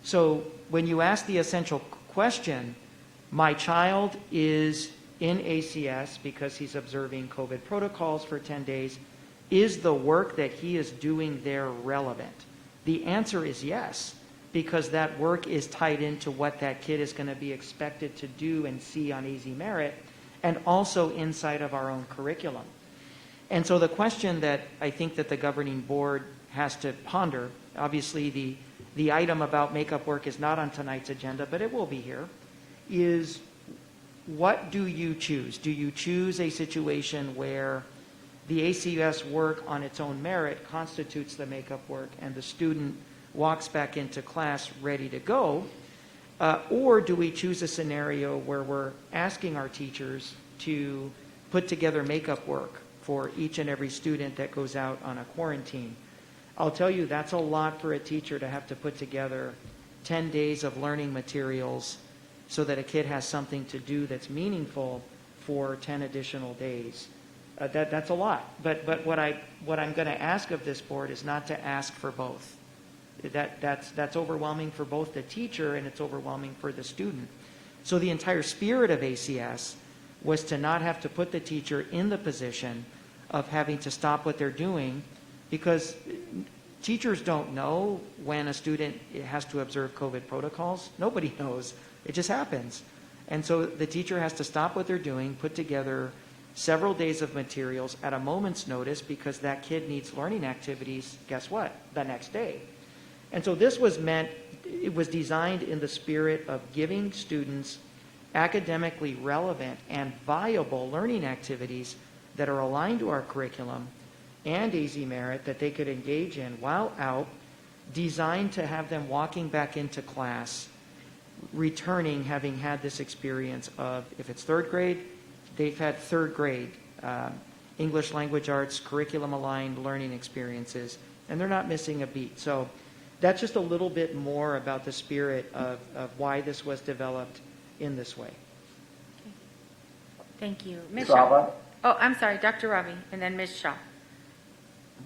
So when you ask the essential question, my child is in ACS because he's observing COVID protocols for 10 days, is the work that he is doing there relevant? The answer is yes, because that work is tied into what that kid is going to be expected to do and see on AZ Merit, and also inside of our own curriculum. And so the question that I think that the governing board has to ponder, obviously the item about makeup work is not on tonight's agenda, but it will be here, is what do you choose? Do you choose a situation where the ACS work on its own merit constitutes the makeup work and the student walks back into class ready to go? Or do we choose a scenario where we're asking our teachers to put together makeup work for each and every student that goes out on a quarantine? I'll tell you, that's a lot for a teacher to have to put together 10 days of learning materials so that a kid has something to do that's meaningful for 10 additional days. That's a lot. But what I'm going to ask of this board is not to ask for both. That's overwhelming for both the teacher and it's overwhelming for the student. So the entire spirit of ACS was to not have to put the teacher in the position of having to stop what they're doing, because teachers don't know when a student has to observe COVID protocols. Nobody knows. It just happens. And so the teacher has to stop what they're doing, put together several days of materials at a moment's notice because that kid needs learning activities, guess what, the next day. And so this was it was designed in the spirit of giving students academically relevant and viable learning activities that are aligned to our curriculum and AZ Merit that they could engage in while out, designed to have them walking back into class, returning, having had this experience of, if it's third grade, they've had third grade English language arts curriculum aligned learning experiences, and they're not missing a beat. So that's just a little bit more about the spirit of why this was developed in this way. Thank you. Ms. Bravo. Shaw. Oh, I'm sorry, Dr. Ravi, and then Ms. Shaw.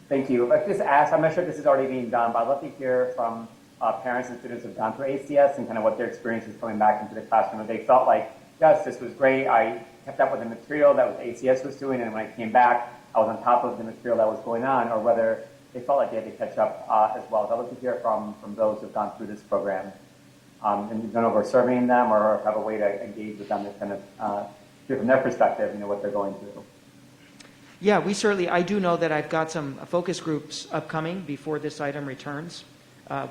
Thank you. If I could just ask, I'm not sure if this is already being done, but I'd love to hear from parents and students who have gone through ACS and kind of what their experience is coming back into the classroom. If they felt like, yes, this was great, I kept up with the material that ACS was doing, and when I came back, I was on top of the material that was going on, or whether they felt like they had to catch up as well. So I'd love to hear from those who have gone through this program. And you don't know if we're surveying them or have a way to engage with them to kind of hear from their perspective, you know, what they're going through. Yeah, I do know that I've got some focus groups upcoming before this item returns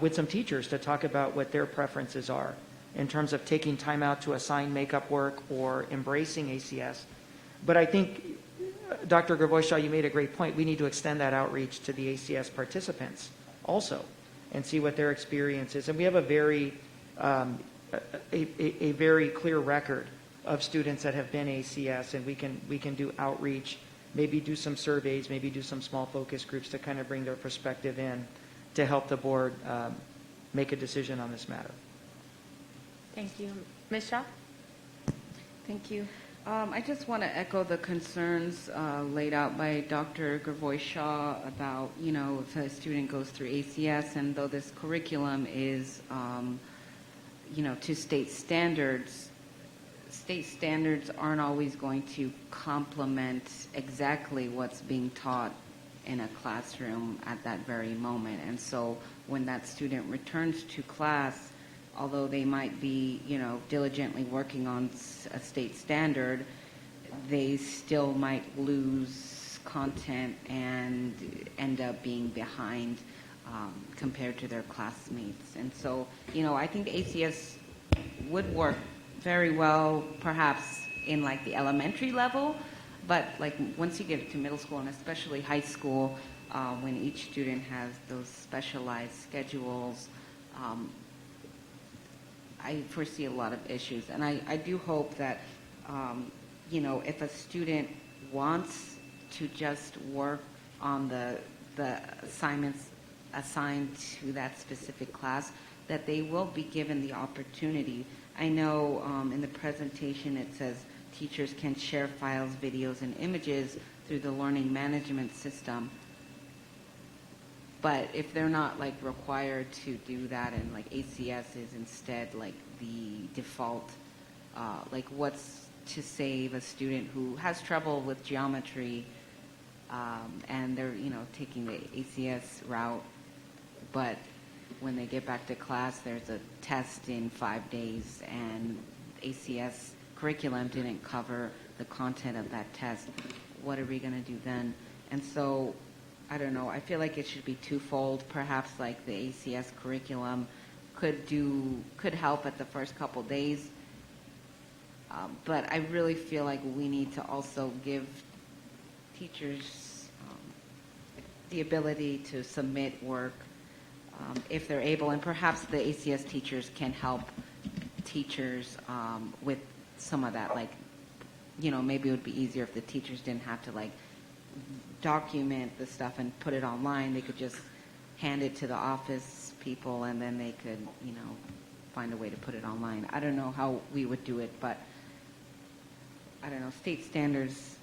with some teachers to talk about what their preferences are in terms of taking time out to assign makeup work or embracing ACS. But I think, Dr. Gravoishaw, you made a great point. We need to extend that outreach to the ACS participants also and see what their experience is. And we have a very clear record of students that have been ACS, and we can do outreach, maybe do some surveys, maybe do some small focus groups to kind of bring their perspective in to help the board make a decision on this matter. Thank you. Ms. Shaw? Thank you. I just want to echo the concerns laid out by Dr. Gravoishaw about, you know, if a student goes through ACS, and though this curriculum is, you know, to state standards aren't always going to complement exactly what's being taught in a classroom at that very moment. And so when that student returns to class, although they might be, you know, diligently working on a state standard, they still might lose content and end up being behind compared to their classmates. And so, you know, I think ACS would work very well perhaps in like the elementary level, but like once you get to middle school and especially high school, when each student has those specialized schedules, I foresee a lot of issues. And I do hope that, you know, if a student wants to just work on the assignments assigned to that specific class, that they will be given the opportunity. I know in the presentation it says teachers can share files, videos, and images through the learning management system. But if they're not like required to do that, and like ACS is instead like the default, like what's to save a student who has trouble with geometry and they're, you know, taking the ACS route, but when they get back to class, there's a test in 5 days, and ACS curriculum didn't cover the content of that test. What are we going to do then? And so, I don't know, I feel like it should be twofold. Perhaps like the ACS curriculum could help at the first couple days, but I really feel like we need to also give teachers the ability to submit work if they're able, and perhaps the ACS teachers can help teachers with some of that. Like, you know, maybe it would be easier if the teachers didn't have to like document the stuff and put it online. They could just hand it to the office people, and then they could, you know, find a way to put it online. I don't know how we would do it, but I don't know, state standards,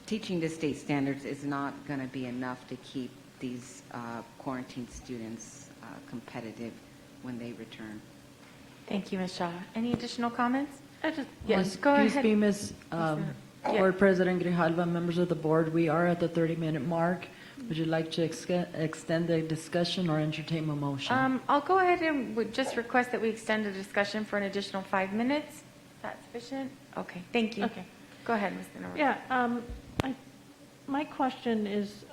teaching to state standards is not going to be enough to keep these quarantined students competitive when they return. Thank you, Ms. Shaw. Any additional comments? Yes, go excuse ahead. me, Ms. Board President Grijalva, members of the board, we are at the 30-minute mark. Would you like to extend the discussion or entertain a motion? I'll go ahead and would just request that we extend the discussion for an additional 5 minutes. Is that sufficient? Okay, thank you. Okay. Go ahead, Ms. Navarro. Yeah, my question is,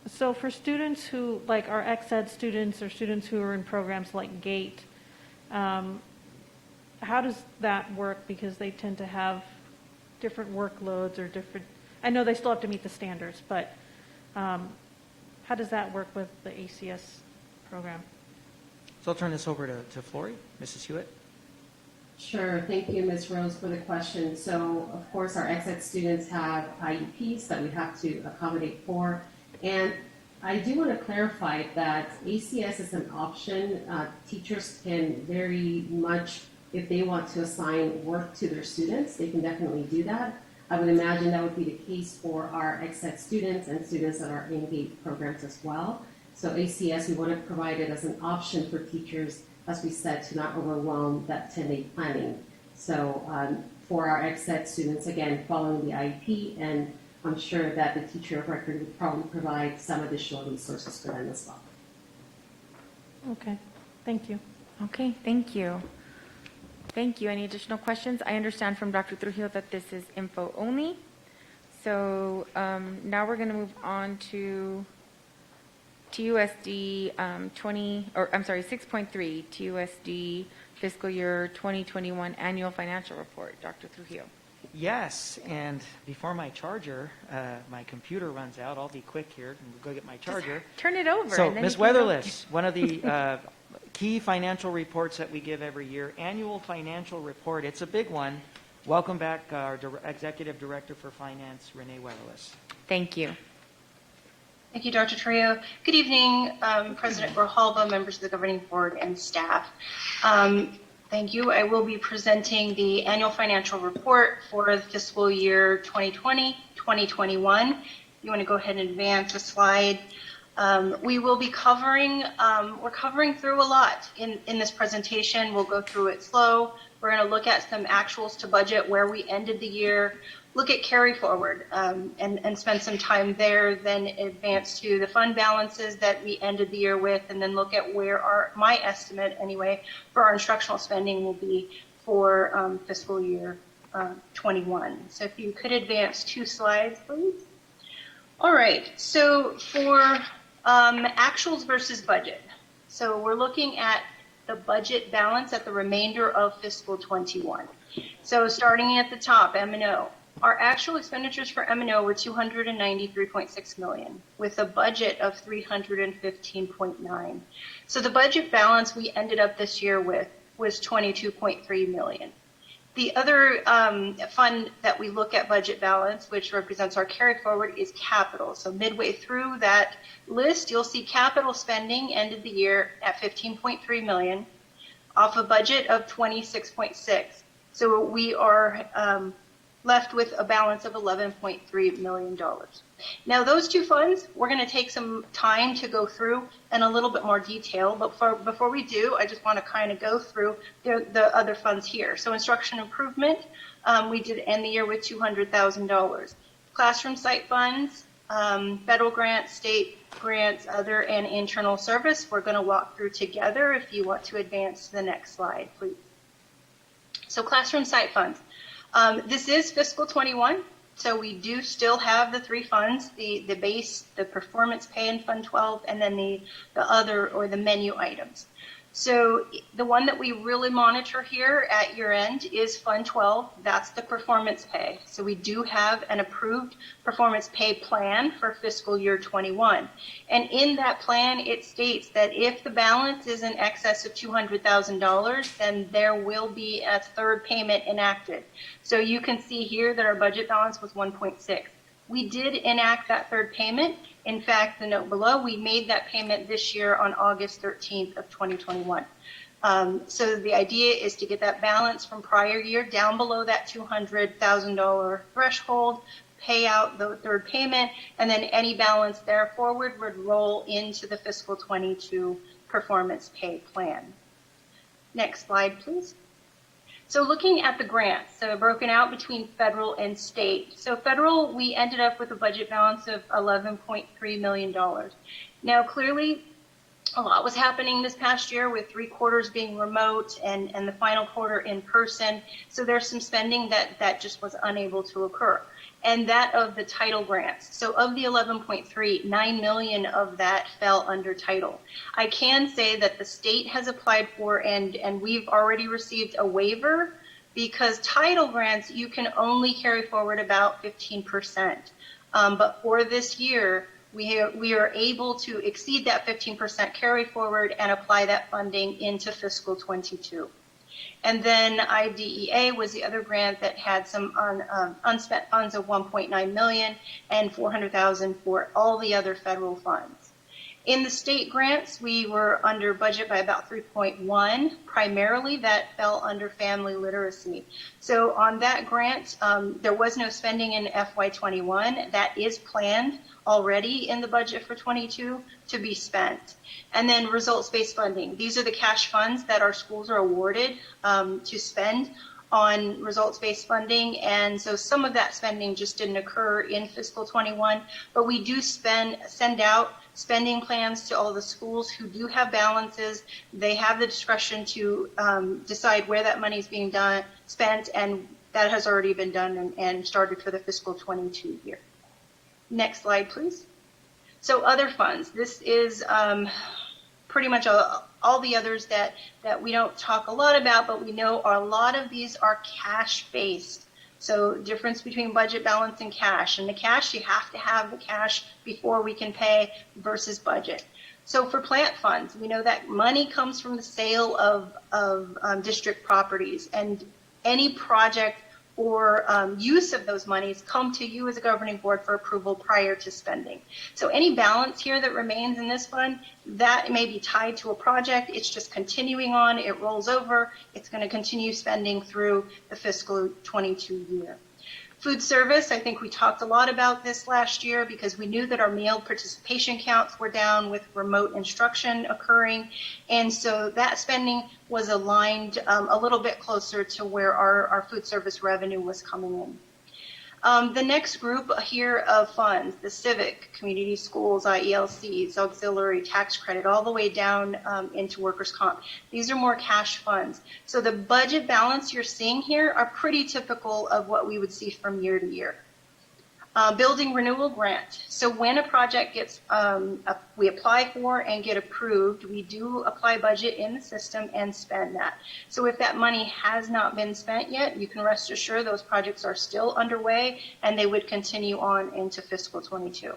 so for students who, like our ex-ed students or students who are in programs like GATE, how does that work? Because they tend to have different workloads or different, I know they still have to meet the standards, but how does that work with the ACS program? So I'll turn this over to Flory, Mrs. Hewitt. Sure. Thank you, Ms. Rose, for the question. So, of course, our ex-ed students have IEPs that we have to accommodate for. And I do want to clarify that ACS is an option. Teachers can very much, if they want to assign work to their students, they can definitely do that. I would imagine that would be the case for our ex-ed students and students that are in GATE programs as well. So ACS, we want to provide it as an option for teachers, as we said, to not overwhelm that 10-day planning. So for our ex-ed students, again, following the IEP, and I'm sure that the teacher of record would probably provide some additional resources for them as well. Okay, thank you. Okay, thank you. Thank you. Any additional questions? I understand from Dr. Trujillo that this is info only. So now we're going to move on to TUSD 6.3, TUSD fiscal year 2021 annual financial report. Dr. Trujillo. Yes, and before my charger, my computer runs out, I'll be quick here and go get my charger. Just turn it over. So, and then Ms. you can go. Weatherless, one of the key financial reports that we give every year, annual financial report. It's a big one. Welcome back, our Executive Director for Finance, Renee Weatherless. Thank you. Thank you, Dr. Trujillo. Good evening, President Grijalva, members of the governing board, and staff. Thank you. I will be presenting the annual financial report for the fiscal year 2020-2021. If you want to go ahead and advance a slide. We will be covering, we're covering through a lot in this presentation. We'll go through it slow. We're going to look at some actuals to budget, where we ended the year, look at carry forward, and spend some time there, then advance to the fund balances that we ended the year with, and then look at where my estimate anyway, for our instructional spending will be for fiscal year 21. So if you could advance 2 slides, please. All right, so for actuals versus budget. So we're looking at the budget balance at the remainder of fiscal 21. So starting at the top, M&O. Our actual expenditures for M&O were $293.6 million, with a budget of $315.9. So the budget balance we ended up this year with was $22.3 million. The other fund that we look at budget balance, which represents our carry forward, is capital. So midway through that list, you'll see capital spending ended the year at $15.3 million off a budget of $26.6. So we are left with a balance of $11.3 million. Now those 2 funds, we're going to take some time to go through in a little bit more detail, but before we do, I just want to kind of go through the other funds here. So instruction improvement, we did end the year with $200,000. Classroom site funds, federal grants, state grants, other and internal service, we're going to walk through together. If you want to advance to the next slide, please. So classroom site funds. This is fiscal 21, so we do still have the 3 funds, the base, the performance pay in Fund 12, and then the other, or the menu items. So the one that we really monitor here at year end is Fund 12. That's the performance pay. So we do have an approved performance pay plan for fiscal year 21. And in that plan, it states that if the balance is in excess of $200,000, then there will be a third payment enacted. So you can see here that our budget balance was 1.6. We did enact that third payment. In fact, the note below, we made that payment this year on August 13th of 2021. So the idea is to get that balance from prior year down below that $200,000 threshold, pay out the third payment, and then any balance there forward would roll into the fiscal 22 performance pay plan. Next slide, please. So looking at the grants, so broken out between federal and state. So federal, we ended up with a budget balance of $11.3 million. Now clearly, a lot was happening this past year with 3 quarters being remote and the final quarter in person. So there's some spending that just was unable to occur. And that of the title grants. So of the 11.3, $9 million of that fell under title. I can say that the state has applied for and we've already received a waiver, because title grants, you can only carry forward about 15%. But for this year, we are able to exceed that 15% carry forward and apply that funding into fiscal 22. And then IDEA was the other grant that had some unspent funds of $1.9 million and $400,000 for all the other federal funds. In the state grants, we were under budget by about 3.1. Primarily, that fell under family literacy. So on that grant, there was no spending in FY21. That is planned already in the budget for 22 to be spent. And then results-based funding. These are the cash funds that our schools are awarded to spend on results-based funding, and so some of that spending just didn't occur in fiscal 21, but we do send out spending plans to all the schools who do have balances. They have the discretion to decide where that money is being spent, and that has already been done and started for the fiscal 22 year. Next slide, please. So other funds. This is pretty much all the others that we don't talk a lot about, but we know a lot of these are cash-based. So difference between budget balance and cash. And the cash, you have to have the cash before we can pay versus budget. So for plant funds, we know that money comes from the sale of district properties, and any project or use of those monies come to you as a governing board for approval prior to spending. So any balance here that remains in this fund, that may be tied to a project. It's just continuing on. It rolls over. It's going to continue spending through the fiscal 22 year. Food service, I think we talked a lot about this last year because we knew that our meal participation counts were down with remote instruction occurring. And so that spending was aligned a little bit closer to where our food service revenue was coming in. The next group here of funds, the civic, community schools, IELCs, auxiliary, tax credit, all the way down into workers' comp. These are more cash funds. So the budget balance you're seeing here are pretty typical of what we would see from year to year. Building renewal grant. So when a project gets, we apply for and get approved, we do apply budget in the system and spend that. So if that money has not been spent yet, you can rest assured those projects are still underway and they would continue on into fiscal 22.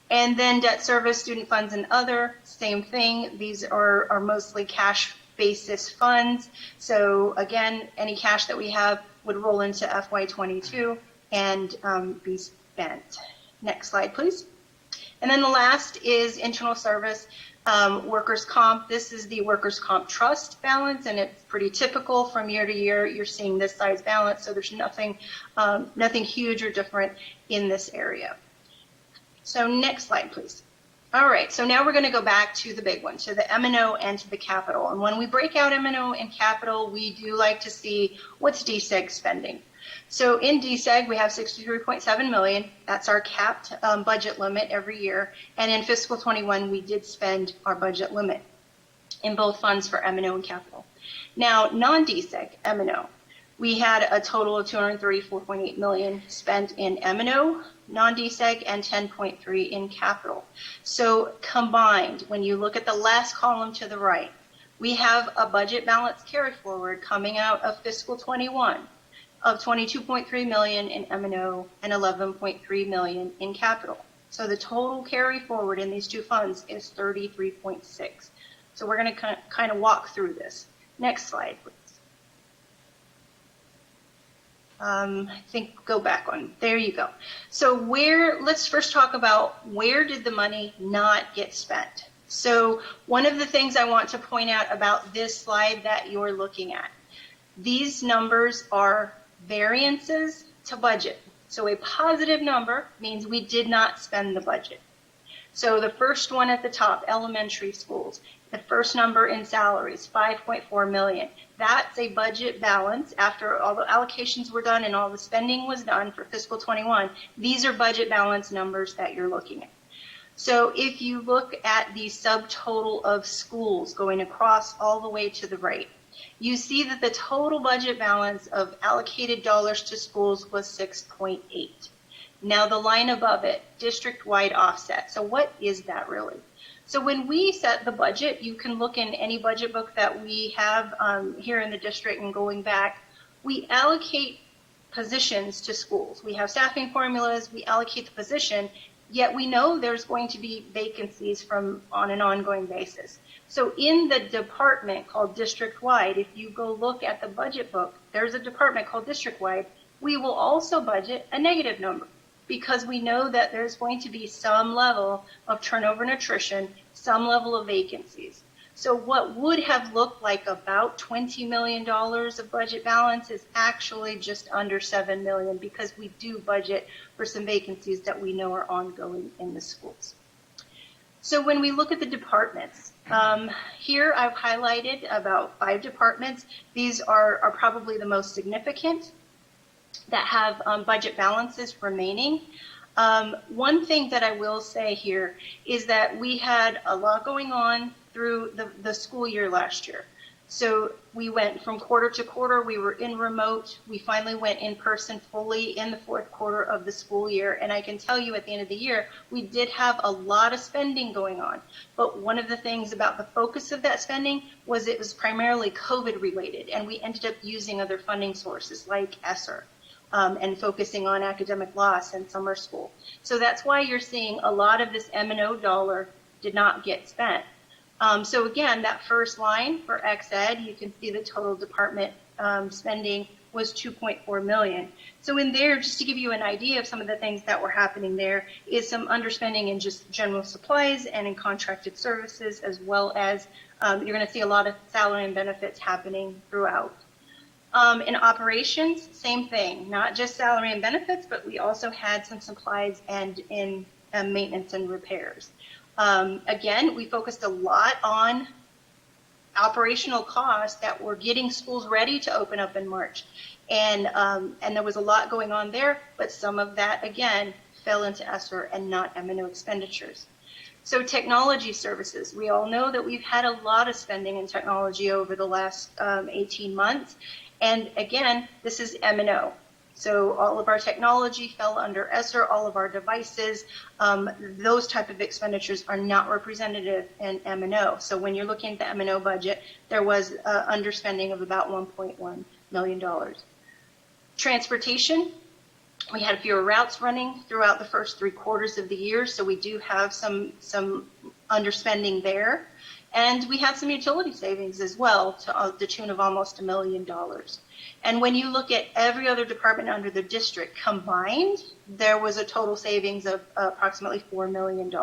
And then debt service, student funds, and other, same thing. These are mostly cash basis funds. So again, any cash that we have would roll into FY22 and be spent. Next slide, please. And then the last is internal service, workers' comp. This is the workers' comp trust balance, and it's pretty typical from year to year. You're seeing this size balance, so there's nothing huge or different in this area. So next slide, please. All right, so now we're going to go back to the big one, to the M&O and to the capital. And when we break out M&O and capital, we do like to see what's DSEG spending. So in DSEG, we have $63.7 million. That's our capped budget limit every year. And in fiscal 21, we did spend our budget limit in both funds for M&O and capital. Now, non-DSEG M&O, we had a total of $234.8 million spent in M&O, non-DSEG, and $10.3 in capital. So combined, when you look at the last column to the right, we have a budget balance carry forward coming out of fiscal 21 of $22.3 million in M&O and $11.3 million in capital. So the total carry forward in these two funds is 33.6. So we're going to kind of walk through this. Next slide, please. I think go back one. There you go. So let's first talk about where did the money not get spent. So one of the things I want to point out about this slide that you're looking at, these numbers are variances to budget. So a positive number means we did not spend the budget. So the first one at the top, elementary schools, the first number in salaries, $5.4 million. That's a budget balance after all the allocations were done and all the spending was done for fiscal 21. These are budget balance numbers that you're looking at. So if you look at the subtotal of schools going across all the way to the right, you see that the total budget balance of allocated dollars to schools was 6.8. Now the line above it, district-wide offset. So what is that really? So when we set the budget, you can look in any budget book that we have here in the district and going back, we allocate positions to schools. We have staffing formulas, we allocate the position, yet we know there's going to be vacancies on an ongoing basis. So in the department called district-wide, if you go look at the budget book, there's a department called district-wide. We will also budget a negative number because we know that there's going to be some level of turnover and attrition, some level of vacancies. So what would have looked like about $20 million of budget balance is actually just under $7 million, because we do budget for some vacancies that we know are ongoing in the schools. So when we look at the departments, here I've highlighted about 5 departments. These are probably the most significant that have budget balances remaining. One thing that I will say here is that we had a lot going on through the school year last year. So we went from quarter to quarter. We were in remote. We finally went in person fully in the 4th quarter of the school year. And I can tell you at the end of the year, we did have a lot of spending going on. But one of the things about the focus of that spending was it was primarily COVID related. And we ended up using other funding sources like ESSER. And focusing on academic loss and summer school. So that's why you're seeing a lot of this M&O dollar did not get spent. So again, that first line for XED, you can see the total department spending was $2.4 million. So in there, just to give you an idea of some of the things that were happening there, is some underspending in just general supplies and in contracted services, as well as you're going to see a lot of salary and benefits happening throughout. In operations, same thing, not just salary and benefits, but we also had some supplies and in maintenance and repairs. Again, we focused a lot on operational costs that were getting schools ready to open up in March. And there was a lot going on there, but some of that, again, fell into ESSER and not M&O expenditures. So technology services, we all know that we've had a lot of spending in technology over the last 18 months. And again, this is M&O. So all of our technology fell under ESSER, all of our devices, those type of expenditures are not representative in M&O. So when you're looking at the M&O budget, there was underspending of about $1.1 million. Transportation, we had fewer routes running throughout the first 3 quarters of the year, so we do have some underspending there. And we had some utility savings as well to the tune of almost $1 million. And when you look at every other department under the district combined, there was a total savings of approximately $4 million.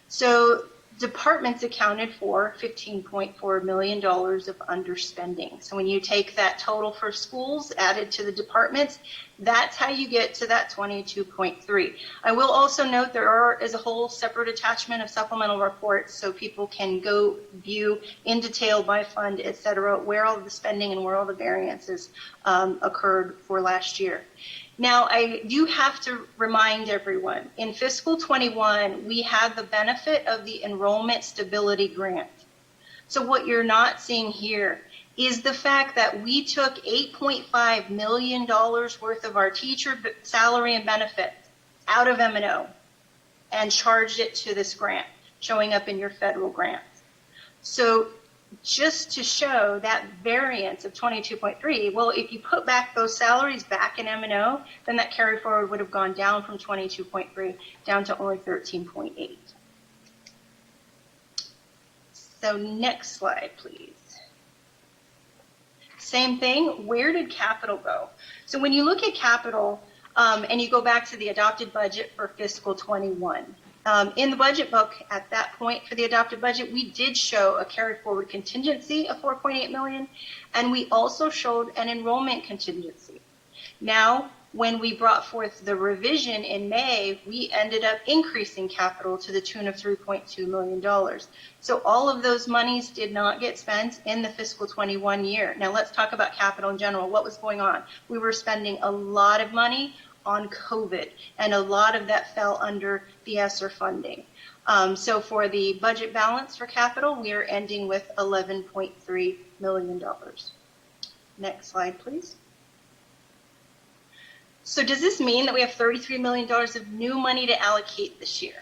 So departments accounted for $15.4 million of underspending. So when you take that total for schools added to the departments, that's how you get to that 22.3. I will also note there is a whole separate attachment of supplemental reports so people can go view in detail by fund, et cetera, where all the spending and where all the variances occurred for last year. Now, I do have to remind everyone, in fiscal 21, we had the benefit of the enrollment stability grant. So what you're not seeing here is the fact that we took $8.5 million worth of our teacher salary and benefits out of M&O and charged it to this grant, showing up in your federal grants. So just to show that variance of 22.3, well, if you put back those salaries back in M&O, then that carry forward would have gone down from 22.3 down to only 13.8. So next slide, please. Same thing, where did capital go? So when you look at capital and you go back to the adopted budget for fiscal 21, in the budget book at that point for the adopted budget, we did show a carry forward contingency of $4.8 million, and we also showed an enrollment contingency. Now, when we brought forth the revision in May, we ended up increasing capital to the tune of $3.2 million. So all of those monies did not get spent in the fiscal 21 year. Now let's talk about capital in general. What was going on? We were spending a lot of money on COVID, and a lot of that fell under the ESSER funding. So for the budget balance for capital, we are ending with $11.3 million. Next slide, please. So does this mean that we have $33 million of new money to allocate this year?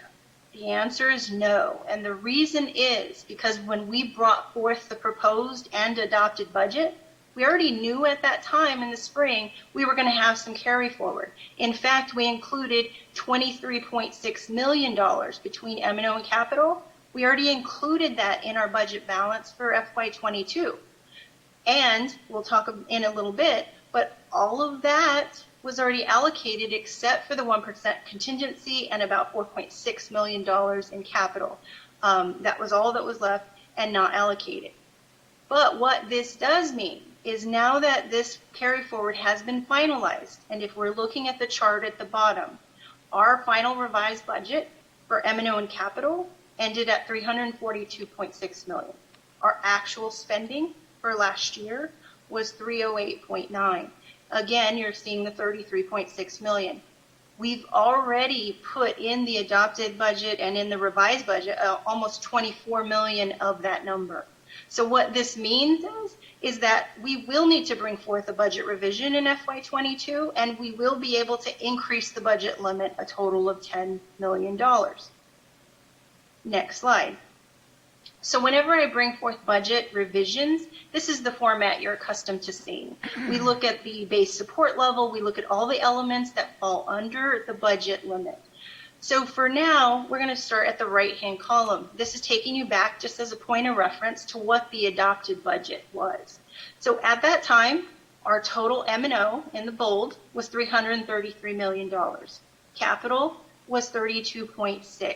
The answer is no. And the reason is because when we brought forth the proposed and adopted budget, we already knew at that time in the spring we were going to have some carry forward. In fact, we included $23.6 million between M&O and capital. We already included that in our budget balance for FY22. And we'll talk in a little bit, but all of that was already allocated except for the 1% contingency and about $4.6 million in capital. That was all that was left and not allocated. But what this does mean is now that this carry forward has been finalized, and if we're looking at the chart at the bottom, our final revised budget for M&O and capital ended at $342.6 million. Our actual spending for last year was $308.9. Again, you're seeing the $33.6 million. We've already put in the adopted budget and in the revised budget almost $24 million of that number. So what this means is that we will need to bring forth a budget revision in FY22, and we will be able to increase the budget limit a total of $10 million. Next slide. So whenever I bring forth budget revisions, this is the format you're accustomed to seeing. We look at the base support level, we look at all the elements that fall under the budget limit. So for now, we're going to start at the right-hand column. This is taking you back just as a point of reference to what the adopted budget was. So at that time, our total M&O in the bold was $333 million. Capital was $32.6.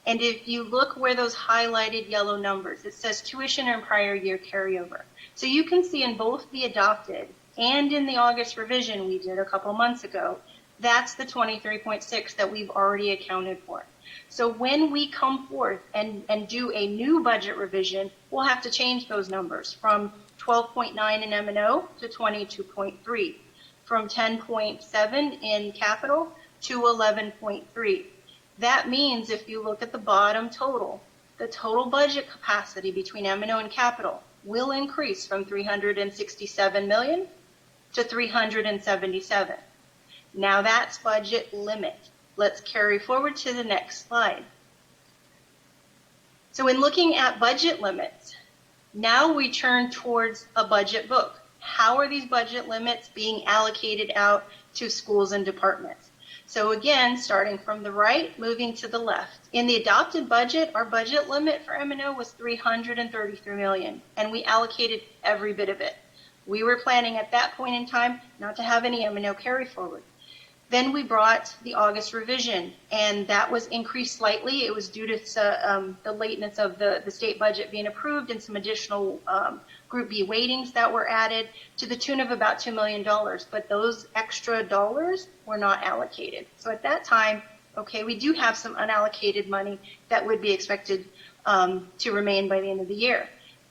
And if you look where those highlighted yellow numbers, it says tuition and prior year carryover. So you can see in both the adopted and in the August revision we did a couple months ago, that's the 23.6 that we've already accounted for. So when we come forth and do a new budget revision, we'll have to change those numbers from 12.9 in M&O to 22.3, from 10.7 in capital to 11.3. That means if you look at the bottom total, the total budget capacity between M&O and capital will increase from $367 million to $377. Now that's budget limit. Let's carry forward to the next slide. So in looking at budget limits, now we turn towards a budget book. How are these budget limits being allocated out to schools and departments? So again, starting from the right, moving to the left. In the adopted budget, our budget limit for M&O was $333 million, and we allocated every bit of it. We were planning at that point in time not to have any M&O carry forward. Then we brought the August revision, and that was increased slightly. It was due to the lateness of the state budget being approved and some additional Group B weightings that were added to the tune of about $2 million. But those extra dollars were not allocated. So at that time, okay, we do have some unallocated money that would be expected to remain by the end of the year.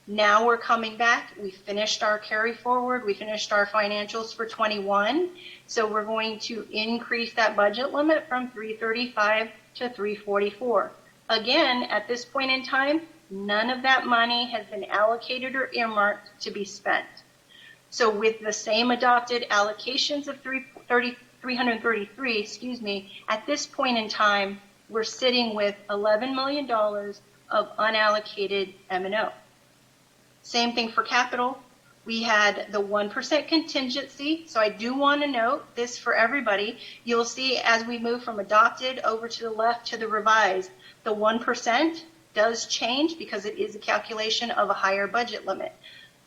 Now we're coming back. We finished our carry forward. We finished our financials for 21. So we're going to increase that budget limit from 335 to 344. Again, at this point in time, none of that money has been allocated or earmarked to be spent. So with the same adopted allocations of 333, at this point in time, we're sitting with $11 million of unallocated M&O. Same thing for capital. We had the 1% contingency. So I do want to note this for everybody. You'll see as we move from adopted over to the left to the revised, the 1% does change because it is a calculation of a higher budget limit.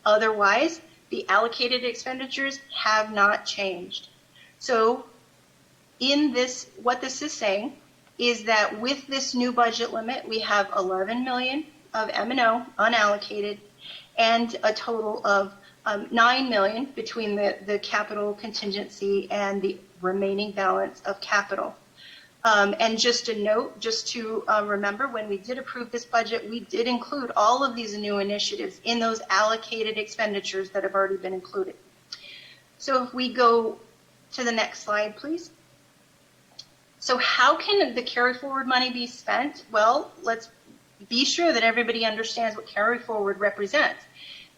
Otherwise, the allocated expenditures have not changed. So in this, what this is saying is that with this new budget limit, we have $11 million of M&O unallocated, and a total of $9 million between the capital contingency and the remaining balance of capital. And just a note, just to remember, when we did approve this budget, we did include all of these new initiatives in those allocated expenditures that have already been included. So if we go to the next slide, please. So how can the carry forward money be spent? Well, let's be sure that everybody understands what carry forward represents.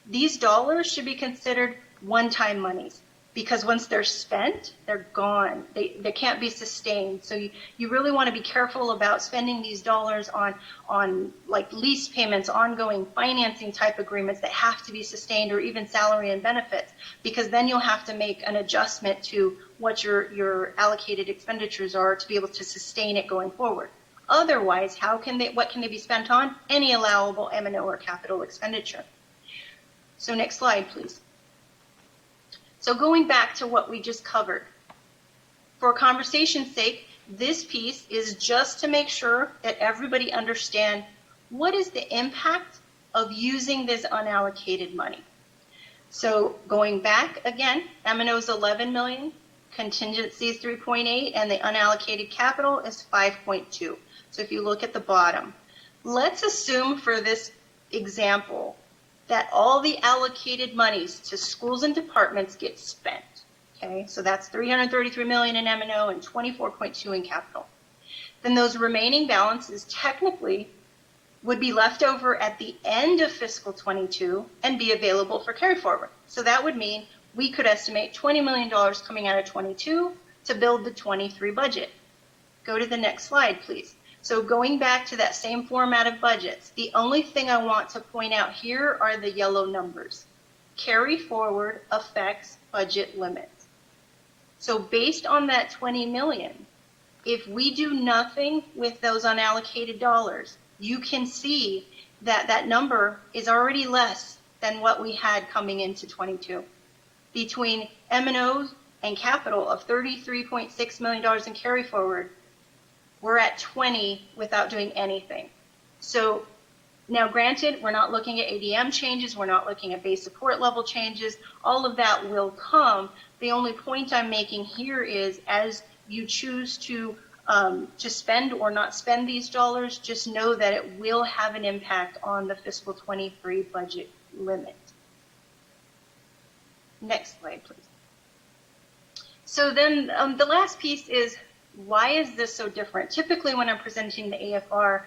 These dollars should be considered one-time monies because once they're spent, they're gone. They can't be sustained. So you really want to be careful about spending these dollars on like lease payments, ongoing financing type agreements that have to be sustained, or even salary and benefits, because then you'll have to make an adjustment to what your allocated expenditures are to be able to sustain it going forward. Otherwise, what can they be spent on? Any allowable M&O or capital expenditure. So next slide, please. So going back to what we just covered, For conversation's sake, this piece is just to make sure that everybody understand what is the impact of using this unallocated money. So going back again, M&O is 11 million, contingency is 3.8, and the unallocated capital is 5.2. So if you look at the bottom, let's assume for this example that all the allocated monies to schools and departments get spent. Okay, so that's 333 million in M&O and 24.2 in capital. Then those remaining balances technically would be left over at the end of fiscal 22 and be available for carry forward. So that would mean we could estimate $20 million coming out of 22 to build the 23 budget. Go to the next slide, please. So going back to that same format of budgets, the only thing I want to point out here are the yellow numbers. Carry forward affects budget limits. So based on that 20 million, if we do nothing with those unallocated dollars, you can see that that number is already less than what we had coming into 22. Between M&O and capital of $33.6 million in carry forward, we're at 20 without doing anything. So now granted, we're not looking at ADM changes, we're not looking at base support level changes, all of that will come. The only point I'm making here is as you choose to spend or not spend these dollars, just know that it will have an impact on the fiscal 23 budget limit. Next slide, please. So then the last piece is, why is this so different? Typically when I'm presenting the AFR,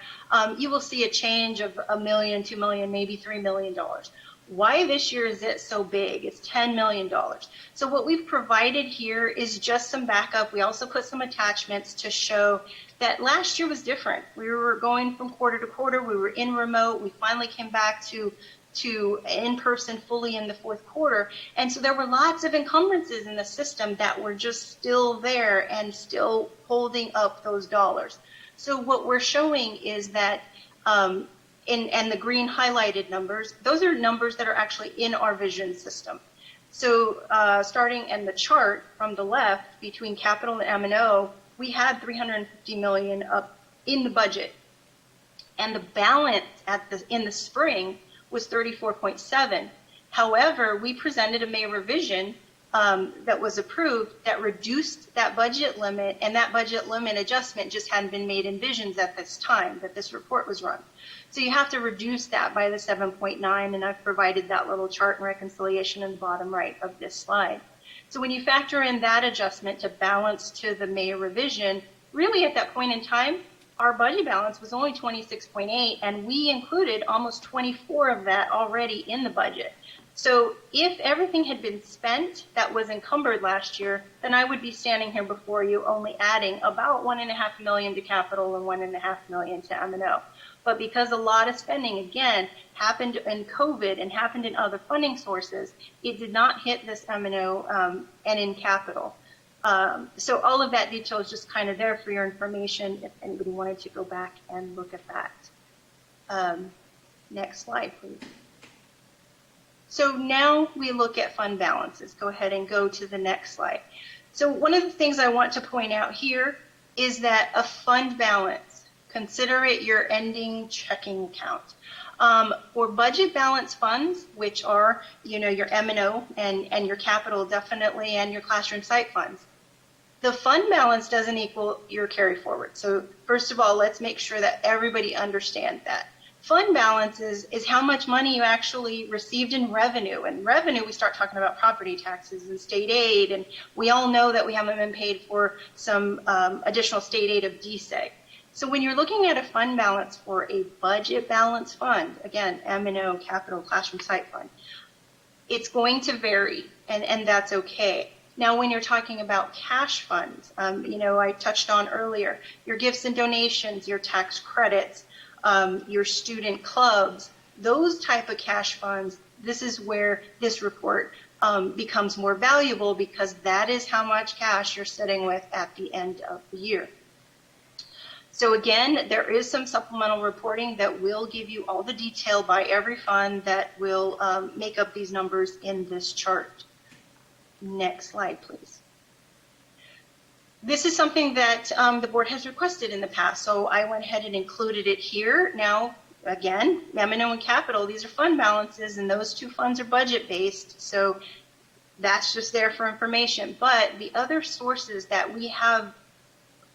you will see a change of $1 million, $2 million, maybe $3 million. Why this year is it so big? It's $10 million. So what we've provided here is just some backup. We also put some attachments to show that last year was different. We were going from quarter to quarter. We were in remote. We finally came back to in-person fully in the fourth quarter. And so there were lots of encumbrances in the system that were just still there and still holding up those dollars. So what we're showing is that and the green highlighted numbers, those are numbers that are actually in our vision system. So starting in the chart from the left between capital and M&O, we had 350 million up in the budget. And the balance in the spring was 34.7. However, we presented a May revision that was approved that reduced that budget limit, and that budget limit adjustment just hadn't been made in visions at this time that this report was run. So you have to reduce that by the 7.9, and I've provided that little chart and reconciliation in the bottom right of this slide. So when you factor in that adjustment to balance to the May revision, really at that point in time, our budget balance was only 26.8, and we included almost 24 of that already in the budget. So if everything had been spent that was encumbered last year, then I would be standing here before you only adding about $1.5 million to capital and $1.5 million to M&O. But because a lot of spending, again, happened in COVID and happened in other funding sources, it did not hit this M&O and in capital. So all of that detail is just kind of there for your information if anybody wanted to go back and look at that. Next slide, please. So now we look at fund balances. Go ahead and go to the next slide. So one of the things I want to point out here is that a fund balance, consider it your ending checking account. For budget balance funds, which are, your M&O and your capital definitely, and your classroom site funds, the fund balance doesn't equal your carry forward. So first of all, let's make sure that everybody understands that. Fund balance is how much money you actually received in revenue. And revenue, we start talking about property taxes and state aid, and we all know that we haven't been paid for some additional state aid of DSEG. So when you're looking at a fund balance for a budget balance fund, again, M&O, capital, classroom site fund, it's going to vary, and that's okay. Now, when you're talking about cash funds, I touched on earlier, your gifts and donations, your tax credits, your student clubs, those type of cash funds, this is where this report becomes more valuable, because that is how much cash you're sitting with at the end of the year. So again, there is some supplemental reporting that will give you all the detail by every fund that will make up these numbers in this chart. Next slide, please. This is something that the board has requested in the past, so I went ahead and included it here. Now, again, M&O and capital, these are fund balances, and those two funds are budget-based, so that's just there for information. But the other sources that we have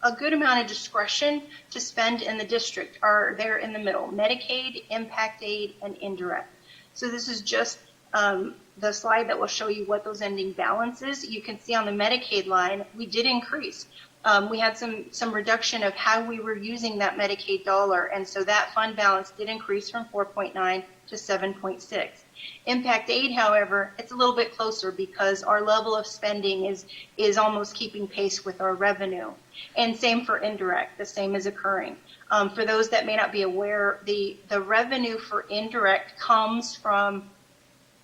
a good amount of discretion to spend in the district are there in the middle: Medicaid, impact aid, and indirect. So this is just the slide that will show you what those ending balances. You can see on the Medicaid line, we did increase. We had some reduction of how we were using that Medicaid dollar, and so that fund balance did increase from 4.9 to 7.6. Impact aid, however, it's a little bit closer because our level of spending is almost keeping pace with our revenue. And same for indirect, the same is occurring. For those that may not be aware, the revenue for indirect comes from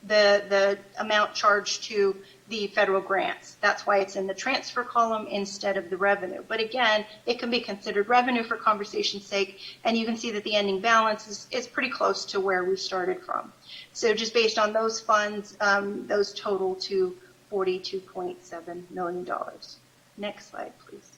the amount charged to the federal grants. That's why it's in the transfer column instead of the revenue. But again, it can be considered revenue for conversation's sake, and you can see that the ending balance is pretty close to where we started from. So just based on those funds, those total to $42.7 million. Next slide, please.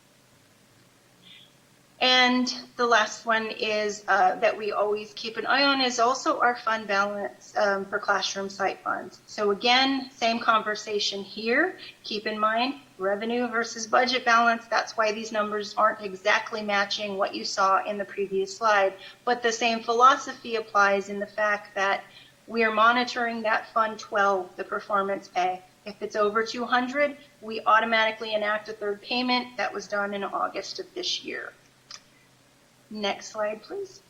And the last one is that we always keep an eye on is also our fund balance for classroom site funds. So again, same conversation here. Keep in mind, revenue versus budget balance. That's why these numbers aren't exactly matching what you saw in the previous slide. But the same philosophy applies in the fact that we are monitoring that Fund 12, the performance pay. If it's over 200, we automatically enact a third payment. That was done in August of this year. Next slide, please.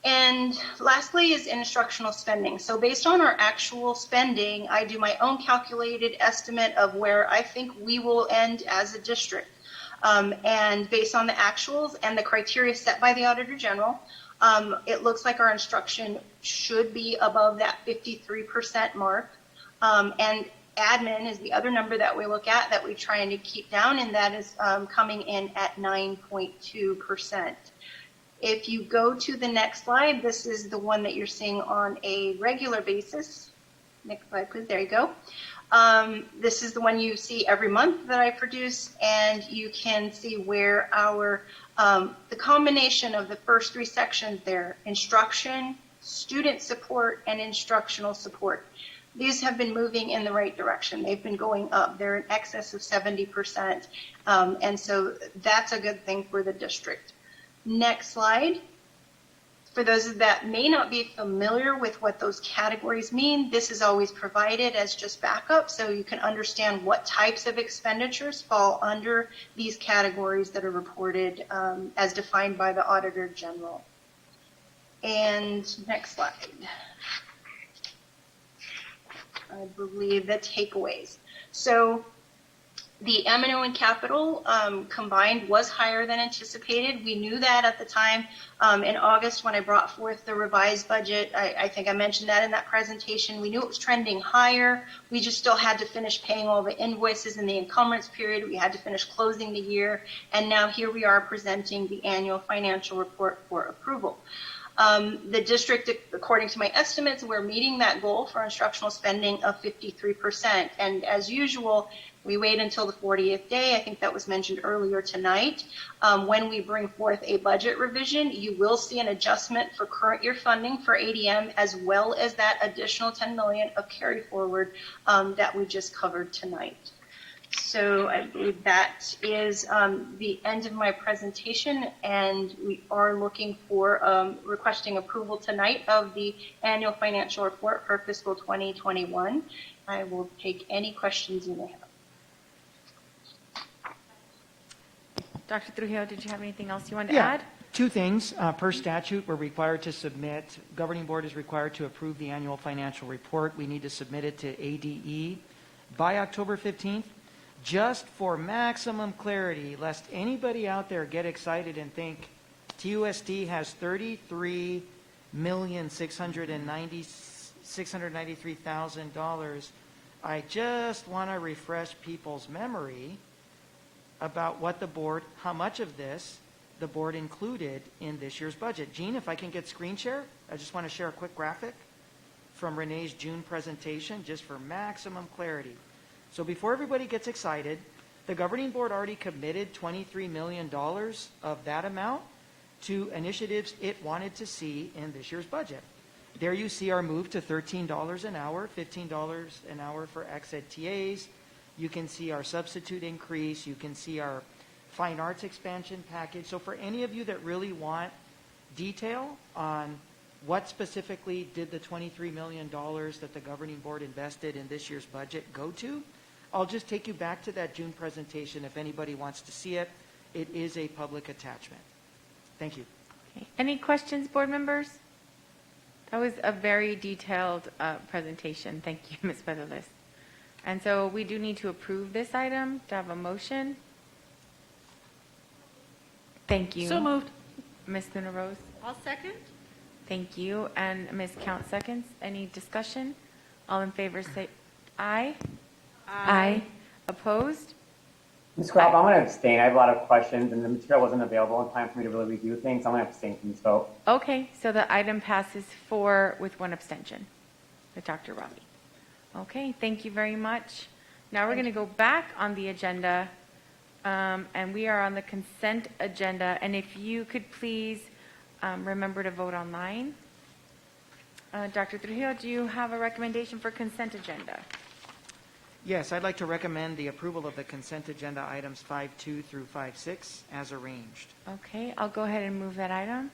And lastly is instructional spending. So based on our actual spending, I do my own calculated estimate of where I think we will end as a district. And based on the actuals and the criteria set by the Auditor General, it looks like our instruction should be above that 53% mark. And admin is the other number that we look at that we're trying to keep down, and that is coming in at 9.2%. If you go to the next slide, this is the one that you're seeing on a regular basis. Next slide, please. There you go. This is the one you see every month that I produce, and you can see where our the combination of the first three sections there: instruction, student support, and instructional support. These have been moving in the right direction. They've been going up. They're in excess of 70%. And so that's a good thing for the district. Next slide. For those that may not be familiar with what those categories mean, this is always provided as just backup so you can understand what types of expenditures fall under these categories that are reported as defined by the Auditor General. And next slide. I believe the takeaways. So the M&O and capital combined was higher than anticipated. We knew that at the time in August when I brought forth the revised budget. I think I mentioned that in that presentation. We knew it was trending higher. We just still had to finish paying all the invoices in the encumbrance period. We had to finish closing the year. And now here we are presenting the annual financial report for approval. The district, according to my estimates, we're meeting that goal for instructional spending of 53%. And as usual, we wait until the 40th day. I think that was mentioned earlier tonight. When we bring forth a budget revision, you will see an adjustment for current year funding for ADM, as well as that additional $10 million of carry forward that we just covered tonight. So I believe that is the end of my presentation, and we are looking for requesting approval tonight of the annual financial report for fiscal 2021. I will take any questions you may have. Dr. Trujillo, did you have anything else you wanted to add? Two things. Per statute, we're required to submit, governing board is required to approve the annual financial report. We need to submit it to ADE by October 15th. Just for maximum clarity, lest anybody out there get excited and think TUSD has $33,693,000, I just want to refresh people's memory about what the board, how much of this the board included in this year's budget. Jean, if I can get screen share, I just want to share a quick graphic from Renee's June presentation, just for maximum clarity. So before everybody gets excited, the governing board already committed $23 million of that amount to initiatives it wanted to see in this year's budget. There you see our move to $13 an hour, $15 an hour for ex-ed TAs. You can see our substitute increase. You can see our fine arts expansion package. So for any of you that really want detail on what specifically did the $23 million that the governing board invested in this year's budget go to, I'll just take you back to that June presentation if anybody wants to see it. It is a public attachment. Thank you. Okay. Any questions, board members? That was a very detailed presentation. Thank you, Ms. Featherless. And so we do need to approve this item. To have a motion? Thank you. So moved. Ms. Luna Rose? I'll second. Thank you. And Ms. Count seconds. Any discussion? All in favor say aye. Aye. Opposed? Ms. Groff, I'm going to abstain. I have a lot of questions, and the material wasn't available in time for me to really review things. I'm going to abstain from this vote. Okay, so the item passes 4 with 1 abstention with Dr. Ravi. Okay, thank you very much. Now we're going to go back on the agenda, and we are on the consent agenda. And if you could please remember to vote online. Dr. Trujillo, do you have a recommendation for consent agenda? Yes, I'd like to recommend the approval of the consent agenda items 5.2 through 5.6 as arranged. Okay, I'll go ahead and move that item.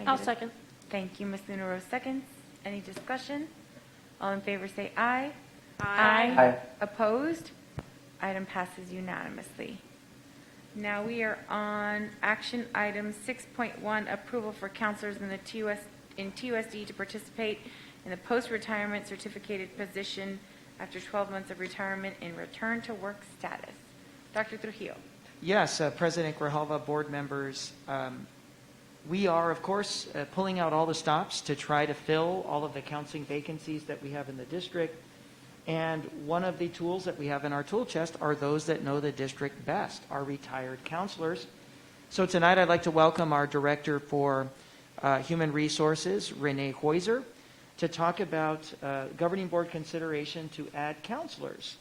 I'll second. Thank you, Ms. Luna Rose seconds. Any discussion? All in favor say aye. Aye. Aye. Opposed? Item passes unanimously. Now we are on action item 6.1, approval for counselors in the TUSD to participate in the post-retirement certificated position after 12 months of retirement in return to work status. Dr. Trujillo. Yes, President Grijalva, board members, we are, of course, pulling out all the stops to try to fill all of the counseling vacancies that we have in the district. And one of the tools that we have in our tool chest are those that know the district best, our retired counselors. So tonight I'd like to welcome our Director for Human Resources, Renee Heuser, to talk about governing board consideration to add counselors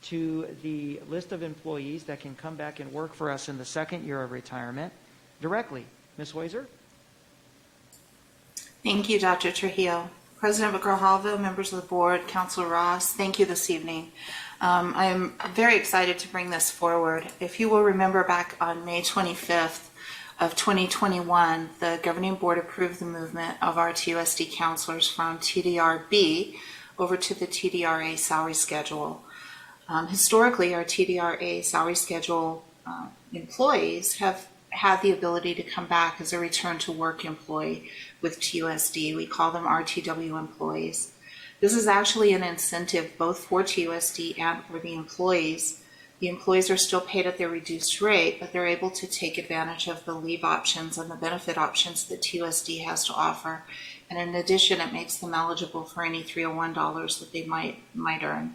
to the list of employees that can come back and work for us in the second year of retirement directly. Ms. Heuser? Thank you, Dr. Trujillo. President Grijalva, members of the board, Councilor Ross, thank you this evening. I am very excited to bring this forward. If you will remember back on May 25th of 2021, the governing board approved the movement of our TUSD counselors from TDRB over to the TDRA salary schedule. Historically, our TDRA salary schedule employees have had the ability to come back as a return to work employee with TUSD. We call them RTW employees. This is actually an incentive both for TUSD and for the employees. The employees are still paid at their reduced rate, but they're able to take advantage of the leave options and the benefit options that TUSD has to offer. And in addition, it makes them eligible for any 301 dollars that they might earn.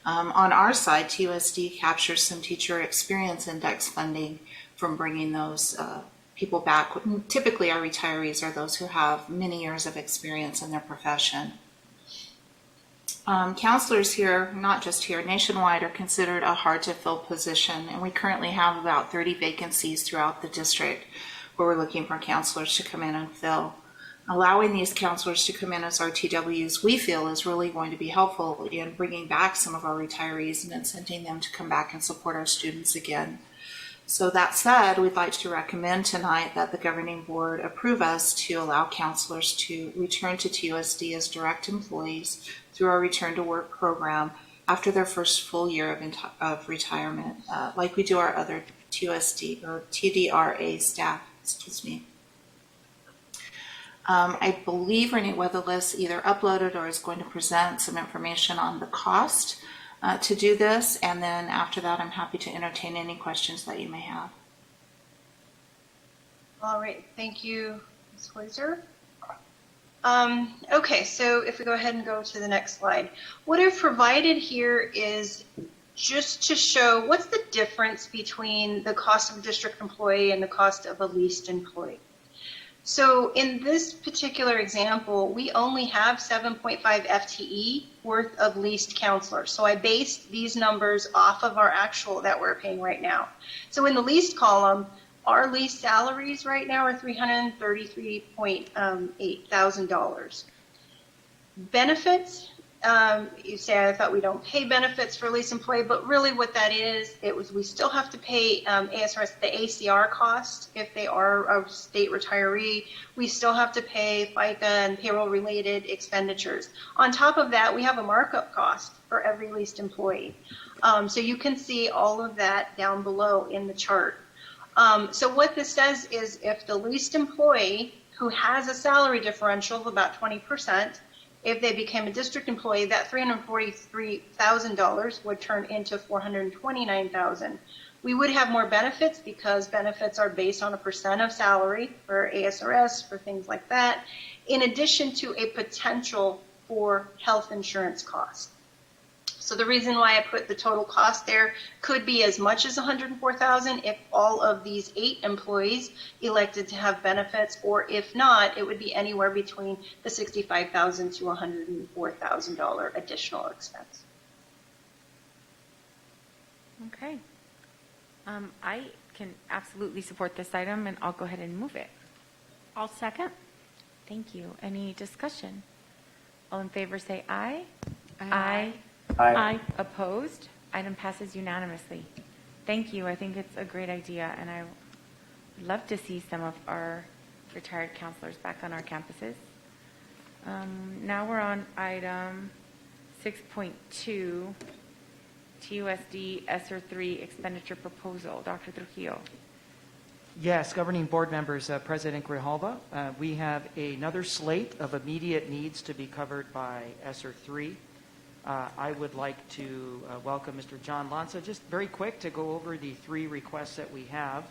On our side, TUSD captures some teacher experience index funding from bringing those people back. Typically, our retirees are those who have many years of experience in their profession. Counselors here, not just here, nationwide, are considered a hard-to-fill position, and we currently have about 30 vacancies throughout the district where we're looking for counselors to come in and fill. Allowing these counselors to come in as RTWs, we feel, is really going to be helpful in bringing back some of our retirees and incenting them to come back and support our students again. So that said, we'd like to recommend tonight that the governing board approve us to allow counselors to return to TUSD as direct employees through our return to work program after their first full year of retirement, like we do our other TUSD or TDRA staff. Excuse me. I believe Renee Weatherless either uploaded or is going to present some information on the cost to do this, and then after that I'm happy to entertain any questions that you may have. All right, thank you, Ms. Heuser. Okay, so if we go ahead and go to the next slide. What I've provided here is just to show what's the difference between the cost of a district employee and the cost of a leased employee. So in this particular example, we only have 7.5 FTE worth of leased counselors. So I based these numbers off of our actual that we're paying right now. So in the leased column, our lease salaries right now are $333.8 thousand. Benefits, you say, I thought we don't pay benefits for lease employee, but really what that is, we still have to pay ASRS, the ACR cost if they are a state retiree. We still have to pay FICA and payroll related expenditures. On top of that, we have a markup cost for every leased employee. So you can see all of that down below in the chart. So what this says is if the leased employee who has a salary differential of about 20%, if they became a district employee, that $343,000 would turn into $429,000. We would have more benefits because benefits are based on a percent of salary for ASRS, for things like that, in addition to a potential for health insurance costs. So the reason why I put the total cost there could be as much as $104,000 if all of these 8 employees elected to have benefits, or if not, it would be anywhere between the $65,000 to $104,000 additional expense. Okay. I can absolutely support this item, and I'll go ahead and move it. I'll second. Thank you. Any discussion? All in favor say aye. Aye. Aye. Opposed? Item passes unanimously. Thank you. I think it's a great idea, and I would love to see some of our retired counselors back on our campuses. Now we're on item 6.2, TUSD ESSER 3 expenditure proposal. Dr. Trujillo. Yes, governing board members, President Grijalva, we have another slate of immediate needs to be covered by ESSER 3. I would like to welcome Mr. John Lanza, just very quick to go over the 3 requests that we have.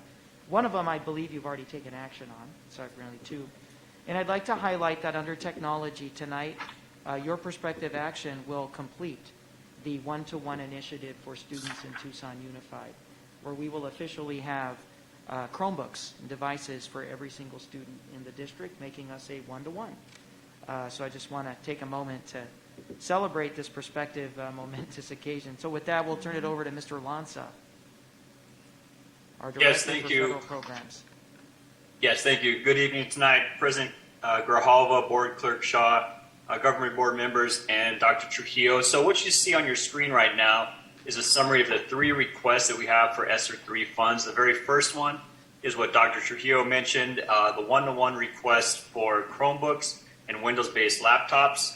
One of them I believe you've already taken action on, so really 2. And I'd like to highlight that under technology tonight, your prospective action will complete the one-to-one initiative for students in Tucson Unified, where we will officially have Chromebooks and devices for every single student in the district, making us a one-to-one. So I just want to take a moment to celebrate this prospective momentous occasion. So with that, we'll turn it over to Mr. Lanza, our Director for Federal Programs. Yes, thank you. Good evening tonight, President Grijalva, Board Clerk Shaw, government board members, and Dr. Trujillo. So what you see on your screen right now is a summary of the 3 requests that we have for ESSER 3 funds. The very first one is what Dr. Trujillo mentioned, the one-to-one request for Chromebooks and Windows-based laptops.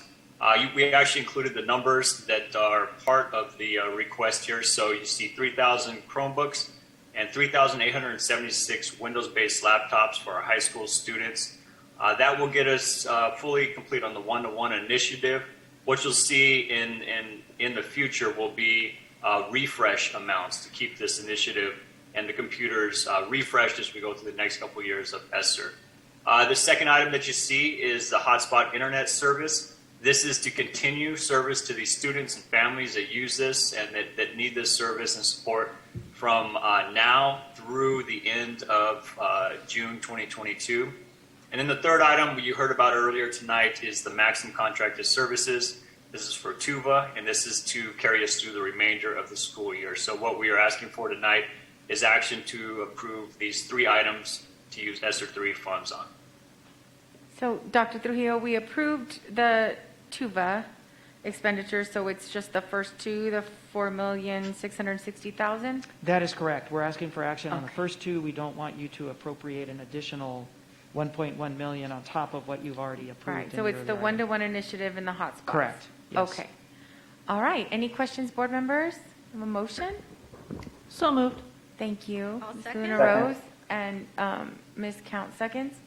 We actually included the numbers that are part of the request here. So you see 3,000 Chromebooks and 3,876 Windows-based laptops for our high school students. That will get us fully complete on the one-to-one initiative. What you'll see in the future will be refresh amounts to keep this initiative and the computers refreshed as we go through the next couple of years of ESSER. The second item that you see is the hotspot internet service. This is to continue service to these students and families that use this and that need this service and support from now through the end of June 2022. And then the third item you heard about earlier tonight is the maximum contracted services. This is for Tuva, and this is to carry us through the remainder of the school year. So what we are asking for tonight is action to approve these 3 items to use ESSER 3 funds on. So, Dr. Trujillo, we approved the Tuva expenditures, so it's just the first 2, the $4,660,000? That is correct. We're asking for action on the first 2. We don't want you to appropriate an additional $1.1 million on top of what you've already approved. Right, so it's the one-to-one initiative in the hotspots. Correct. Yes. Okay. All right. Any questions, board members? Have a motion? So moved. Thank you. I'll Ms. second. Luna Rose and Ms. Count seconds.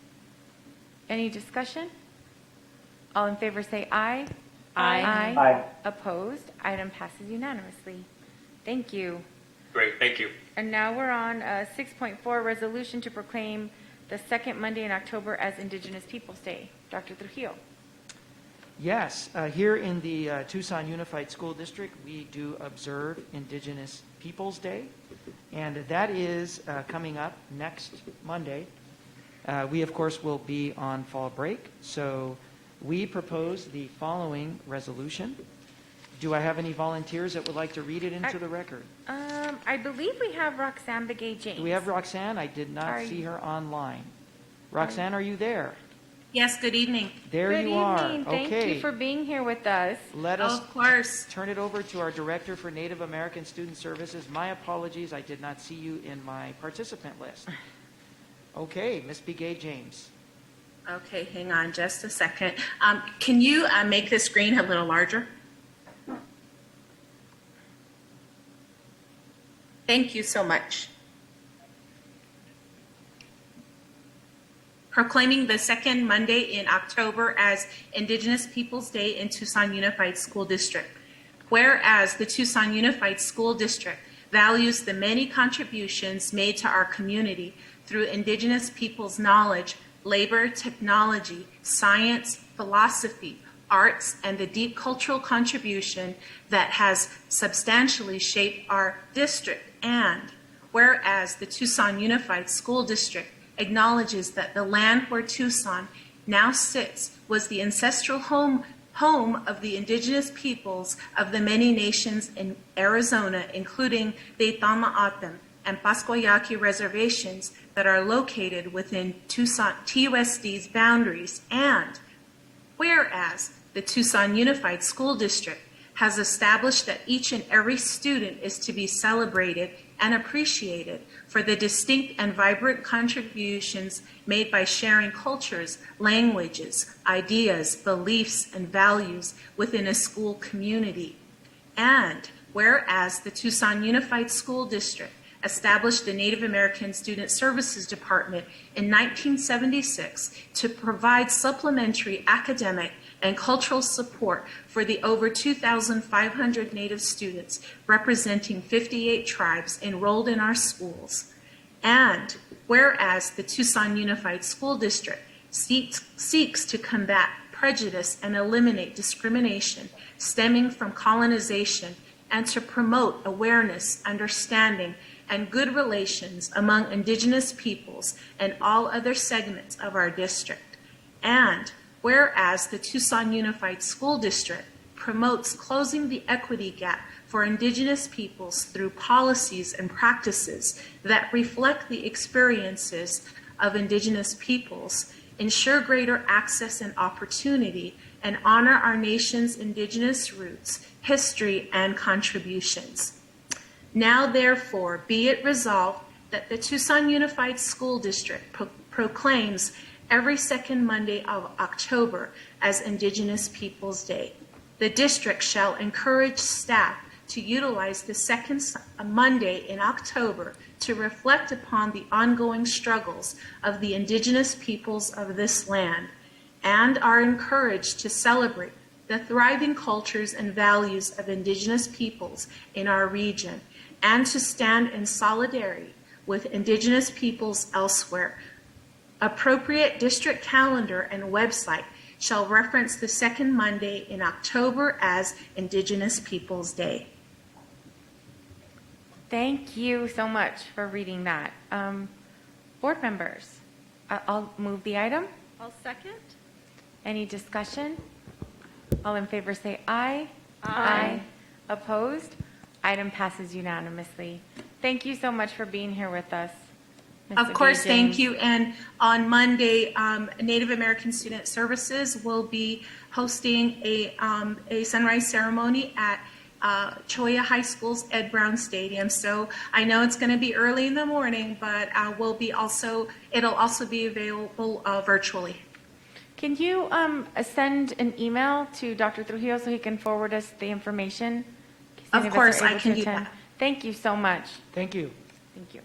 Any discussion? All in favor say aye. Aye. Aye. Opposed? Item passes unanimously. Thank you. Great, thank you. And now we're on 6.4, resolution to proclaim the second Monday in October as Indigenous Peoples Day. Dr. Trujillo. Yes, here in the Tucson Unified School District, we do observe Indigenous Peoples Day, and that is coming up next Monday. We, of course, will be on fall break, so we propose the following resolution. Do I have any volunteers that would like to read it into the record? I believe we have Roxanne Begay-James. Do we have Roxanne? I did not see her online. Roxanne, are you there? Yes, good evening. There Good you are. evening. Thank Okay. you for being here with us. Let us Of course. turn it over to our Director for Native American Student Services. My apologies, I did not see you in my participant list. Okay, Ms. Begay-James. Okay, hang on just a second. Can you make the screen a little larger? Thank you so much. Proclaiming the second Monday in October as Indigenous Peoples Day in Tucson Unified School District. Whereas the Tucson Unified School District values the many contributions made to our community through Indigenous peoples' knowledge, labor, technology, science, philosophy, arts, and the deep cultural contribution that has substantially shaped our district. And whereas the Tucson Unified School District acknowledges that the land where Tucson now sits was the ancestral home of the indigenous peoples of the many nations in Arizona, including the Itama-Atem and Pascoyaqui reservations that are located within Tucson TUSD's boundaries. And whereas the Tucson Unified School District has established that each and every student is to be celebrated and appreciated for the distinct and vibrant contributions made by sharing cultures, languages, ideas, beliefs, and values within a school community. And whereas the Tucson Unified School District established the Native American Student Services Department in 1976 to provide supplementary academic and cultural support for the over 2,500 Native students representing 58 tribes enrolled in our schools. And whereas the Tucson Unified School District seeks to combat prejudice and eliminate discrimination stemming from colonization and to promote awareness, understanding, and good relations among Indigenous peoples and all other segments of our district. And whereas the Tucson Unified School District promotes closing the equity gap for Indigenous peoples through policies and practices that reflect the experiences of Indigenous peoples, ensure greater access and opportunity, and honor our nation's Indigenous roots, history, and contributions. Now, therefore, be it resolved that the Tucson Unified School District proclaims every second Monday of October as Indigenous Peoples Day. The district shall encourage staff to utilize the second Monday in October to reflect upon the ongoing struggles of the Indigenous peoples of this land, and are encouraged to celebrate the thriving cultures and values of Indigenous peoples in our region, and to stand in solidarity with Indigenous peoples elsewhere. Appropriate district calendar and website shall reference the second Monday in October as Indigenous Peoples Day. Thank you so much for reading that. Board members, I'll move the item. I'll second. Any discussion? All in favor say aye. Aye. Opposed? Item passes unanimously. Thank you so much for being here with us. Of course, thank you. And on Monday, Native American Student Services will be hosting a sunrise ceremony at Cholla High School's Ed Brown Stadium. So I know it's going to be early in the morning, but it'll also be available virtually. Can you send an email to Dr. Trujillo so he can forward us the information? Of course, I can do that. Thank you so much. Thank you. Thank you.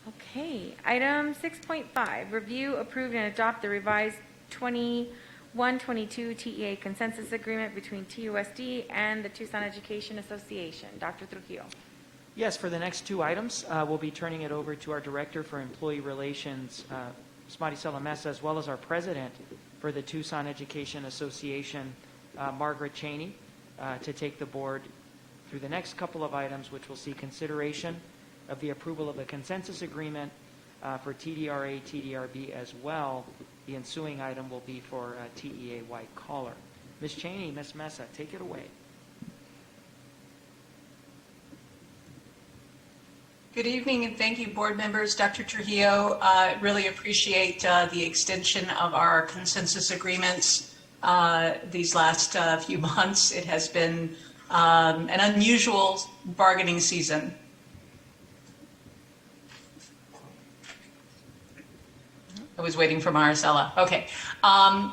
Okay, item 6.5, review, approve, and adopt the revised 21-22 TEA consensus agreement between TUSD and the Tucson Education Association. Dr. Trujillo. Yes, for the next two items, we'll be turning it over to our Director for Employee Relations, Smati Salamesa, as well as our President for the Tucson Education Association, Margaret Cheney, to take the board through the next couple of items, which will see consideration of the approval of the consensus agreement, for TDRA, TDRB as well. The ensuing item will be for TEA white collar. Ms. Cheney, Ms. Mesa, take it away. Good evening, and thank you, board members. Dr. Trujillo, really appreciate the extension of our consensus agreements these last few months. It has been an unusual bargaining season. I was waiting for Maricela. Okay.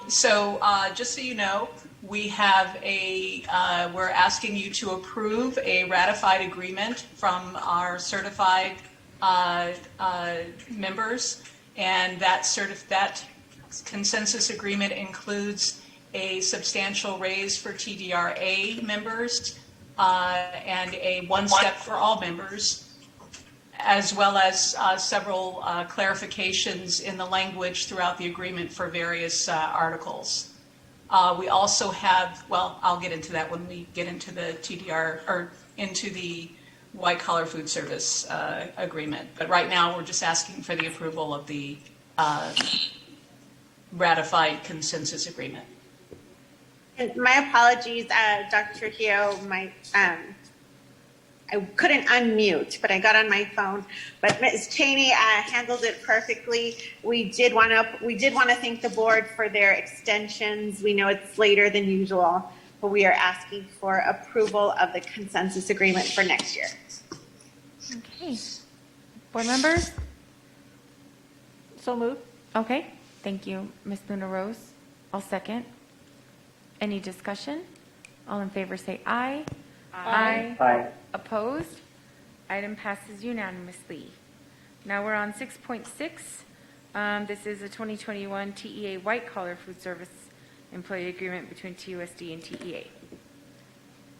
So just so you know, we have we're asking you to approve a ratified agreement from our certified members, and that consensus agreement includes a substantial raise for TDRA members and a one step for all members, as well as several clarifications in the language throughout the agreement for various articles. We also have, well, I'll get into that when we get into the TDR or into the white collar food service agreement. But right now we're just asking for the approval of the ratified consensus agreement. And my apologies, Dr. Trujillo. I couldn't unmute, but I got on my phone. But Ms. Cheney handled it perfectly. We did want to thank the board for their extensions. We know it's later than usual, but we are asking for approval of the consensus agreement for next year. Okay. Board members? So moved. Okay. Thank you, Ms. Luna Rose. I'll second. Any discussion? All in favor say aye. Aye. Aye. Opposed? Item passes unanimously. Now we're on 6.6. This is a 2021 TEA white collar food service employee agreement between TUSD and TEA.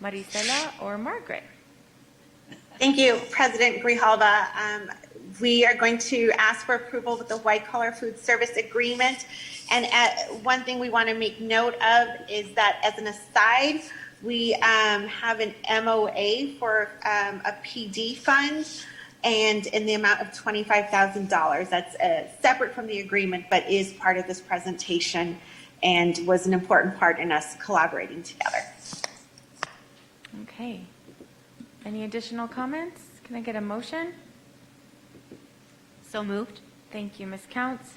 Maricela or Margaret? Thank you, President Grijalva. We are going to ask for approval with the white collar food service agreement. And one thing we want to make note of is that, as an aside, we have an MOA for a PD fund, and in the amount of $25,000. That's separate from the agreement, but is part of this presentation and was an important part in us collaborating together. Okay. Any additional comments? Can I get a motion? So moved. Thank you, Ms. Counts.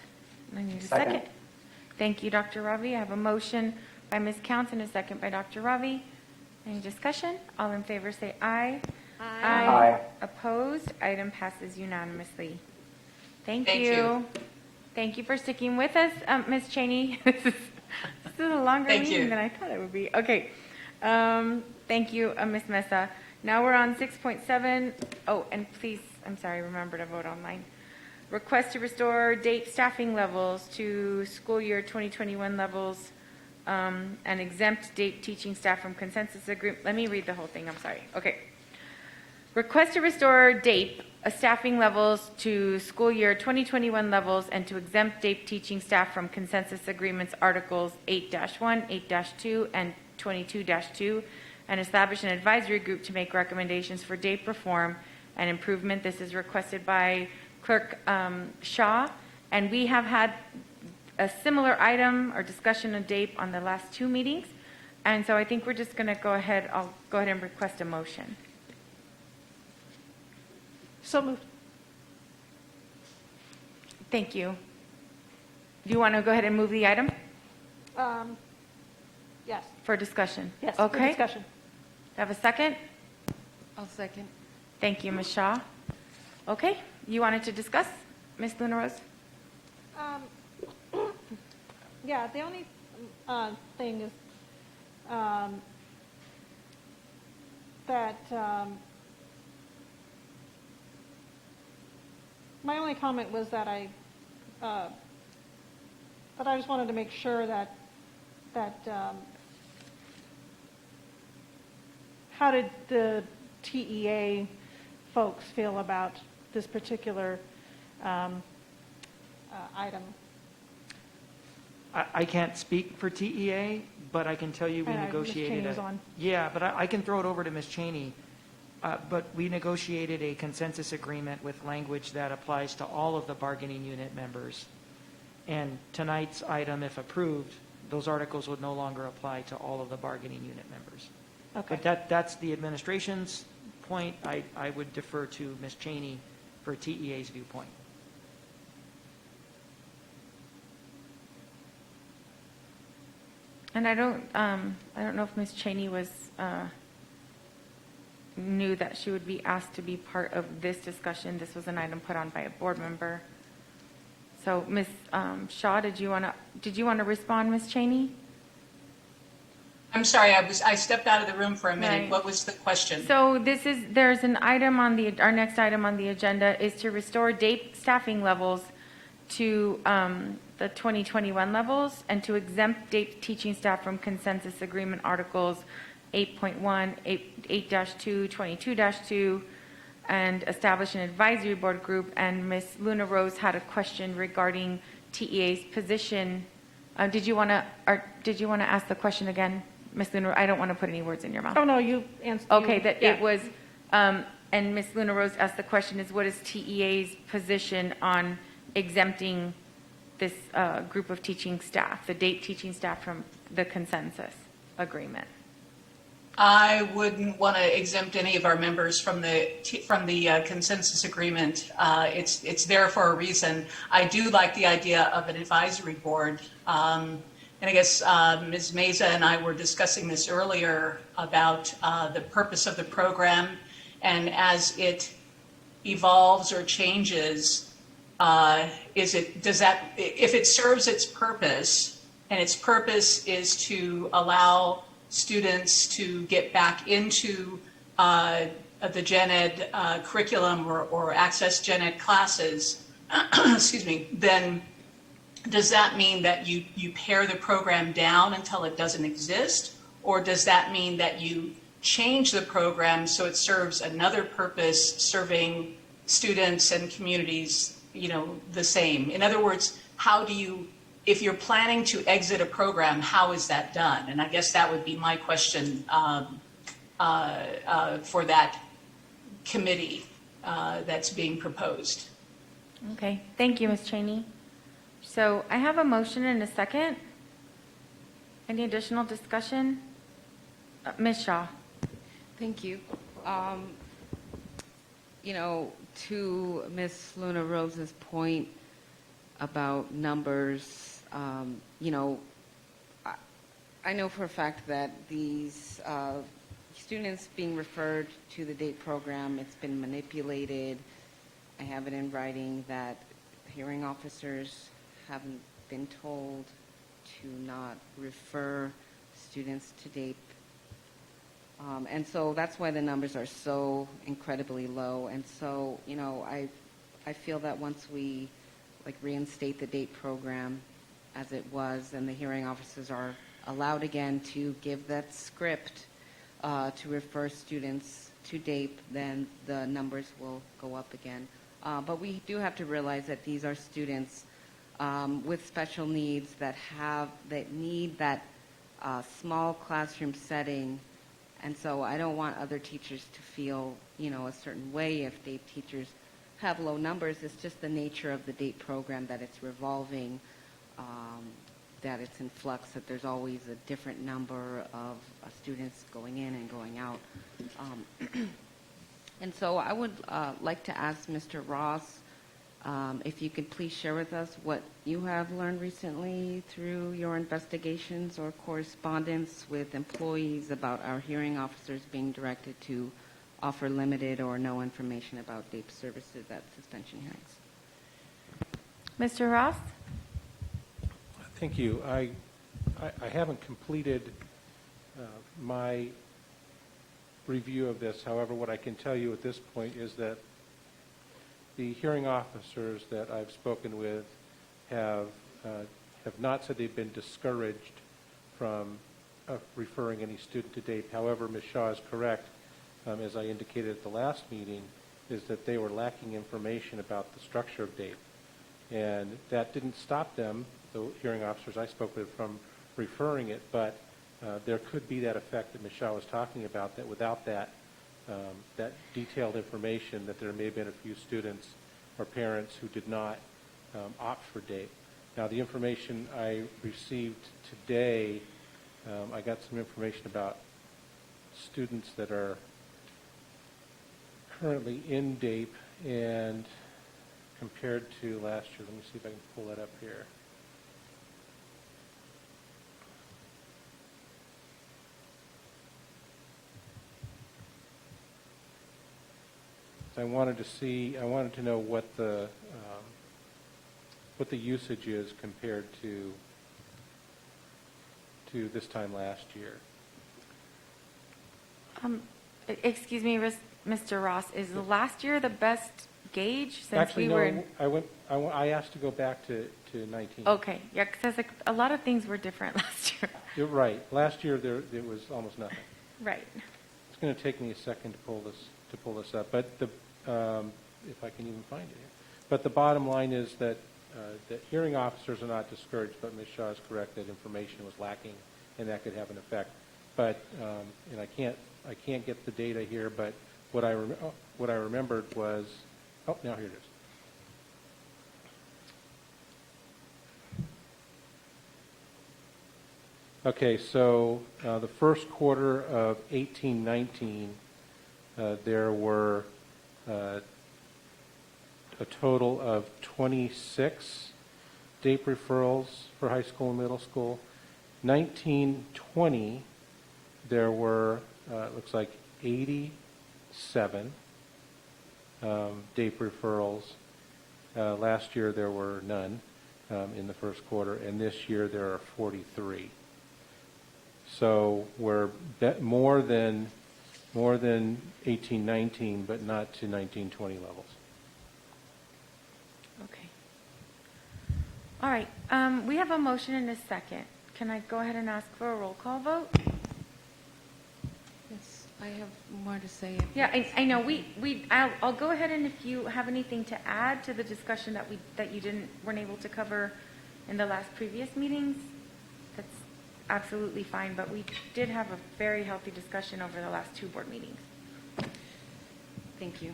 I need a second. Thank you, Dr. Ravi. I have a motion by Ms. Counts and a second by Dr. Ravi. Any discussion? All in favor say aye. Aye. Aye. Opposed? Item passes unanimously. Thank you. Thank you for sticking with us, Ms. Cheney. This is a longer meeting than I thought it would be. Okay. Thank you, Ms. Mesa. Now we're on 6.7. Oh, and please, I'm sorry, remember to vote online. Request to restore date staffing levels to school year 2021 levels and exempt date teaching staff from consensus agreement. Let me read the whole thing. I'm sorry. Okay. Request to restore DAPE staffing levels to school year 2021 levels and to exempt DAPE teaching staff from consensus agreements articles 8-1, 8-2, and 22-2, and establish an advisory group to make recommendations for DAPE reform and improvement. This is requested by Clerk Shaw, and we have had a similar item or discussion of DAPE on the last two meetings, and so I think we're just going to go ahead. I'll go ahead and request a motion. So moved. Thank you. Do you want to go ahead and move the item? Yes. For discussion? Yes, okay. for discussion. Have a second? I'll second. Thank you, Ms. Shaw. Okay. You wanted to discuss, Ms. Luna Rose? Yeah, the only thing is that my only comment was that I just wanted to make sure that how did the TEA folks feel about this particular item? I can't speak for TEA, but I can tell you we negotiated. Ms. Cheney was on. Yeah, but I can throw it over to Ms. Cheney. But we negotiated a consensus agreement with language that applies to all of the bargaining unit members. And tonight's item, if approved, those articles would no longer apply to all of the bargaining unit members. Okay. But that's the administration's point. I would defer to Ms. Cheney for TEA's viewpoint. And I don't know if Ms. Cheney knew that she would be asked to be part of this discussion. This was an item put on by a board member. So, Ms. Shaw, did you want to respond, Ms. Cheney? I'm sorry, I stepped out of the room for a minute. Right. What was the question? So there's an item on our next item on the agenda is to restore DAPE staffing levels to the 2021 levels and to exempt DAPE teaching staff from consensus agreement articles 8.1, 8-2, 22-2, and establish an advisory board group. And Ms. Luna Rose had a question regarding TEA's position. Did you want to ask the question again, Ms. Luna? I don't want to put any words in your mouth. Oh, no, you answered. Okay, yeah. it was, and Ms. Luna Rose asked the question is, what is TEA's position on exempting this group of teaching staff, the DAPE teaching staff, from the consensus agreement? I wouldn't want to exempt any of our members from the consensus agreement. It's there for a reason. I do like the idea of an advisory board. And I guess Ms. Meza and I were discussing this earlier about the purpose of the program, and as it evolves or changes, if it serves its purpose, and its purpose is to allow students to get back into the gen ed curriculum or access gen ed classes, excuse me, then does that mean that you pare the program down until it doesn't exist? Or does that mean that you change the program so it serves another purpose, serving students and communities, the same? In other words, if you're planning to exit a program, how is that done? And I guess that would be my question for that committee that's being proposed. Okay, thank you, Ms. Cheney. So I have a motion and a second. Any additional discussion? Ms. Shaw. Thank you. To Ms. Luna Rose's point about numbers, I know for a fact that these students being referred to the DATE program, it's been manipulated. I have it in writing that hearing officers haven't been told to not refer students to DAPE. And so that's why the numbers are so incredibly low. And so, I feel that once we reinstate the DAPE program as it was, and the hearing officers are allowed again to give that script to refer students to DAPE, then the numbers will go up again. But we do have to realize that these are students with special needs that need that small classroom setting. And so I don't want other teachers to feel, a certain way if DAPE teachers have low numbers. It's just the nature of the DAPE program, that it's revolving, that it's in flux, that there's always a different number of students going in and going out. And so I would like to ask Mr. Ross if you could please share with us what you have learned recently through your investigations or correspondence with employees about our hearing officers being directed to offer limited or no information about DAPE services at suspension hearings. Mr. Ross? Thank you. I haven't completed my review of this. However, what I can tell you at this point is that the hearing officers that I've spoken with have not said they've been discouraged from referring any student to DAPE. However, Ms. Shaw is correct, as I indicated at the last meeting, is that they were lacking information about the structure of DAPE. And that didn't stop them, the hearing officers I spoke with, from referring it, but there could be that effect that Ms. Shaw was talking about, that without that that detailed information that there may have been a few students or parents who did not opt for DAPE. Now, the information I received today, I got some information about students that are currently in DAPE, and compared to last year, let me see if I can pull that up here. So I wanted to know what the usage is compared to this time last year. Excuse me, Mr. Ross, is the last year the best gauge since Actually, we no, were? I asked to go back to 19. Okay, yeah, because like a lot of things were different last year. You're right. Last year there was almost nothing. Right. It's going to take me a second to pull this up, but if I can even find it here. But the bottom line is that hearing officers are not discouraged, but Ms. Shaw is correct that information was lacking, and that could have an effect. But and I can't get the data here, but what I remembered was, oh, now here it is. Okay, so the first quarter of 18-19, there were a total of 26 DAPE referrals for high school and middle school. 19-20, there were, it looks like 87 DAPE referrals. Last year there were none in the first quarter, and this year there are 43. So we're more than 18-19, but not to 19-20 levels. Okay. All right. We have a motion and a second. Can I go ahead and ask for a roll call vote? Yes, I have more to say. Yeah, I know. I'll go ahead, and if you have anything to add to the discussion that you weren't able to cover in the previous meetings, that's absolutely fine. But we did have a very healthy discussion over the last 2 board meetings. Thank you.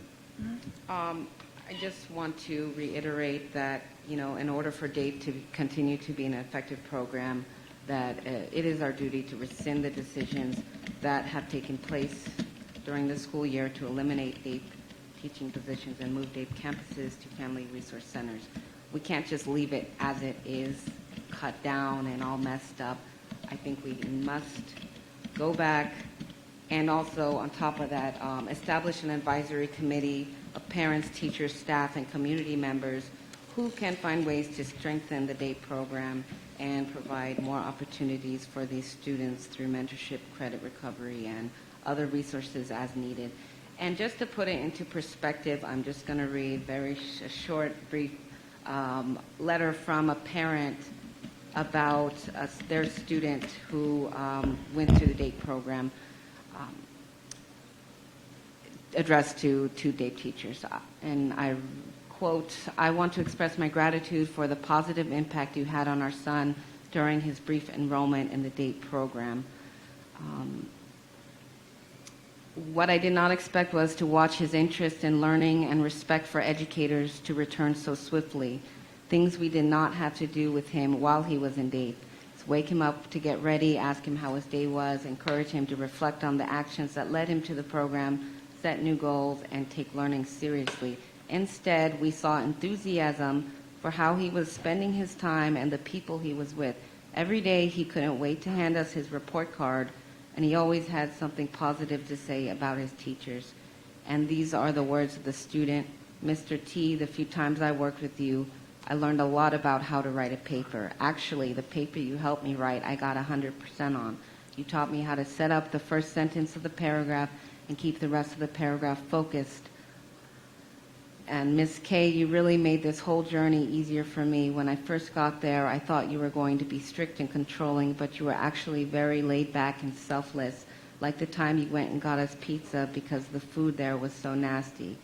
I just want to reiterate that, in order for DAPE to continue to be an effective program, that it is our duty to rescind the decisions that have taken place during the school year to eliminate DAPE teaching positions and move DAPE campuses to family resource centers. We can't just leave it as it is, cut down and all messed up. I think we must go back and also, on top of that, establish an advisory committee of parents, teachers, staff, and community members who can find ways to strengthen the DAPE program and provide more opportunities for these students through mentorship, credit recovery, and other resources as needed. And just to put it into perspective, I'm just going to read a short, brief letter from a parent about their student who went through the DAPE program, addressed to DAPE teachers. And I quote, "I want to express my gratitude for the positive impact you had on our son during his brief enrollment in the DAPE program. What I did not expect was to watch his interest in learning and respect for educators to return so swiftly, things we did not have to do with him while he was in DAPE. Wake him up to get ready, ask him how his day was, encourage him to reflect on the actions that led him to the program, set new goals, and take learning seriously. Instead, we saw enthusiasm for how he was spending his time and the people he was with. Every day, he couldn't wait to hand us his report card, and he always had something positive to say about his teachers." And these are the words of the student. "Mr. T, the few times I worked with you, I learned a lot about how to write a paper. Actually, the paper you helped me write, I got 100% on. You taught me how to set up the first sentence of the paragraph and keep the rest of the paragraph focused. And Ms. K, you really made this whole journey easier for me. When I first got there, I thought you were going to be strict and controlling, but you were actually very laid back and selfless, like the time you went and got us pizza because the food there was so nasty.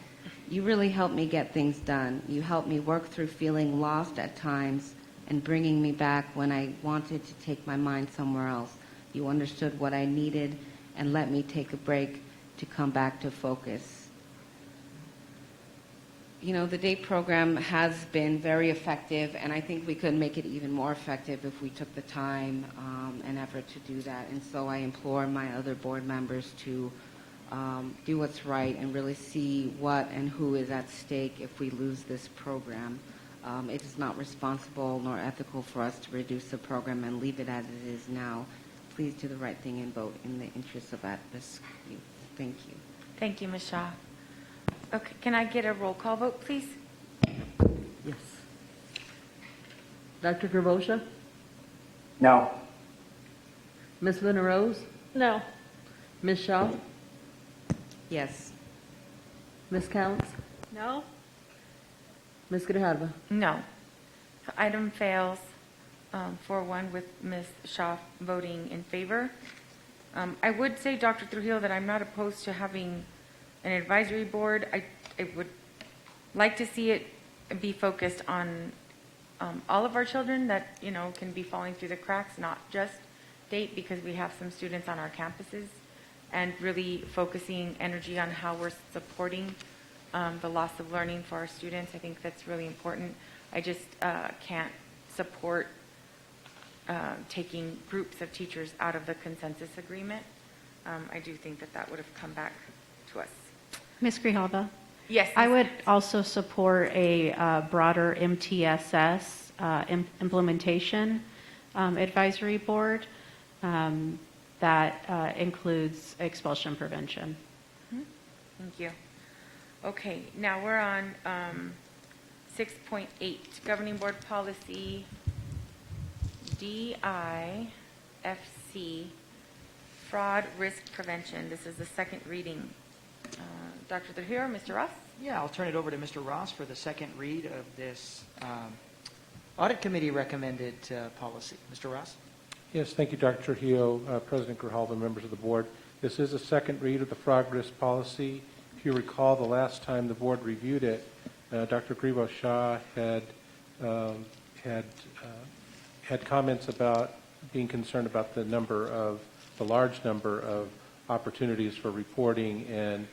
You really helped me get things done. You helped me work through feeling lost at times and bringing me back when I wanted to take my mind somewhere else. You understood what I needed and let me take a break. to come back to focus. You know, the DATE program has been very effective, and I think we could make it even more effective if we took the time and effort to do that. And so I implore my other board members to do what's right and really see what and who is at stake if we lose this program. It is not responsible nor ethical for us to reduce the program and leave it as it is now. Please do the right thing and vote in the interest of at-risk youth. Thank you. Thank you, Ms. Shaw. Okay, can I get a roll call vote, please? Yes. Dr. Gravosha? No. Ms. Luna Rose? No. Ms. Shaw? Yes. Ms. Counts? No. Ms. Grijalva? No. So item fails 4-1 with Ms. Shaw voting in favor. I would say, Dr. Trujillo, that I'm not opposed to having an advisory board. I would like to see it be focused on all of our children that, you know, can be falling through the cracks, not just DATE, because we have some students on our campuses, and really focusing energy on how we're supporting the loss of learning for our students. I think that's really important. I just can't support taking groups of teachers out of the consensus agreement. I do think that that would have come back to us. Ms. Grijalva? Yes. I would also support a broader MTSS implementation advisory board that includes expulsion prevention. Thank you. Okay, now we're on 6.8, Governing Board Policy DIFC, Fraud Risk Prevention. This is the second reading. Dr. Trujillo, Mr. Ross? Yeah, I'll turn it over to Mr. Ross for the second read of this Audit Committee recommended policy. Mr. Ross? Yes, thank you, Dr. Trujillo, President Grijalva, members of the board. This is a second read of the fraud risk policy. If you recall, the last time the board reviewed it, Dr. Grivo Shah had comments about being concerned about the large number of opportunities for reporting, and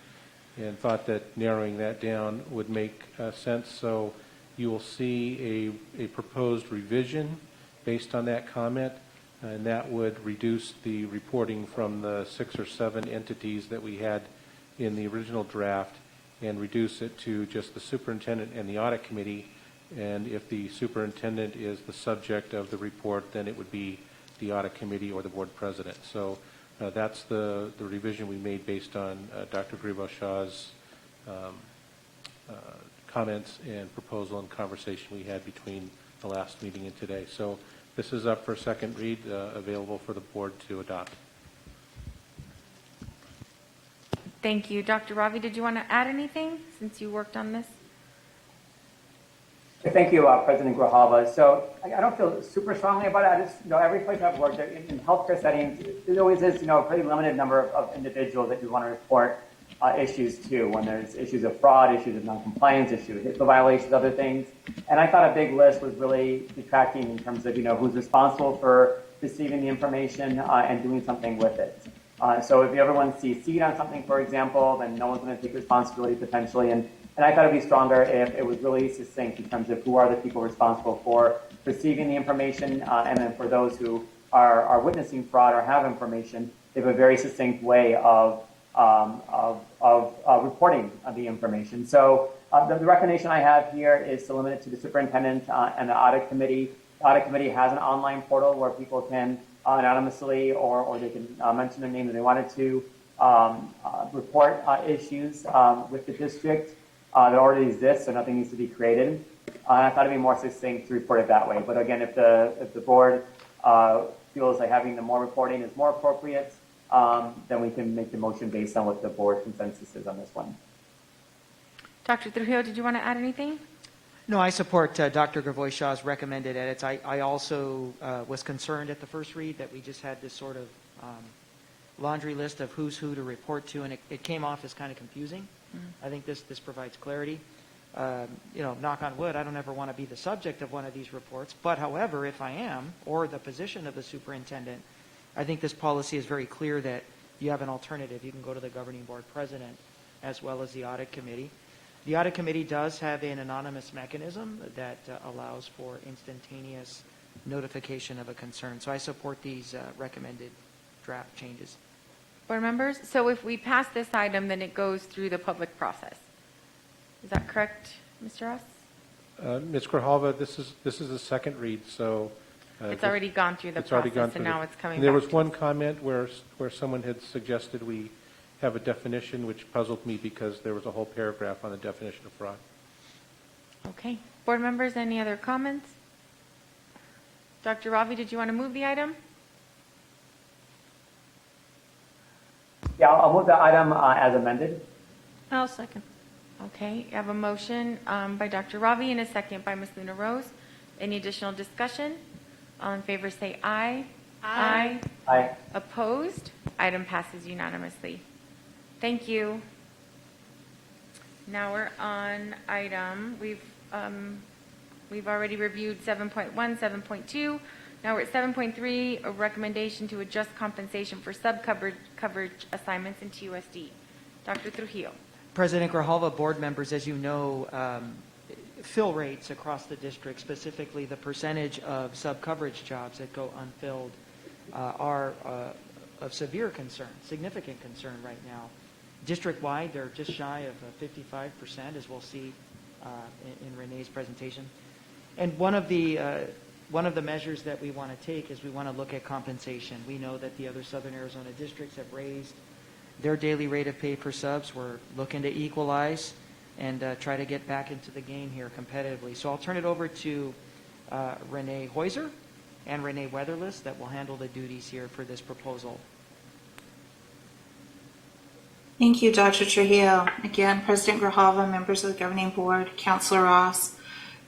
thought that narrowing that down would make sense. So you will see a proposed revision based on that comment, and that would reduce the reporting from the 6 or 7 entities that we had in the original draft and reduce it to just the superintendent and the audit committee. And if the superintendent is the subject of the report, then it would be the audit committee or the board president. So that's the revision we made based on Dr. Grivo Shah's comments and proposal and conversation we had between the last meeting and today. So this is up for second read, available for the board to adopt. Thank you. Dr. Ravi, did you want to add anything since you worked on this? Thank you, President Grijalva. So I don't feel super strongly about it. I just, every place I've worked in healthcare settings, there always is, a pretty limited number of individuals that you want to report issues to when there's issues of fraud, issues of noncompliance, issues of HIPAA violations, other things. And I thought a big list was really detracting in terms of, who's responsible for receiving the information and doing something with it. So if everyone CC'd on something, for example, then no one's going to take responsibility potentially. And I thought it'd be stronger if it was really succinct in terms of who are the people responsible for receiving the information, and then for those who are witnessing fraud or have information, they have a very succinct way of reporting the information. So the recommendation I have here is to limit it to the superintendent and the audit committee. The audit committee has an online portal where people can anonymously or they can mention their name if they wanted to report issues with the district. That already exists, so nothing needs to be created. I thought it'd be more succinct to report it that way. But again, if the board feels like having the more reporting is more appropriate, then we can make the motion based on what the board consensus is on this one. Dr. Trujillo, did you want to add anything? No, I support Dr. Gravoy-Shaw's recommended edits. I also was concerned at the first read that we just had this sort of laundry list of who's who to report to, and it came off as kind of confusing. I think this provides clarity. Knock on wood, I don't ever want to be the subject of one of these reports. But however, if I am, or the position of the superintendent, I think this policy is very clear that you have an alternative. You can go to the governing board president as well as the audit committee. The audit committee does have an anonymous mechanism that allows for instantaneous notification of a concern. So I support these recommended draft changes. Board members, so if we pass this item, then it goes through the public process. Is that correct, Mr. Ross? Ms. Grijalva, this is a second read, so. It's already gone through the it's already gone process, and through now it's coming There back was to one us. comment where someone had suggested we have a definition, which puzzled me because there was a whole paragraph on the definition of fraud. Okay. Board members, any other comments? Dr. Ravi, did you want to move the item? Yeah, I'll move the item as amended. I'll second. Okay, I have a motion by Dr. Ravi and a second by Ms. Luna Rose. Any additional discussion? All in favor say aye. Aye. Aye. Opposed? Item passes unanimously. Thank you. Now we're on item, we've already reviewed 7.1, 7.2. Now we're at 7.3, a recommendation to adjust compensation for sub-coverage assignments in TUSD. Dr. Trujillo. President Grijalva, board members, as you know, fill rates across the district, specifically the percentage of sub-coverage jobs that go unfilled, are of severe concern, significant concern right now. District-wide, they're just shy of 55%, as we'll see in Renee's presentation. And one of the measures that we want to take is we want to look at compensation. We know that the other Southern Arizona districts have raised their daily rate of pay per subs. We're looking to equalize and try to get back into the game here competitively. So I'll turn it over to Renee Heininger and Renee Weatherless that will handle the duties here for this proposal. Thank you, Dr. Trujillo. Again, President Grijalva, members of the governing board, Councilor Ross,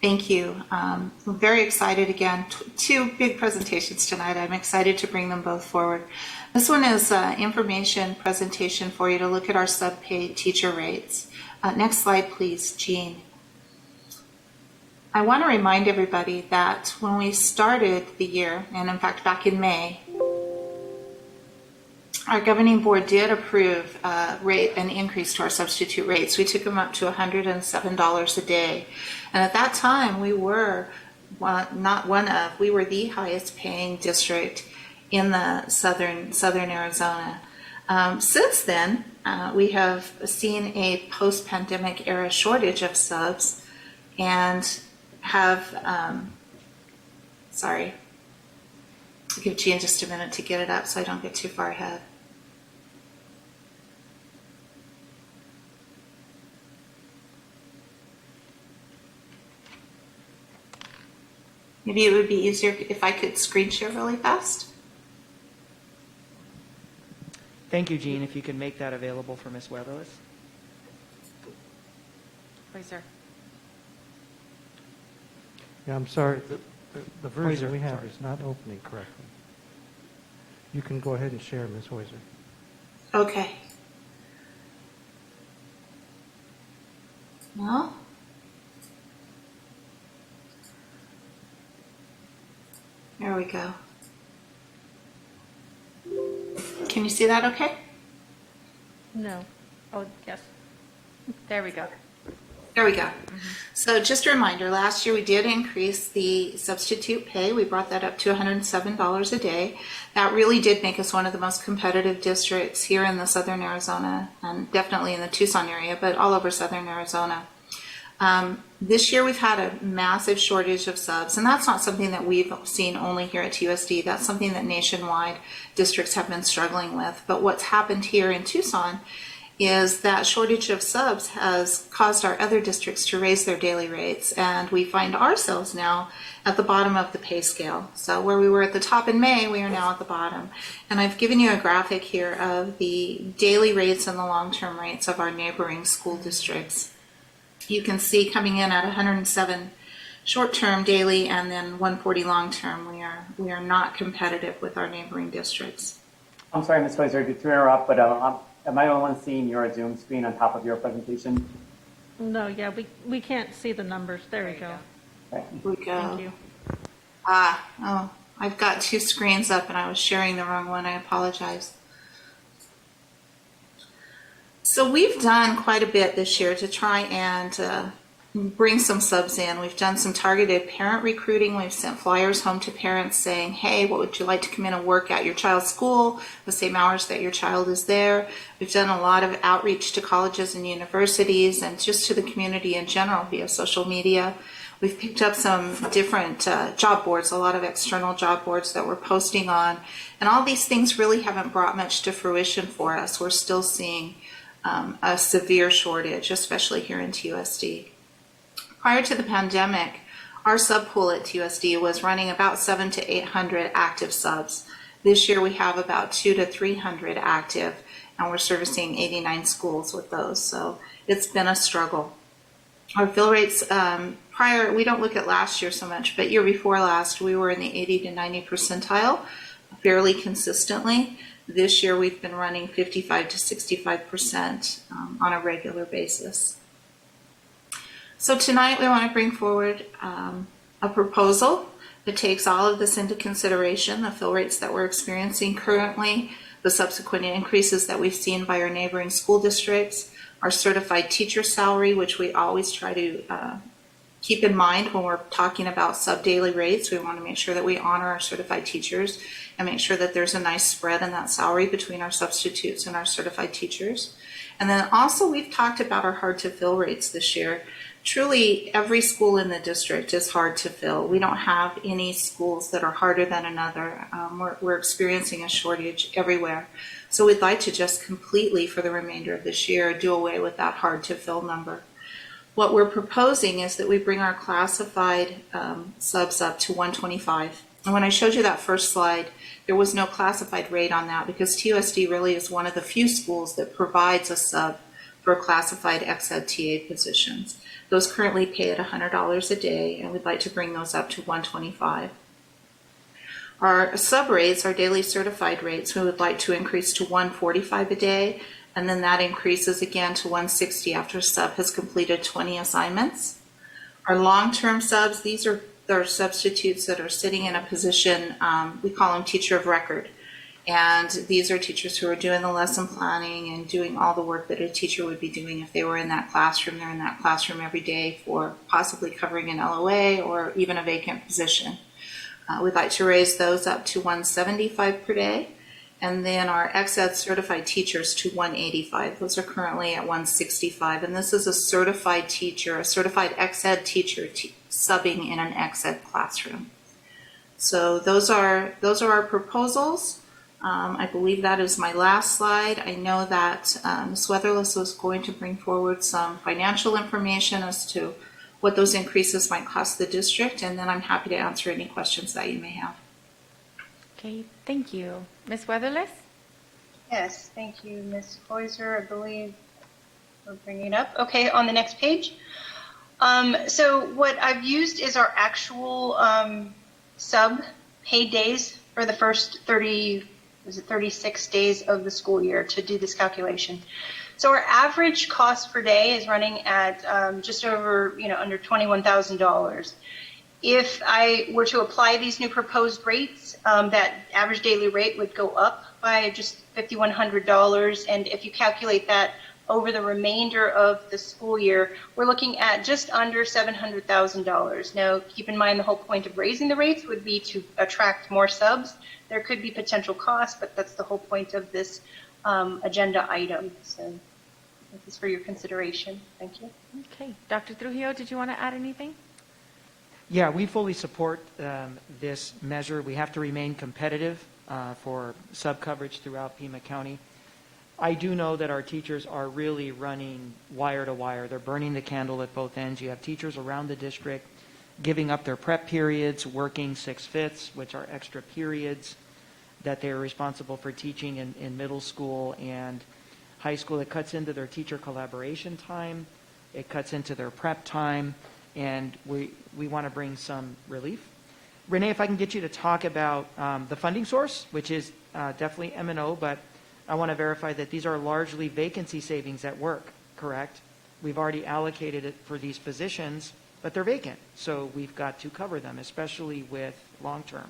thank you. I'm very excited again. Two big presentations tonight. I'm excited to bring them both forward. This one is information presentation for you to look at our sub-paid teacher rates. Next slide, please, Jean. I want to remind everybody that when we started the year, and in fact back in May, our governing board did approve an increase to our substitute rates. We took them up to $107 a day. And at that time, we were we were the highest paying district in the southern Arizona. Since then, we have seen a post-pandemic era shortage of subs and have, sorry, I'll give Jean just a minute to get it up so I don't get too far ahead. Maybe it would be easier if I could screen share really fast. Thank you, Jean. If you can make that available for Ms. Weatherless. Please, sir. Yeah, I'm sorry. The version Heiser, we have sorry. is not opening correctly. You can go ahead and share, Ms. Heiser. Okay. Well, there we go. Can you see that okay? No. Oh, yes. There we go. There we go. So just a reminder, last year we did increase the substitute pay. We brought that up to $107 a day. That really did make us one of the most competitive districts here in the southern Arizona, and definitely in the Tucson area, but all over southern Arizona. This year we've had a massive shortage of subs, and that's not something that we've seen only here at TUSD. That's something that nationwide districts have been struggling with. But what's happened here in Tucson is that shortage of subs has caused our other districts to raise their daily rates, and we find ourselves now at the bottom of the pay scale. So where we were at the top in May, we are now at the bottom. And I've given you a graphic here of the daily rates and the long-term rates of our neighboring school districts. You can see coming in at 107 short-term daily and then 140 long-term. We are not competitive with our neighboring districts. I'm sorry, Ms. Heiser, to interrupt, but am I the only one seeing your Zoom screen on top of your presentation? No, yeah, we can't see the numbers. There we go. Here we go. Thank you. Oh, I've got two screens up and I was sharing the wrong one. I apologize. So we've done quite a bit this year to try and bring some subs in. We've done some targeted parent recruiting. We've sent flyers home to parents saying, hey, what would you like to come in and work at your child's school the same hours that your child is there? We've done a lot of outreach to colleges and universities and just to the community in general via social media. We've picked up some different job boards, a lot of external job boards that we're posting on. And all these things really haven't brought much to fruition for us. We're still seeing a severe shortage, especially here in TUSD. Prior to the pandemic, our sub pool at TUSD was running about 700 to 800 active subs. This year we have about 200 to 300 active, and we're servicing 89 schools with those. So it's been a struggle. Our fill rates we don't look at last year so much, but year before last, we were in the 80 to 90 percentile fairly consistently. This year we've been running 55 to 65% on a regular basis. So tonight we want to bring forward a proposal that takes all of this into consideration, the fill rates that we're experiencing currently, the subsequent increases that we've seen by our neighboring school districts, our certified teacher salary, which we always try to keep in mind when we're talking about sub-daily rates. We want to make sure that we honor our certified teachers and make sure that there's a nice spread in that salary between our substitutes and our certified teachers. And then also we've talked about our hard to fill rates this year. Truly, every school in the district is hard to fill. We don't have any schools that are harder than another. We're experiencing a shortage everywhere. So we'd like to just completely, for the remainder of this year, do away with that hard to fill number. What we're proposing is that we bring our classified subs up to 125. And when I showed you that first slide, there was no classified rate on that because TUSD really is one of the few schools that provides a sub for classified ex-ed TA positions. Those currently pay at $100 a day, and we'd like to bring those up to 125. Our sub rates, our daily certified rates, we would like to increase to 145 a day, and then that increases again to 160 after a sub has completed 20 assignments. Our long-term subs, these are our substitutes that are sitting in a position, we call them teacher of record. And these are teachers who are doing the lesson planning and doing all the work that a teacher would be doing if they were in that classroom. They're in that classroom every day for possibly covering an LOA or even a vacant position. We'd like to raise those up to 175 per day. And then our ex-ed certified teachers to 185. Those are currently at 165. And this is a certified teacher, a certified ex-ed teacher subbing in an ex-ed classroom. So those are our proposals. I believe that is my last slide. I know that Ms. Weatherless was going to bring forward some financial information as to what those increases might cost the district, and then I'm happy to answer any questions that you may have. Okay, thank you. Ms. Weatherless? Yes, thank you, Ms. Koiser. I believe we're bringing it up. Okay, on the next page. So what I've used is our actual sub paid days for the first 36 days of the school year to do this calculation. So our average cost per day is running at just over, under $21,000. If I were to apply these new proposed rates, that average daily rate would go up by just $5,100. And if you calculate that over the remainder of the school year, we're looking at just under $700,000. Now, keep in mind the whole point of raising the rates would be to attract more subs. There could be potential costs, but that's the whole point of this agenda item. So this is for your consideration. Thank you. Okay. Dr. Trujillo, did you want to add anything? Yeah, we fully support this measure. We have to remain competitive for sub coverage throughout Pima County. I do know that our teachers are really running wire to wire. They're burning the candle at both ends. You have teachers around the district giving up their prep periods, working 6/5, which are extra periods that they're responsible for teaching in middle school and high school. It cuts into their teacher collaboration time. It cuts into their prep time, and we want to bring some relief. Renee, if I can get you to talk about the funding source, which is definitely M&O, but I want to verify that these are largely vacancy savings at work, correct? We've already allocated it for these positions, but they're vacant, so we've got to cover them, especially with long-term.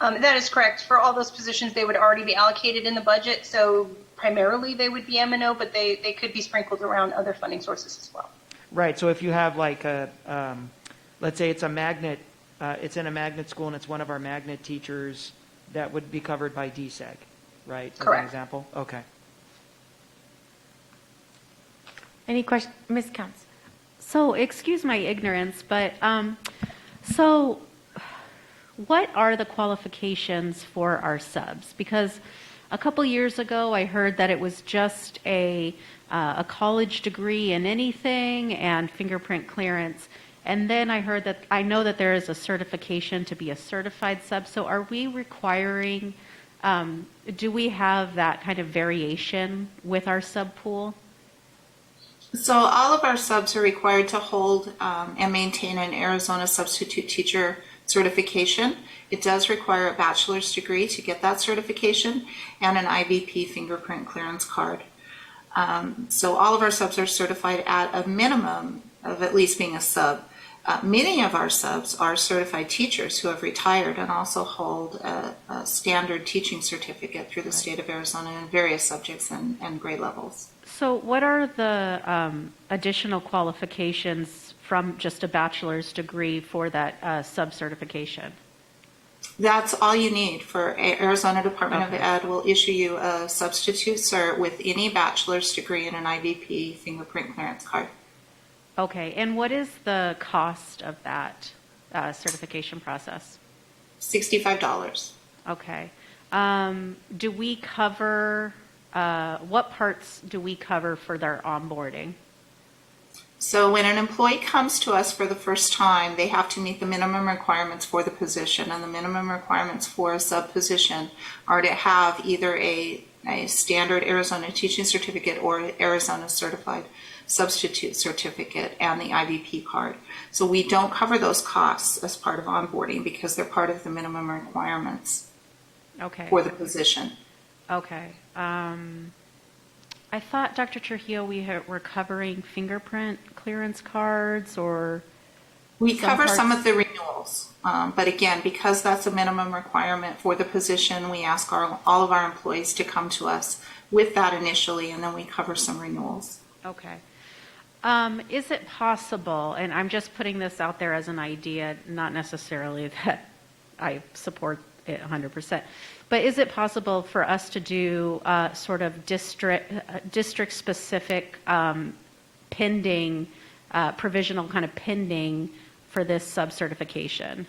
That is correct. For all those positions, they would already be allocated in the budget, so primarily they would be M&O, but they could be sprinkled around other funding sources as well. Right, so if you have like let's say it's a magnet, it's in a magnet school and it's one of our magnet teachers, that would be covered by DSEG, right? As Correct. an example? Okay. Any questions? Ms. Counts? So, excuse my ignorance, but so what are the qualifications for our subs? Because a couple years ago, I heard that it was just a college degree in anything and fingerprint clearance. And then I know that there is a certification to be a certified sub. So are we requiring, do we have that kind of variation with our sub pool? So all of our subs are required to hold and maintain an Arizona substitute teacher certification. It does require a bachelor's degree to get that certification and an IVP fingerprint clearance card. So all of our subs are certified at a minimum of at least being a sub. Many of our subs are certified teachers who have retired and also hold a standard teaching certificate through the state of Arizona in various subjects and grade levels. So what are the additional qualifications from just a bachelor's degree for that sub-certification? That's all you need. For Arizona Department of Ed will issue you a substitute cert with any bachelor's degree and an IVP fingerprint clearance card. Okay, and what is the cost of that certification process? $65. Okay. Do we cover, what parts do we cover for their onboarding? So when an employee comes to us for the first time, they have to meet the minimum requirements for the position, and the minimum requirements for a sub position are to have either a standard Arizona teaching certificate or Arizona certified substitute certificate and the IVP card. So we don't cover those costs as part of onboarding because they're part of the minimum requirements for the position. Okay. I thought, Dr. Trujillo, we were covering fingerprint clearance cards or... We cover some of the renewals, but again, because that's a minimum requirement for the position, we ask all of our employees to come to us with that initially, and then we cover some renewals. Okay. Is it possible, and I'm just putting this out there as an idea, not necessarily that I support it 100%, but is it possible for us to do sort of district-specific pending, provisional kind of pending for this sub-certification?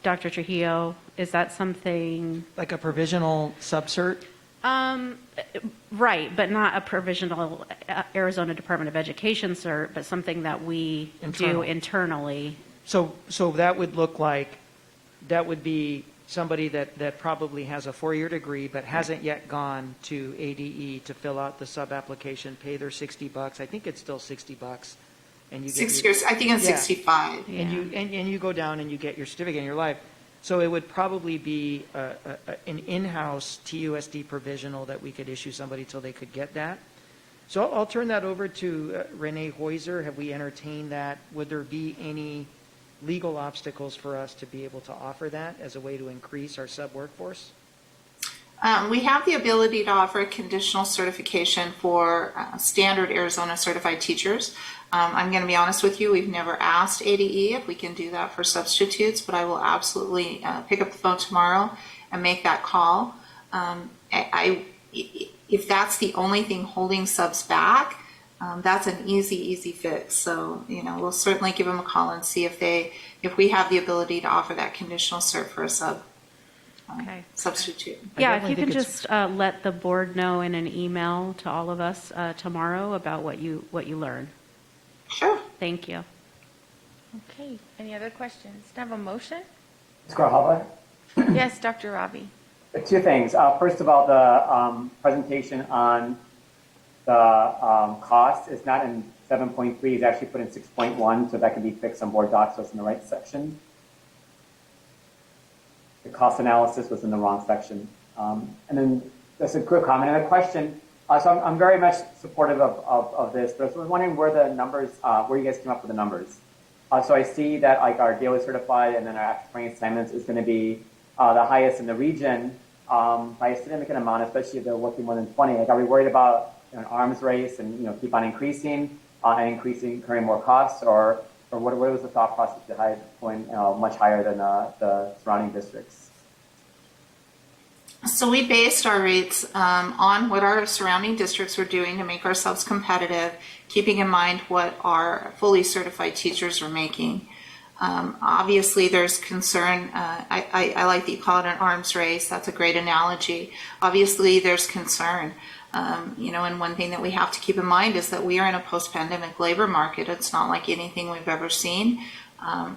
Dr. Trujillo, is that something? Like a provisional sub-cert? Right, but not a provisional Arizona Department of Education cert, but something that we do internally. So that would look like, that would be somebody that probably has a 4-year degree but hasn't yet gone to ADE to fill out the sub-application, pay their $60. I think it's still $60. And you get 6 years, I think it's 65. And you go down and you get your certificate in your life. So it would probably be an in-house TUSD provisional that we could issue somebody till they could get that. So I'll turn that over to Renee Heuser. Have we entertained that? Would there be any legal obstacles for us to be able to offer that as a way to increase our sub-workforce? We have the ability to offer a conditional certification for standard Arizona certified teachers. I'm going to be honest with you, we've never asked ADE if we can do that for substitutes, but I will absolutely pick up the phone tomorrow and make that call. If that's the only thing holding subs back, that's an easy fix. So, we'll certainly give them a call and see if we have the ability to offer that conditional cert for a substitute. Yeah, if you can just let the board know in an email to all of us tomorrow about what you learn. Sure. Thank you. Okay. Any other questions? Do I have a motion? Ms. Grijalva? Yes, Dr. Rabi. 2 things. First of all, the presentation on the cost is not in 7.3. It's actually put in 6.1, so that can be fixed on board docs, so it's in the right section. The cost analysis was in the wrong section. And then just a quick comment and a question. So I'm very much supportive of this, but I was wondering where the numbers, where you guys came up with the numbers. So I see that like our daily certified and then our after training assignments is going to be the highest in the region by a significant amount, especially if they're working more than 20. Like, are we worried about an arms race and keep on increasing incurring more costs, or what was the thought process behind going much higher than the surrounding districts? So we based our rates on what our surrounding districts were doing to make ourselves competitive, keeping in mind what our fully certified teachers were making. Obviously, there's concern. I like that you call it an arms race. That's a great analogy. Obviously, there's concern. And one thing that we have to keep in mind is that we are in a post-pandemic labor market. It's not like anything we've ever seen.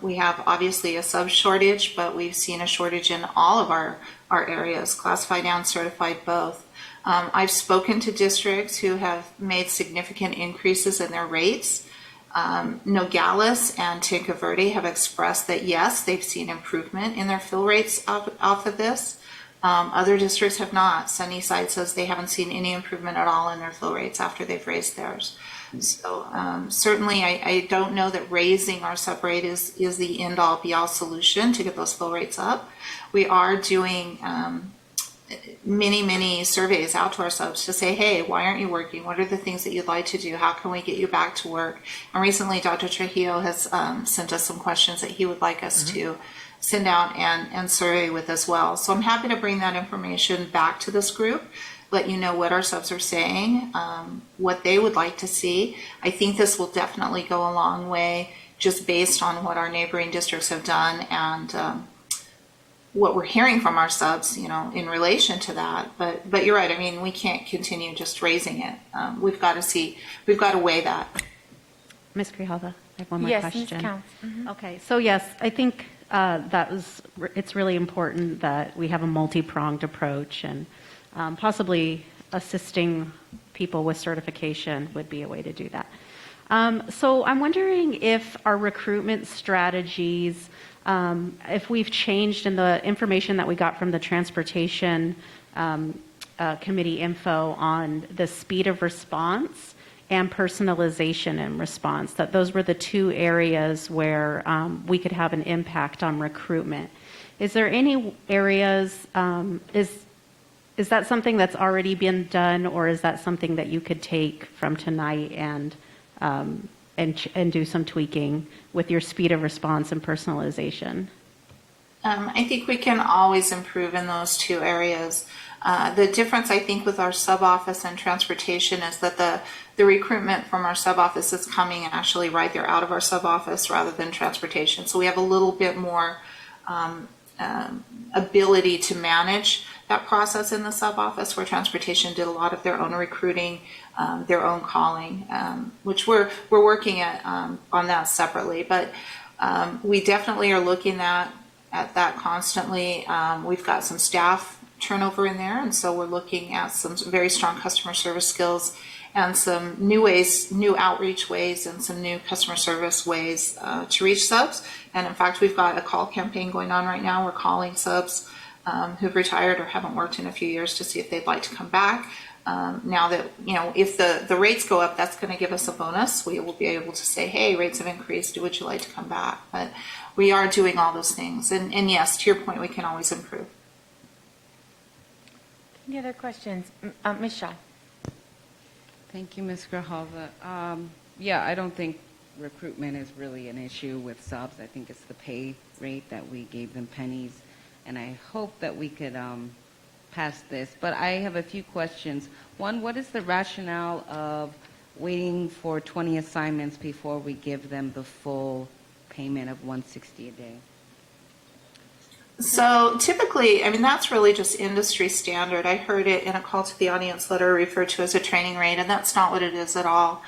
We have obviously a sub shortage, but we've seen a shortage in all of our areas, classified and certified both. I've spoken to districts who have made significant increases in their rates. Nogales and Tinca Verde have expressed that yes, they've seen improvement in their fill rates off of this. Other districts have not. Sunnyside says they haven't seen any improvement at all in their fill rates after they've raised theirs. So certainly I don't know that raising our sub rate is the end-all be-all solution to get those fill rates up. We are doing many surveys out to our subs to say, hey, why aren't you working? What are the things that you'd like to do? How can we get you back to work? And recently Dr. Trujillo has sent us some questions that he would like us to send out and survey with as well. So I'm happy to bring that information back to this group, let you know what our subs are saying, what they would like to see. I think this will definitely go a long way just based on what our neighboring districts have done and what we're hearing from our subs, in relation to that. But you're right. I mean, we can't continue just raising it. We've got to weigh that. Ms. Grijalva, I have one more yes, question. Ms. Counts. Okay, so yes, I think it's really important that we have a multi-pronged approach, and possibly assisting people with certification would be a way to do that. So I'm wondering if our recruitment strategies, if we've changed in the information that we got from the transportation committee info on the speed of response and personalization in response, that those were the two areas where we could have an impact on recruitment. Is there any areas, is that something that's already been done, or is that something that you could take from tonight and do some tweaking with your speed of response and personalization? I think we can always improve in those two areas. The difference, I think, with our sub-office and transportation is that the recruitment from our sub-office is coming actually right there out of our sub-office rather than transportation. So we have a little bit more ability to manage that process in the sub-office, where transportation did a lot of their own recruiting, their own calling, which we're working on that separately. But we definitely are looking at that constantly. We've got some staff turnover in there, and so we're looking at some very strong customer service skills and some new ways, new outreach ways, and some new customer service ways to reach subs. And in fact, we've got a call campaign going on right now. We're calling subs who've retired or haven't worked in a few years to see if they'd like to come back. Now that, if the rates go up, that's going to give us a bonus. We will be able to say, hey, rates have increased. Would you like to come back? But we are doing all those things. And yes, to your point, we can always improve. Any other questions? Ms. Shaw. Thank you, Ms. Grijalva. Yeah, I don't think recruitment is really an issue with subs. I think it's the pay rate that we gave them pennies, and I hope that we could pass this. But I have a few questions. One, what is the rationale of waiting for 20 assignments before we give them the full payment of $160 a day? So typically, that's really just industry standard. I heard it in a call to the audience letter referred to as a training rate, and that's not what it is at all.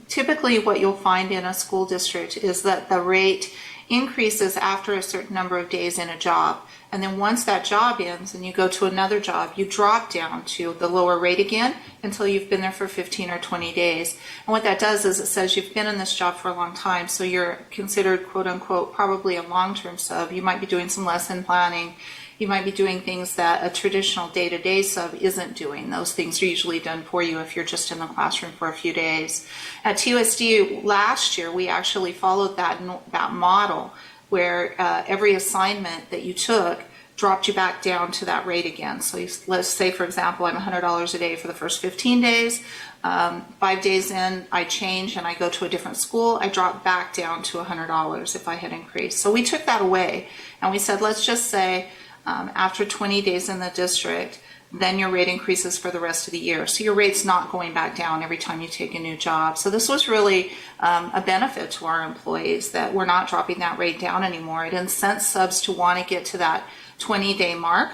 Typically, what you'll find in a school district is that the rate increases after a certain number of days in a job. And then once that job ends and you go to another job, you drop down to the lower rate again until you've been there for 15 or 20 days. And what that does is it says you've been in this job for a long time, so you're considered, quote unquote, probably a long-term sub. You might be doing some lesson planning. You might be doing things that a traditional day-to-day sub isn't doing. Those things are usually done for you if you're just in the classroom for a few days. At TUSD last year, we actually followed that model. where every assignment that you took dropped you back down to that rate again. So let's say, for example, I'm $100 a day for the first 15 days. 5 days in, I change and I go to a different school. I drop back down to $100 if I had increased. So we took that away and we said, let's just say after 20 days in the district, then your rate increases for the rest of the year. So your rate's not going back down every time you take a new job. So this was really a benefit to our employees that we're not dropping that rate down anymore. It incents subs to want to get to that 20-day mark.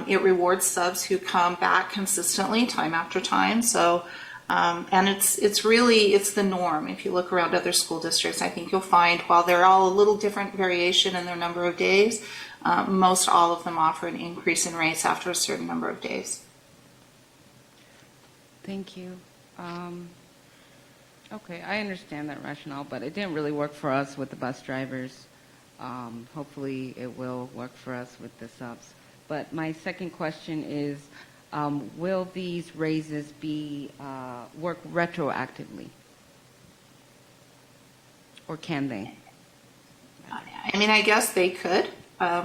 It rewards subs who come back consistently time after time. So, and it's the norm. If you look around other school districts, I think you'll find while they're all a little different variation in their number of days, most all of them offer an increase in rates after a certain number of days. Thank you. Okay, I understand that rationale, but it didn't really work for us with the bus drivers. Hopefully it will work for us with the subs. But my second question is, will these raises be work retroactively? Or can they? I mean, I guess they could.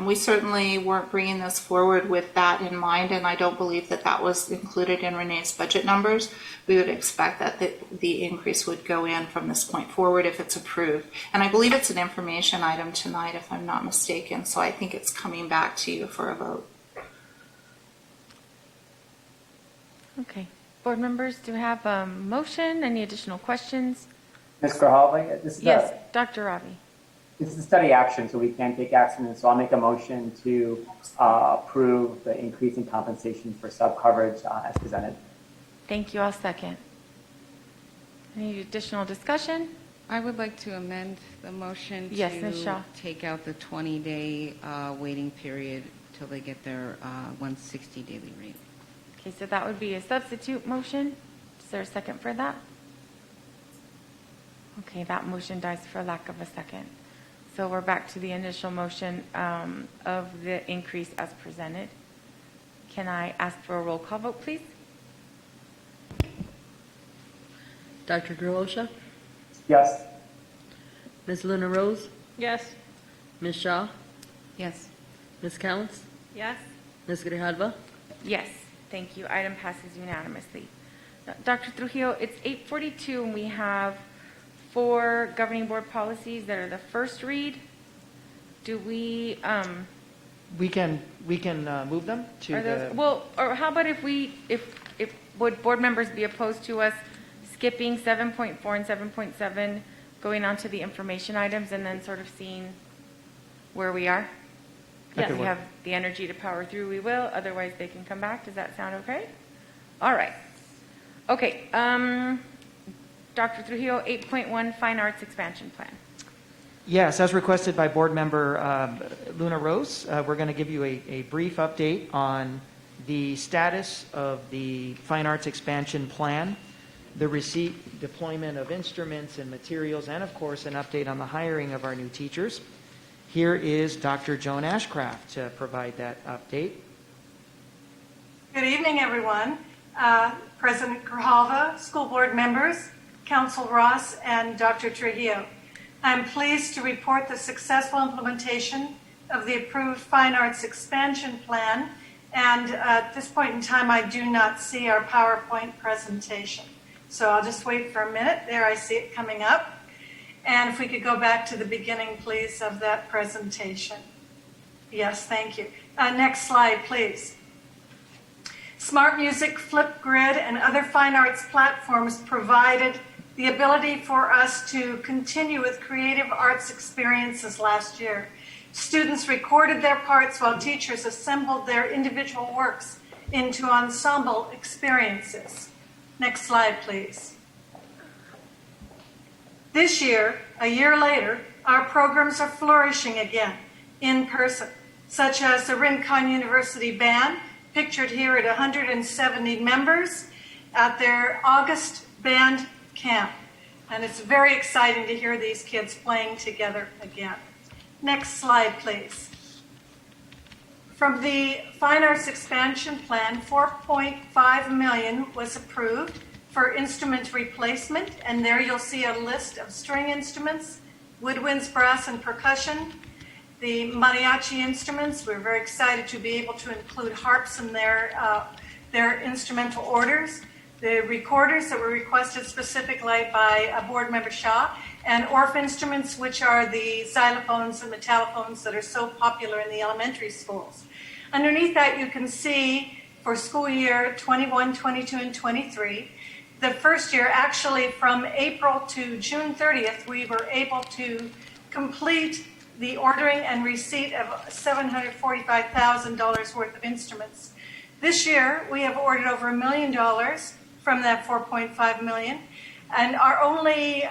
We certainly weren't bringing this forward with that in mind, and I don't believe that that was included in Renee's budget numbers. We would expect that the increase would go in from this point forward if it's approved. And I believe it's an information item tonight, if I'm not mistaken, so I think it's coming back to you for a vote. Okay. Board members, do we have a motion? Any additional questions? Ms. Grijalva, this is Yes, Dr. Ravi. This is a study action, so we can't take action. And so I'll make a motion to approve the increase in compensation for sub-coverage as presented. Thank you. I'll second. Any additional discussion? I would like to amend the motion Yes, Ms. Shaw. to take out the 20-day waiting period till they get their 160 daily rate. Okay, so that would be a substitute motion. Is there a second for that? Okay, that motion dies for lack of a second. So we're back to the initial motion of the increase as presented. Can I ask for a roll call vote, please? Dr. Grosha? Yes. Ms. Luna Rose? Yes. Ms. Shaw? Yes. Ms. Counts? Yes. Ms. Grijalva? Yes, thank you. Item passes unanimously. Dr. Trujillo, it's 8:42 and we have 4 governing board policies that are the first read. Do we, We can move them to are those, the. well, or how about if would board members be opposed to us skipping 7.4 and 7.7, going on to the information items and then sort of seeing where we are? Yes. If we have the energy to power through, we will. Otherwise, they can come back. Does that sound okay? All right. Okay. Dr. Trujillo, 8.1 Fine Arts Expansion Plan. Yes, as requested by Board Member Luna Rose, we're going to give you a brief update on the status of the Fine Arts Expansion Plan, the receipt, deployment of instruments and materials, and of course an update on the hiring of our new teachers. Here is Dr. Joan Ashcraft to provide that update. Good evening, everyone. President Grijalva, school board members, Council Ross, and Dr. Trujillo. I'm pleased to report the successful implementation of the approved Fine Arts Expansion Plan, and at this point in time, I do not see our PowerPoint presentation. So I'll just wait for a minute. There, I see it coming up. And if we could go back to the beginning, please, of that presentation. Yes, thank you. Next slide, please. Smart Music, Flipgrid, and other fine arts platforms provided the ability for us to continue with creative arts experiences last year. Students recorded their parts while teachers assembled their individual works into ensemble experiences. Next slide, please. This year, a year later, our programs are flourishing again in person, such as the Rincon University Band, pictured here at 170 members at their August band camp. And it's very exciting to hear these kids playing together again. Next slide, please. From the Fine Arts Expansion Plan, $4.5 million was approved for instrument replacement, and there you'll see a list of string instruments, woodwinds, brass, and percussion. The mariachi instruments, we're very excited to be able to include harps in their instrumental orders. The recorders that were requested specifically by Board Member Shaw, and ORF instruments, which are the xylophones and metallophones that are so popular in the elementary schools. Underneath that, you can see for school year 21, 22, and 23, the first year, actually from April to June 30th, we were able to complete the ordering and receipt of $745,000 worth of instruments. This year, we have ordered over $1 million from that $4.5 million. And our only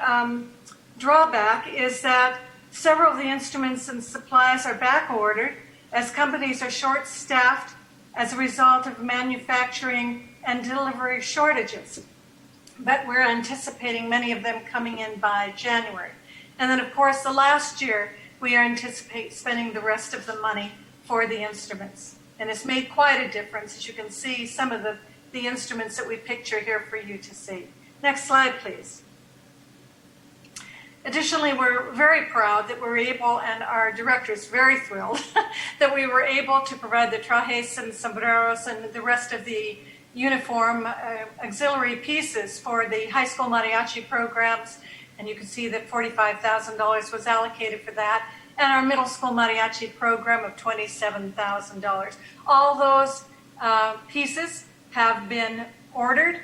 drawback is that several of the instruments and supplies are back ordered as companies are short-staffed as a result of manufacturing and delivery shortages. But we're anticipating many of them coming in by January. And then, of course, the last year, we are anticipating spending the rest of the money for the instruments. And it's made quite a difference, as you can see some of the instruments that we picture here for you to see. Next slide, please. Additionally, we're very proud that we're able, and our director is very thrilled, that we were able to provide the trajes and sombreros and the rest of the uniform auxiliary pieces for the high school mariachi programs. And you can see that $45,000 was allocated for that, and our middle school mariachi program of $27,000. All those pieces have been ordered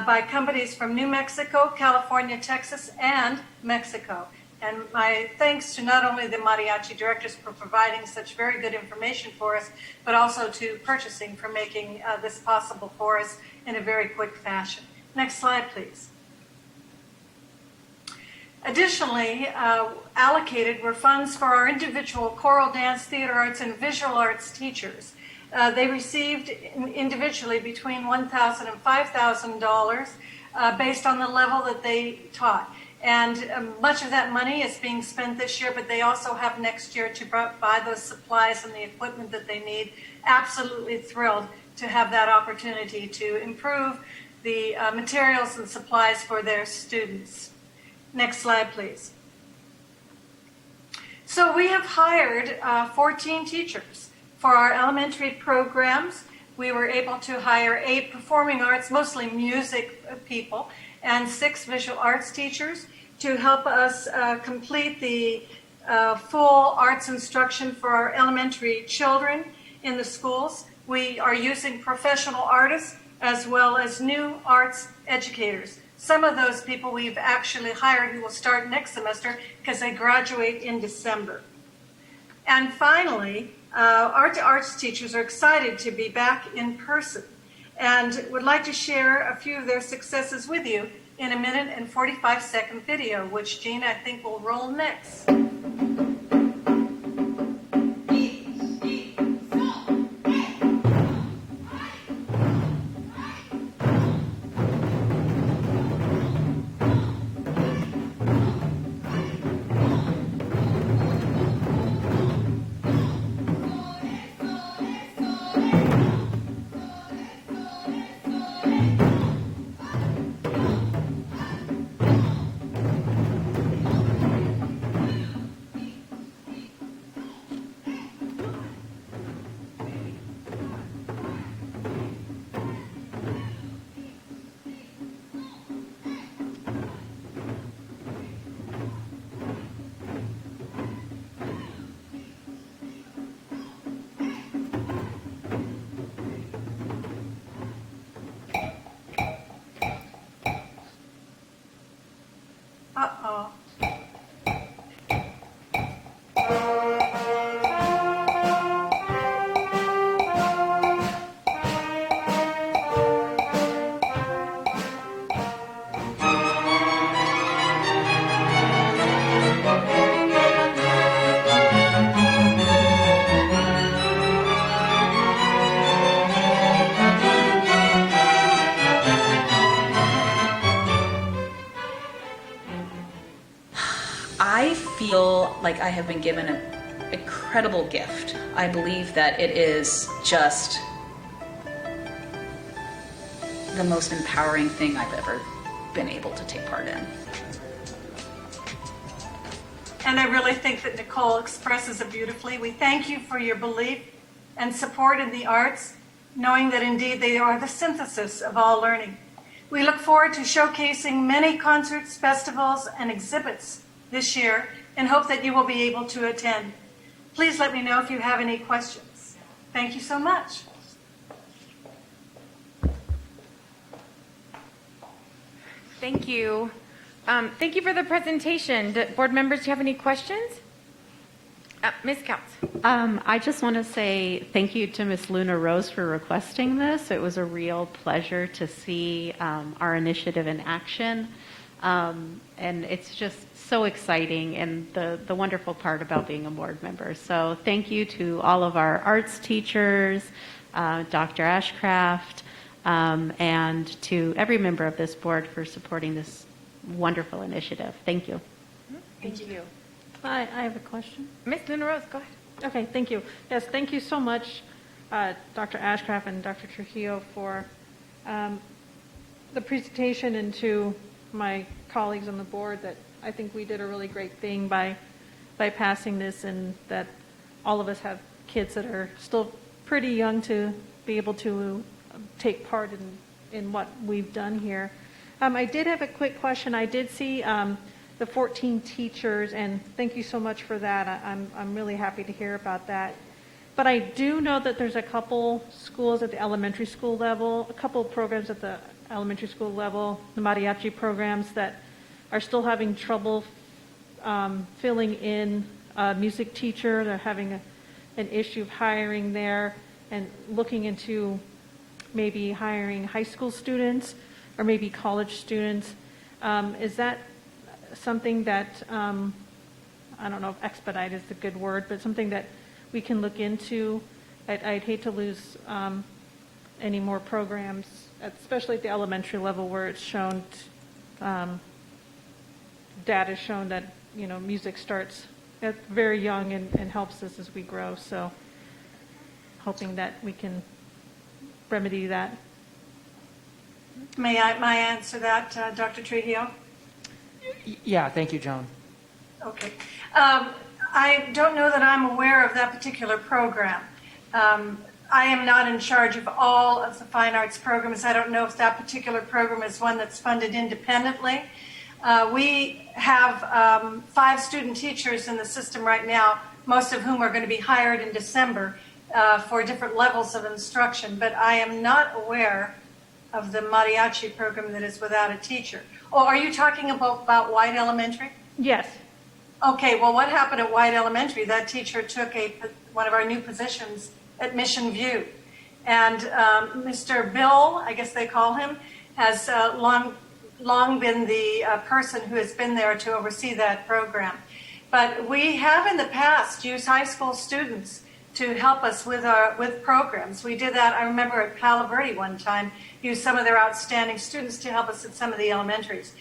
by companies from New Mexico, California, Texas, and Mexico. And my thanks to not only the mariachi directors for providing such very good information for us, but also to purchasing for making this possible for us in a very quick fashion. Next slide, please. Additionally, allocated were funds for our individual choral, dance, theater arts, and visual arts teachers. They received individually between $1,000 and $5,000 based on the level that they taught. And much of that money is being spent this year, but they also have next year to buy those supplies and the equipment that they need. Absolutely thrilled to have that opportunity to improve the materials and supplies for their students. Next slide, please. So we have hired 14 teachers for our elementary programs. We were able to hire 8 performing arts, mostly music people, and 6 visual arts teachers to help us complete the full arts instruction for our elementary children in the schools. We are using professional artists as well as new arts educators. Some of those people we've actually hired who will start next semester because they graduate in December. And finally, our arts teachers are excited to be back in person and would like to share a few of their successes with you in a 1 and 45-second video, which Gina, I think, will roll next. Uh-oh. I feel like I have been given an incredible gift. I believe that it is just the most empowering thing I've ever been able to take part in. And I really think that Nicole expresses it beautifully. We thank you for your belief and support in the arts, knowing that indeed they are the synthesis of all learning. We look forward to showcasing many concerts, festivals, and exhibits this year and hope that you will be able to attend. Please let me know if you have any questions. Thank you so much. Thank you. Thank you for the presentation. Board members, do you have any questions? Ms. Counts. I just want to say thank you to Ms. Luna Rose for requesting this. It was a real pleasure to see our initiative in action. And it's just so exciting and the wonderful part about being a board member. So thank you to all of our arts teachers, Dr. Ashcraft, and to every member of this board for supporting this wonderful initiative. Thank you. Thank you. I have a question. Ms. Luna Rose, go ahead. Okay, thank you. Yes, thank you so much, Dr. Ashcraft and Dr. Trujillo, for the presentation, and to my colleagues on the board that I think we did a really great thing by passing this, and that all of us have kids that are still pretty young to be able to take part in what we've done here. I did have a quick question. I did see the 14 teachers, and thank you so much for that. I'm really happy to hear about that. But I do know that there's a couple schools at the elementary school level, a couple programs at the elementary school level, the mariachi programs, that are still having trouble filling in a music teacher. They're having an issue of hiring there, and looking into maybe hiring high school students or maybe college students. Is that something that, I don't know if expedite is the good word, but something that we can look into? I'd hate to lose any more programs, especially at the elementary level, where it's shown, data shown that, music starts at very young and helps us as we grow. So hoping that we can remedy that. May I answer that, Dr. Trujillo? Yeah, thank you, Joan. Okay. I don't know that I'm aware of that particular program. I am not in charge of all of the fine arts programs. I don't know if that particular program is one that's funded independently. We have 5 student teachers in the system right now, most of whom are going to be hired in December for different levels of instruction, but I am not aware of the mariachi program that is without a teacher. Oh, are you talking about White Elementary? Yes. Okay, well, what happened at White Elementary? That teacher took one of our new positions at Mission View. And Mr. Bill, I guess they call him, has long been the person who has been there to oversee that program. But we have in the past used high school students to help us with programs. We did that, I remember at Palo Verde one time, used some of their outstanding students to help us at some of the elementaries.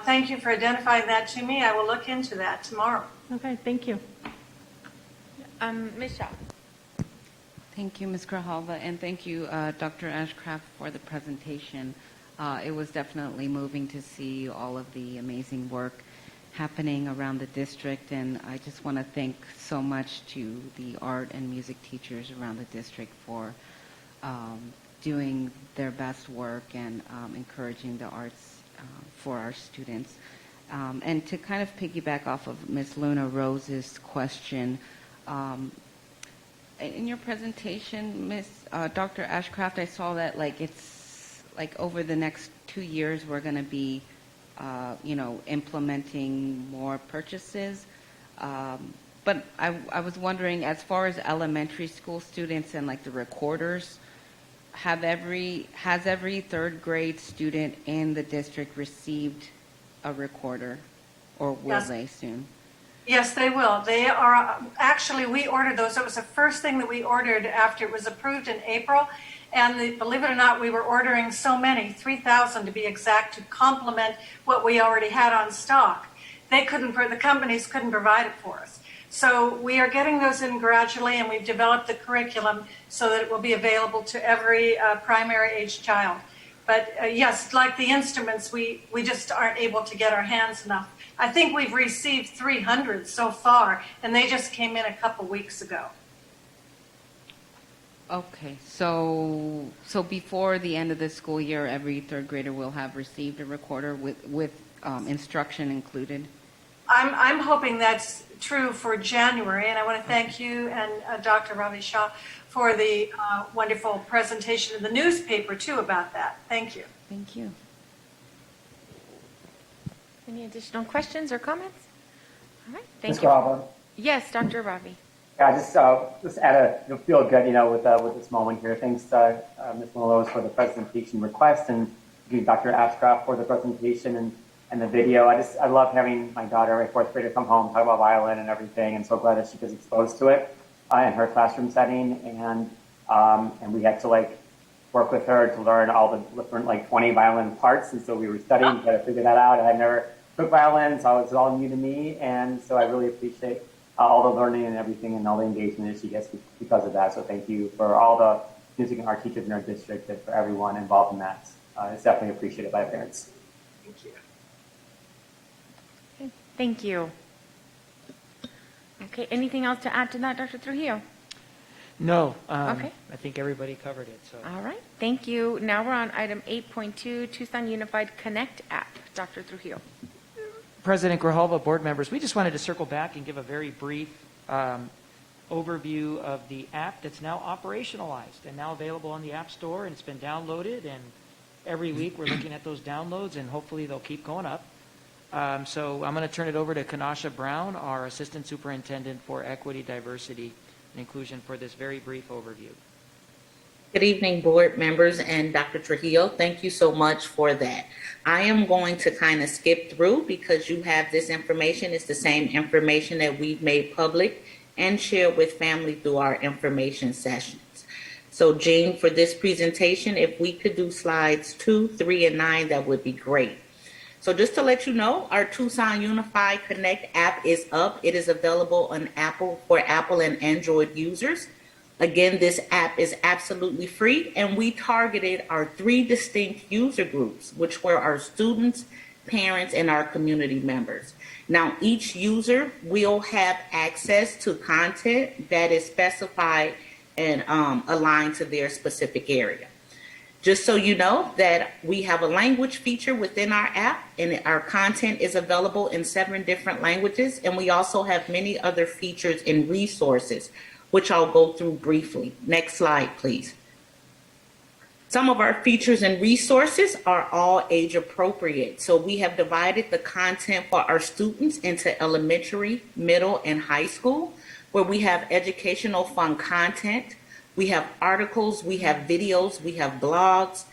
Thank you for identifying that to me. I will look into that tomorrow. Okay, thank you. Ms. Shaw. Thank you, Ms. Grijalva, and thank you, Dr. Ashcraft, for the presentation. It was definitely moving to see all of the amazing work happening around the district, and I just want to thank so much to the art and music teachers around the district for doing their best work and encouraging the arts for our students. And to kind of piggyback off of Ms. Luna Rose's question, in your presentation, Dr. Ashcraft, I saw that it's like over the next 2 years we're going to be implementing more purchases. But I was wondering, as far as elementary school students and like the recorders, has every third grade student in the district received a recorder, or will Yes. they soon? Yes, they will. They are, actually, we ordered those. It was the first thing that we ordered after it was approved in April. And believe it or not, we were ordering so many, 3,000 to be exact, to complement what we already had on stock. The companies couldn't provide it for us. So we are getting those in gradually, and we've developed the curriculum so that it will be available to every primary age child. But yes, like the instruments, we just aren't able to get our hands enough. I think we've received 300 so far, and they just came in a couple weeks ago. Okay, so before the end of the school year, every third grader will have received a recorder with instruction included? I'm hoping that's true for January, and I want to thank you and Dr. Ravi Shah for the wonderful presentation in the newspaper, too, about that. Thank you. Thank you. Any additional questions or comments? All right, thank Ms. you. Garava? Yes, Dr. Ravi. Yeah, just add you'll feel good, with this moment here. Thanks, Ms. Malone, for the presentation request, and Dr. Ashcroft for the presentation and the video. I love having my daughter, my fourth grader, come home, talk about violin and everything, and so glad that she was exposed to it in her classroom setting, and we had to work with her to learn all the different 20 violin parts, and so we were studying to try to figure that out. I had never took violin, so it was all new to me, and so I really appreciate all the learning and everything and all the engagement that she gets because of that. So thank you for all the music and art teachers in our district and for everyone involved in that. It's definitely appreciated by parents. Thank you. Okay, thank you. Okay, anything else to add to that, Dr. Trujillo? No. Okay. I think everybody covered it. So. All right, thank you. Now we're on item 8.2, Tucson Unified Connect app. Dr. Trujillo. President Grijalva, board members, we just wanted to circle back and give a very brief overview of the app that's now operationalized and now available on the App Store, and it's been downloaded, and every week we're looking at those downloads, and hopefully they'll keep going up. So I'm going to turn it over to Kanasha Brown, our Assistant Superintendent for Equity, Diversity, and Inclusion, for this very brief overview. Good evening, board members and Dr. Trujillo. Thank you so much for that. I am going to kind of skip through because you have this information. It's the same information that we've made public and shared with family through our information sessions. So, Jean, for this presentation, if we could do slides 2, 3, and 9, that would be great. So just to let you know, our Tucson Unified Connect app is up. It is available on for Apple and Android users. Again, this app is absolutely free, and we targeted our 3 distinct user groups, which were our students, parents, and our community members. Now, each user will have access to content that is specified and aligned to their specific area. Just so you know that we have a language feature within our app, and our content is available in 7 different languages, and we also have many other features and resources, which I'll go through briefly. Next slide, please. Some of our features and resources are all age appropriate. So we have divided the content for our students into elementary, middle, and high school, where we have educational fun content. We have articles, we have videos, we have blogs.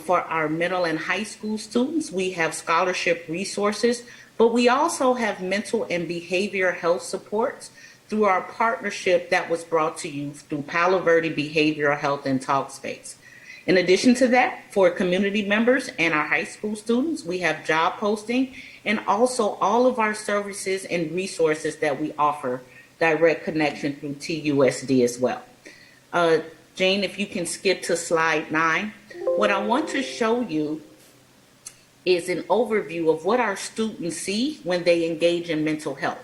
For our middle and high school students, we have scholarship resources, but we also have mental and behavioral health supports through our partnership that was brought to you through Palo Verde Behavioral Health and Talkspace. In addition to that, for community members and our high school students, we have job posting and also all of our services and resources that we offer direct connection through TUSD as well. Jane, if you can skip to slide 9. What I want to show you is an overview of what our students see when they engage in mental health.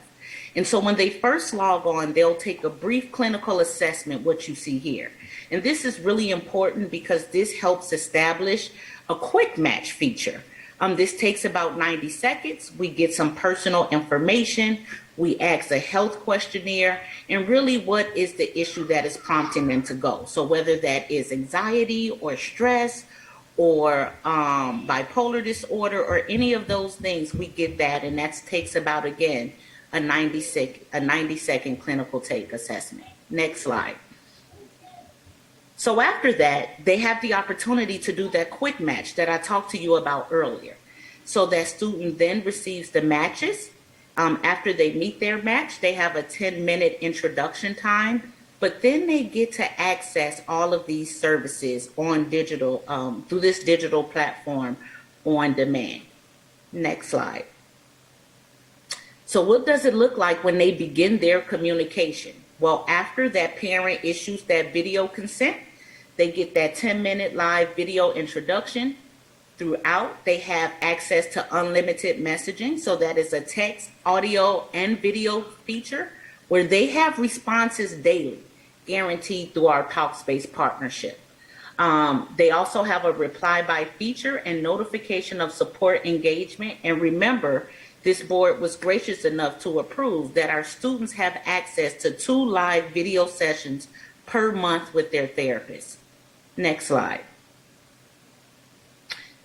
And so when they first log on, they'll take a brief clinical assessment, what you see here. And this is really important because this helps establish a quick match feature. This takes about 90 seconds. We get some personal information. We ask a health questionnaire, and really what is the issue that is prompting them to go. So whether that is anxiety or stress or bipolar disorder or any of those things, we get that, and that takes about, again, a 90-second clinical take assessment. Next slide. So after that, they have the opportunity to do that quick match that I talked to you about earlier. So that student then receives the matches. After they meet their match, they have a 10-minute introduction time, but then they get to access all of these services on digital, through this digital platform on demand. Next slide. So what does it look like when they begin their communication? Well, after that parent issues that video consent, They get that 10-minute live video introduction. Throughout, they have access to unlimited messaging. So that is a text, audio, and video feature where they have responses daily, guaranteed through our Talkspace partnership. They also have a reply by feature and notification of support engagement. And remember, this board was gracious enough to approve that our students have access to 2 live video sessions per month with their therapist. Next slide.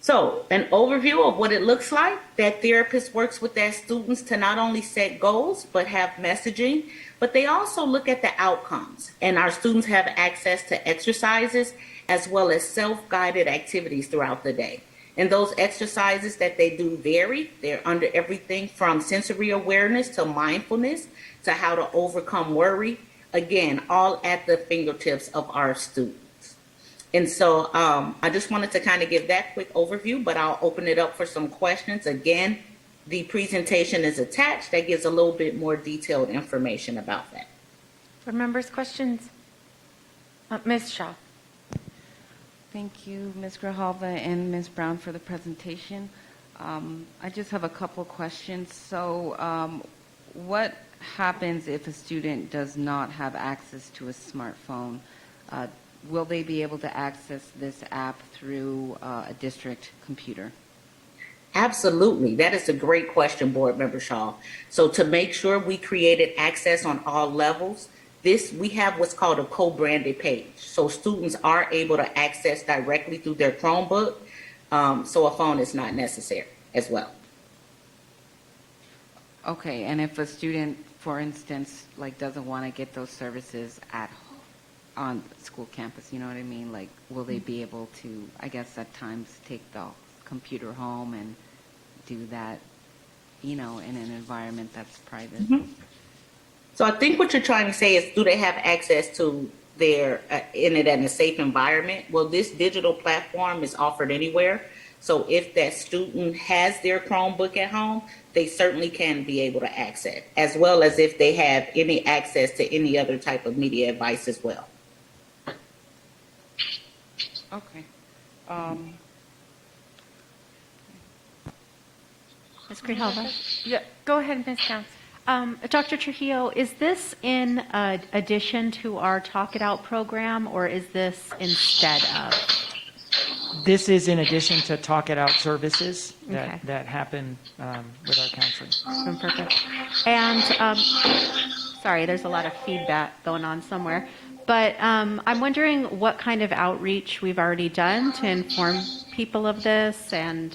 So, an overview of what it looks like. That therapist works with their students to not only set goals, but have messaging, but they also look at the outcomes. And our students have access to exercises as well as self-guided activities throughout the day. And those exercises that they do vary. They're under everything from sensory awareness to mindfulness to how to overcome worry. Again, all at the fingertips of our students. And so I just wanted to kind of give that quick overview, but I'll open it up for some questions. Again, the presentation is attached. That gives a little bit more detailed information about that. Board members, questions? Ms. Shaw. Thank you, Ms. Grijalva and Ms. Brown, for the presentation. I just have a couple questions. So what happens if a student does not have access to a smartphone? Will they be able to access this app through a district computer? Absolutely. That is a great question, Board Member Shaw. So to make sure we created access on all levels, we have what's called a co-branded page. So students are able to access directly through their Chromebook, so a phone is not necessary as well. Okay, and if a student, for instance, like doesn't want to get those services at home, on school campus, you know what I mean? Like, will they be able to, I guess at times, take the computer home and do that, you know, in an environment that's private? Mm-hmm. So I think what you're trying to say is, do they have access to their internet in a safe environment? Well, this digital platform is offered anywhere. So if that student has their Chromebook at home, they certainly can be able to access, as well as if they have any access to any other type of media device as well. Okay. Ms. Grijalva? Yeah, go ahead, Ms. Counts. Dr. Trujillo, is this in addition to our Talk It Out program, or is this instead of? This is in addition to Talk It Out services Okay. that happen with our counseling. Perfect. And, sorry, there's a lot of feedback going on somewhere. But I'm wondering what kind of outreach we've already done to inform people of this, and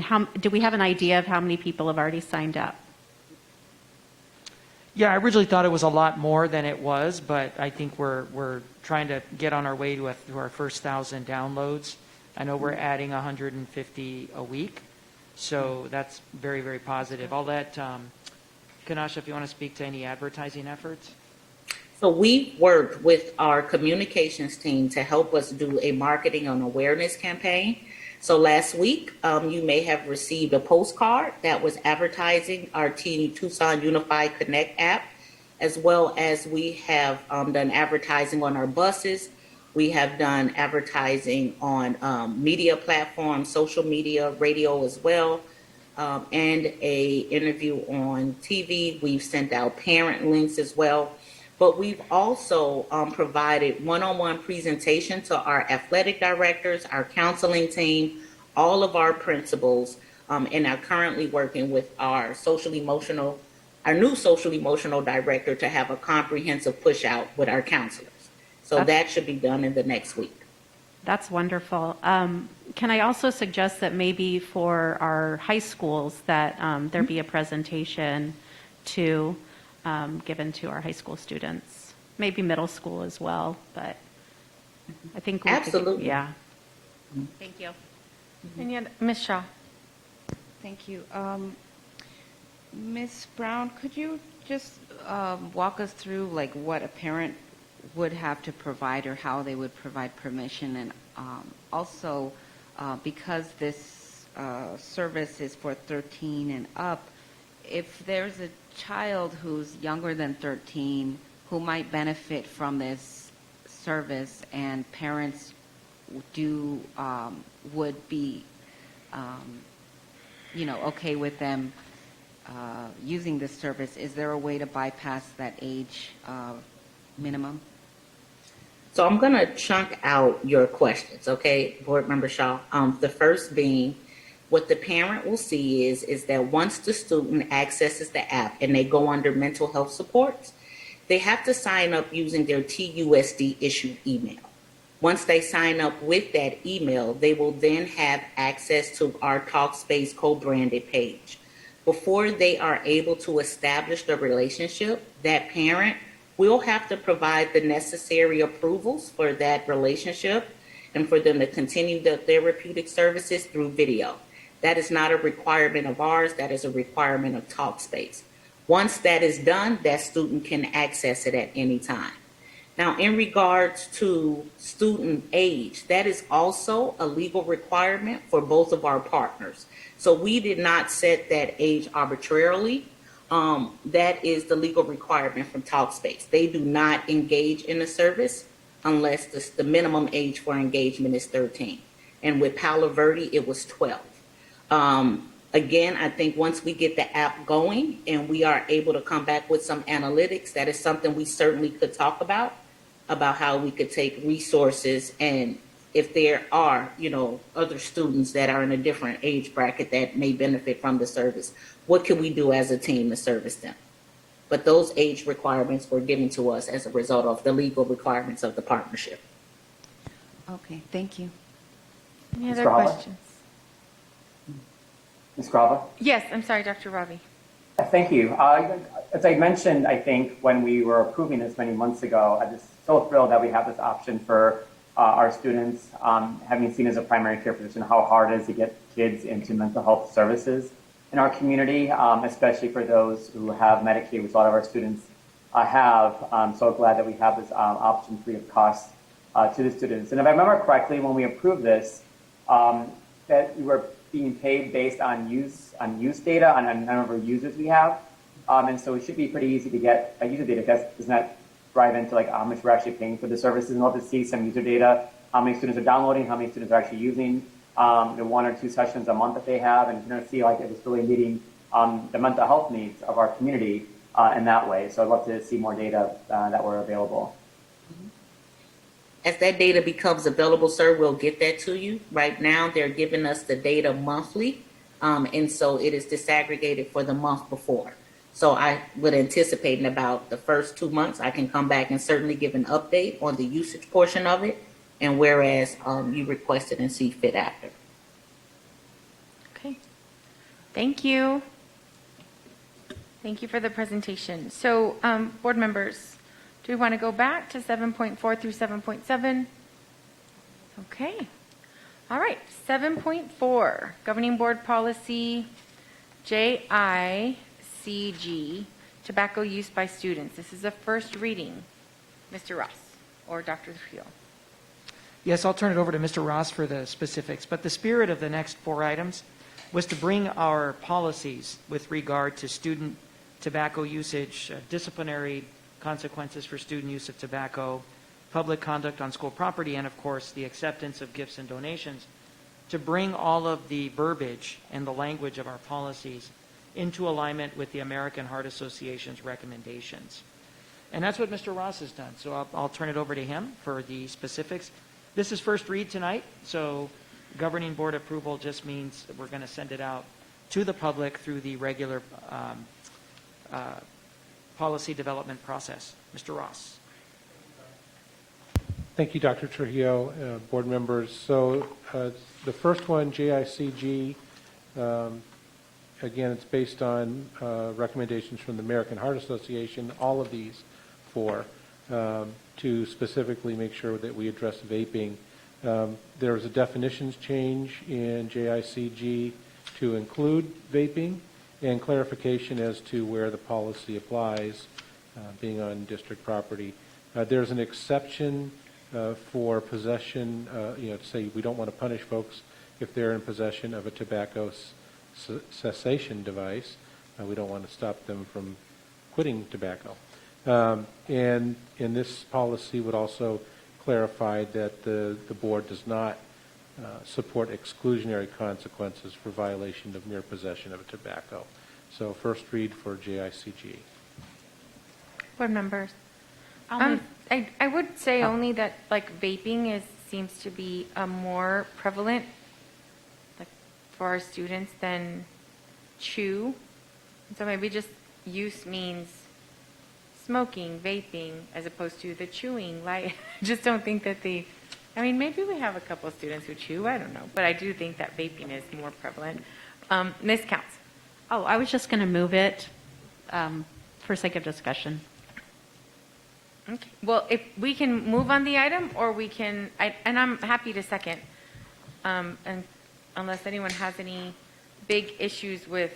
how do we have an idea of how many people have already signed up? Yeah, I originally thought it was a lot more than it was, but I think we're trying to get on our way to our first 1,000 downloads. I know we're adding 150 a week, so that's very, very positive. I'll let Kanasha, if you want to speak to any advertising efforts. So we worked with our communications team to help us do a marketing and awareness campaign. So last week, you may have received a postcard that was advertising our Tucson Unified Connect app, as well as we have done advertising on our buses. We have done advertising on media platforms, social media, radio as well, and a interview on TV. We've sent out parent links as well. But we've also provided one-on-one presentation to our athletic directors, our counseling team, all of our principals, and are currently working with our new social emotional director to have a comprehensive push out with our counselors. So that should be done in the next week. That's wonderful. Can I also suggest that maybe for our high schools that there be a presentation to given to our high school students, maybe middle school as well, but I think we absolutely. Yeah. Thank you. Any other? Ms. Shaw. Thank you. Ms. Brown, could you just walk us through like what a parent would have to provide or how they would provide permission, and also because this service is for 13 and up, if there's a child who's younger than 13 who might benefit from this service and parents would be, okay with them using this service, is there a way to bypass that age minimum? So I'm going to chunk out your questions, okay, Board Member Shaw. The first being, what the parent will see is that once the student accesses the app and they go under mental health supports, they have to sign up using their TUSD issued email. Once they sign up with that email, they will then have access to our Talkspace co-branded page. Before they are able to establish the relationship, that parent will have to provide the necessary approvals for that relationship and for them to continue the therapeutic services through video. That is not a requirement of ours, that is a requirement of Talkspace. Once that is done, that student can access it at any time. Now, in regards to student age, that is also a legal requirement for both of our partners. So we did not set that age arbitrarily. That is the legal requirement from Talkspace. They do not engage in the service unless the minimum age for engagement is 13. And with Palo Verde, it was 12. Again, I think once we get the app going and we are able to come back with some analytics, that is something we certainly could talk about how we could take resources, and if there are, other students that are in a different age bracket that may benefit from the service, what can we do as a team to service them? But those age requirements were given to us as a result of the legal requirements of the partnership. Okay, thank you. Any other Ms. Grava? questions? Ms. Grava? Yes, I'm sorry, Dr. Ravi. Thank you. As I mentioned, I think when we were approving this many months ago, I'm just so thrilled that we have this option for our students, having seen as a primary care physician how hard it is to get kids into mental health services in our community, especially for those who have Medicaid, which a lot of our students have. I'm so glad that we have this option free of cost to the students. And if I remember correctly, when we approved this, that we were being paid based on use data, on the number of users we have. And so it should be pretty easy to get user data. Doesn't that drive into how much we're actually paying for the services? And we'll have to see some user data, how many students are downloading, how many students are actually using the 1 or 2 sessions a month that they have, and you're going to see if it's really meeting the mental health needs of our community in that way. So I'd love to see more data that were available. As that data becomes available, sir, we'll get that to you. Right now, they're giving us the data monthly, and so it is disaggregated for the month before. So I would anticipate in about the first 2 months, I can come back and certainly give an update on the usage portion of it, and whereas you requested and see fit after. Okay. Thank you. Thank you for the presentation. So, board members, do we want to go back to 7.4 through 7.7? Okay. All right. 7.4, Governing Board Policy JICG, Tobacco Use by Students. This is a first reading. Mr. Ross or Dr. Trujillo. Yes, I'll turn it over to Mr. Ross for the specifics, but the spirit of the next 4 items was to bring our policies with regard to student tobacco usage, disciplinary consequences for student use of tobacco, public conduct on school property, and of course the acceptance of gifts and donations, to bring all of the verbiage and the language of our policies into alignment with the American Heart Association's recommendations. And that's what Mr. Ross has done. So I'll turn it over to him for the specifics. This is first read tonight, so governing board approval just means that we're going to send it out to the public through the regular policy development process. Mr. Ross. Thank you, Dr. Trujillo, board members. So the first one, JICG, again, it's based on recommendations from the American Heart Association, all of these 4, to specifically make sure that we address vaping. There was a definitions change in JICG to include vaping, and clarification as to where the policy applies, being on district property. There's an exception for possession, to say we don't want to punish folks if they're in possession of a tobacco cessation device. We don't want to stop them from quitting tobacco. And this policy would also clarified that the board does not support exclusionary consequences for violation of mere possession of tobacco. So first read for JICG. Board members. I would say only that like vaping seems to be more prevalent like for our students than chew. So maybe just use means smoking, vaping, as opposed to the chewing. Like, I just don't think that maybe we have a couple of students who chew, I don't know. But I do think that vaping is more prevalent. Ms. Counts. Oh, I was just going to move it for sake of discussion. Okay. Well, if we can move on the item, or we can, and I'm happy to second, and unless anyone has any big issues with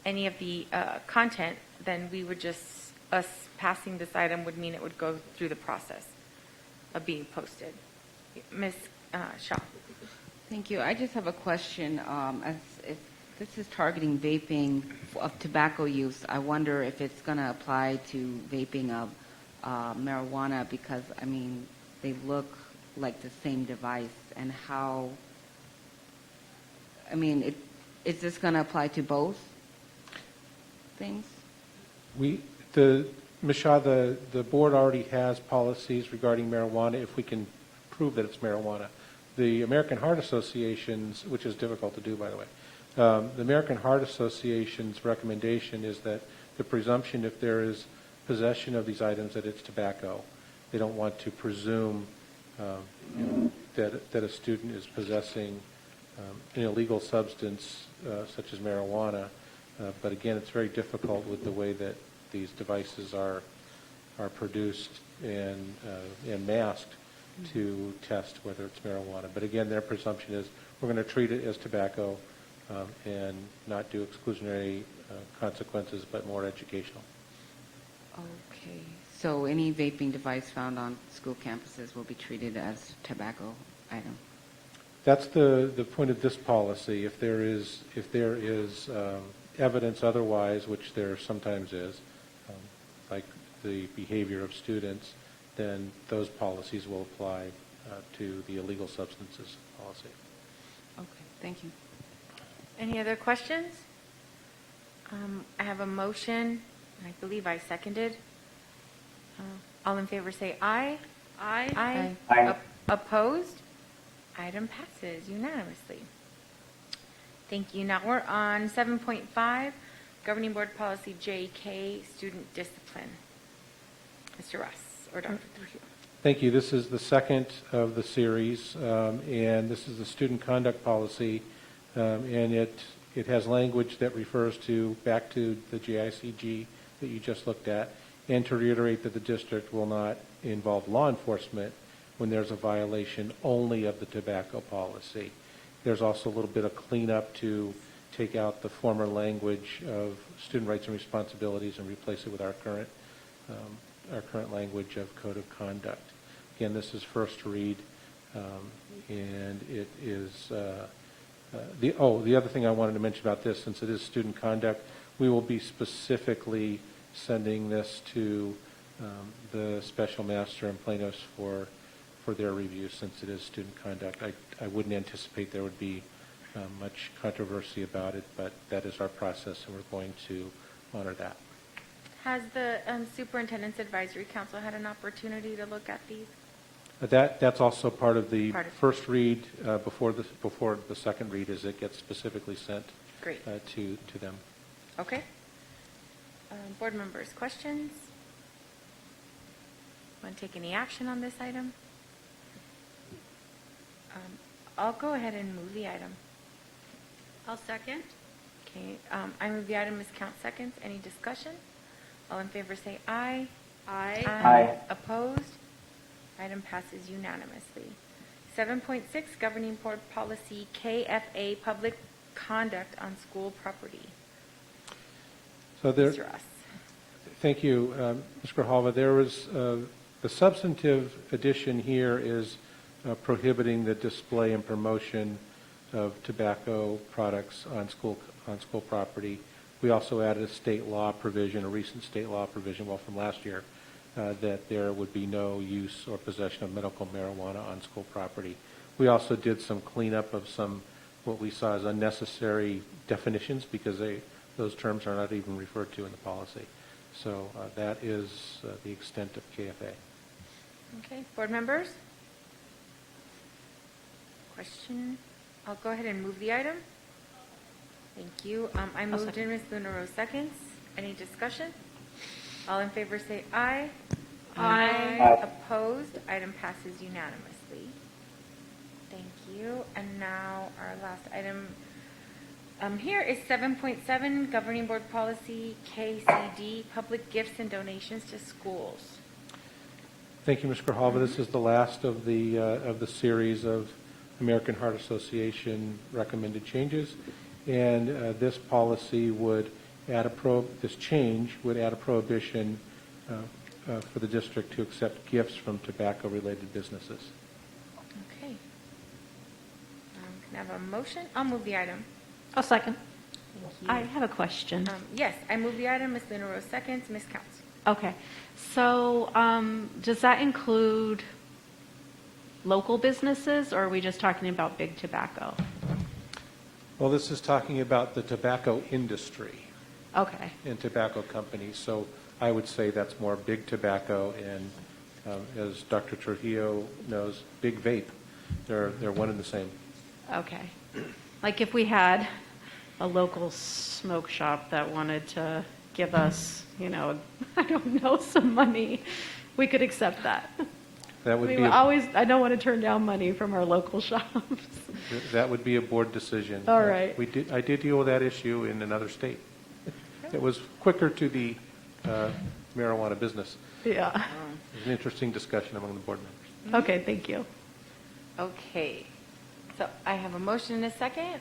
any of the content, then we would just, us passing this item would mean it would go through the process of being posted. Ms. Shaw. Thank you. I just have a question. As if this is targeting vaping of tobacco use, I wonder if it's going to apply to vaping of marijuana, because, they look like the same device. And how, is this going to apply to both things? Ms. Shaw, the board already has policies regarding marijuana if we can prove that it's marijuana. The American Heart Association's, which is difficult to do, by the way, the American Heart Association's recommendation is that the presumption, if there is possession of these items, that it's tobacco. They don't want to presume that a student is possessing an illegal substance such as marijuana. But again, it's very difficult with the way that these devices are produced and masked to test whether it's marijuana. But again, their presumption is we're going to treat it as tobacco and not do exclusionary consequences, but more educational. Okay. So any vaping device found on school campuses will be treated as tobacco item? That's the point of this policy. If there is evidence otherwise, which there sometimes is, like the behavior of students, then those policies will apply to the illegal substances policy. Okay, thank you. Any other questions? I have a motion. I believe I seconded. All in favor say aye. Aye. Aye. Opposed? Item passes unanimously. Thank you. Now we're on 7.5, Governing Board Policy JK, Student Discipline. Mr. Ross or Dr. Trujillo. Thank you. This is the second of the series, and this is the student conduct policy, and it has language that refers back to the JICG that you just looked at, and to reiterate that the district will not involve law enforcement when there's a violation only of the tobacco policy. There's also a little bit of cleanup to take out the former language of student rights and responsibilities and replace it with our current language of code of conduct. Again, this is first read, and it is the other thing I wanted to mention about this, since it is student conduct, we will be specifically sending this to the special master and plaintiffs for their review, since it is student conduct. I wouldn't anticipate there would be much controversy about it, but that is our process, and we're going to honor that. Has the Superintendent's Advisory Council had an opportunity to look at these? That's also part of the first read before the second read, as it gets specifically sent Great. To them. Okay. Board members, questions? Want to take any action on this item? I'll go ahead and move the item. I'll second. Okay. I move the item. Ms. Count seconds. Any discussion? All in favor say aye. Aye. Aye. Opposed? Item passes unanimously. 7.6, Governing Board Policy KFA, Public Conduct on School Property. So there, Mr. Ross. thank you, Ms. Grijalva. There was the substantive addition here is prohibiting the display and promotion of tobacco products on school property. We also added a state law provision, a recent state law provision, from last year, that there would be no use or possession of medical marijuana on school property. We also did some cleanup of some what we saw as unnecessary definitions because those terms are not even referred to in the policy. So that is the extent of KFA. Okay, board members? Question? I'll go ahead and move the item. Thank you. I moved in, Ms. Luna Rose seconds. Any discussion? All in favor say aye. Aye. Opposed? Item passes unanimously. Thank you. And now our last item here is 7.7, Governing Board Policy KCD, Public Gifts and Donations to Schools. Thank you, Ms. Grijalva. This is the last of the series of American Heart Association recommended changes, and this policy would add this change would add a prohibition for the district to accept gifts from tobacco-related businesses. Okay. Can I have a motion? I'll move the item. I'll second. Thank you. I have a question. Yes, I move the item. Ms. Luna Rose seconds. Ms. Counts. Okay. So does that include local businesses, or are we just talking about big tobacco? Well, this is talking about the tobacco industry. Okay. And tobacco companies. So I would say that's more big tobacco and, as Dr. Trujillo knows, big vape. They're one and the same. Okay. Like if we had a local smoke shop that wanted to give us, I don't know, some money, we could accept that. That would I don't want to turn down money from our local shops. That would be a board decision. All right. I did deal with that issue in another state. It was quicker to the marijuana business. Yeah. It was an interesting discussion among the board members. Okay, thank you. Okay. So I have a motion and a second.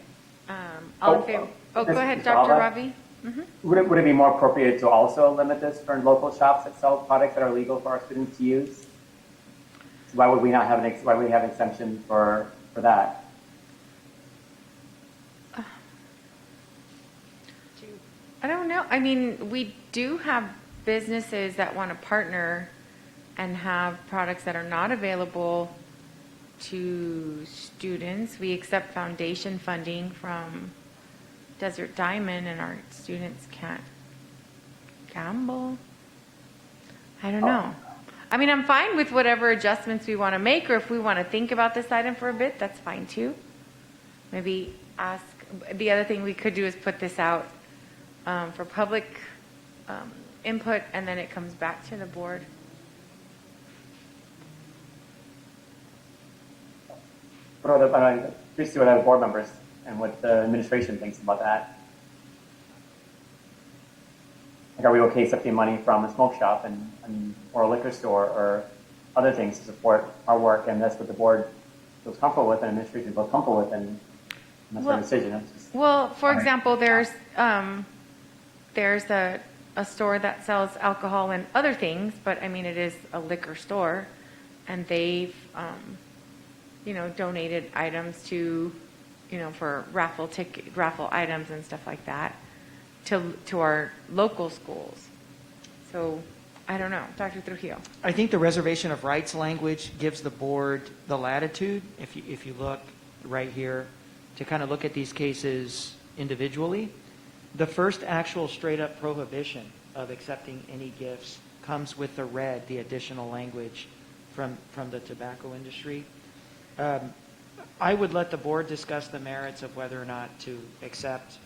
All in favor? Go ahead, Ms. Dr. Grijalva? Ravi. Would it be more appropriate to also limit this for local shops that sell products that are legal for our students to use? So why would we not have why would we have an exemption for that? I don't know. I mean, we do have businesses that want to partner and have products that are not available to students. We accept foundation funding from Desert Diamond, and our students can't gamble. I don't know. I mean, I'm fine with whatever adjustments we want to make, or if we want to think about this item for a bit, that's fine too. Maybe ask, the other thing we could do is put this out for public input, and then it comes back to the board. I'm curious to see what other board members and what the administration thinks about that. Like, are we okay accepting money from a smoke shop or a liquor store or other things to support our work, and that's what the board feels comfortable with and administration feels comfortable with, and that's our decision. Well, for example, there's a store that sells alcohol and other things, but I mean, it is a liquor store, and they've donated items to, for raffle items and stuff like that to our local schools. So I don't know, Dr. Trujillo. I think the reservation of rights language gives the board the latitude, if you look right here, to kind of look at these cases individually. The first actual straight-up prohibition of accepting any gifts comes with the red, the additional language from the tobacco industry. I would let the board discuss the merits of whether or not to accept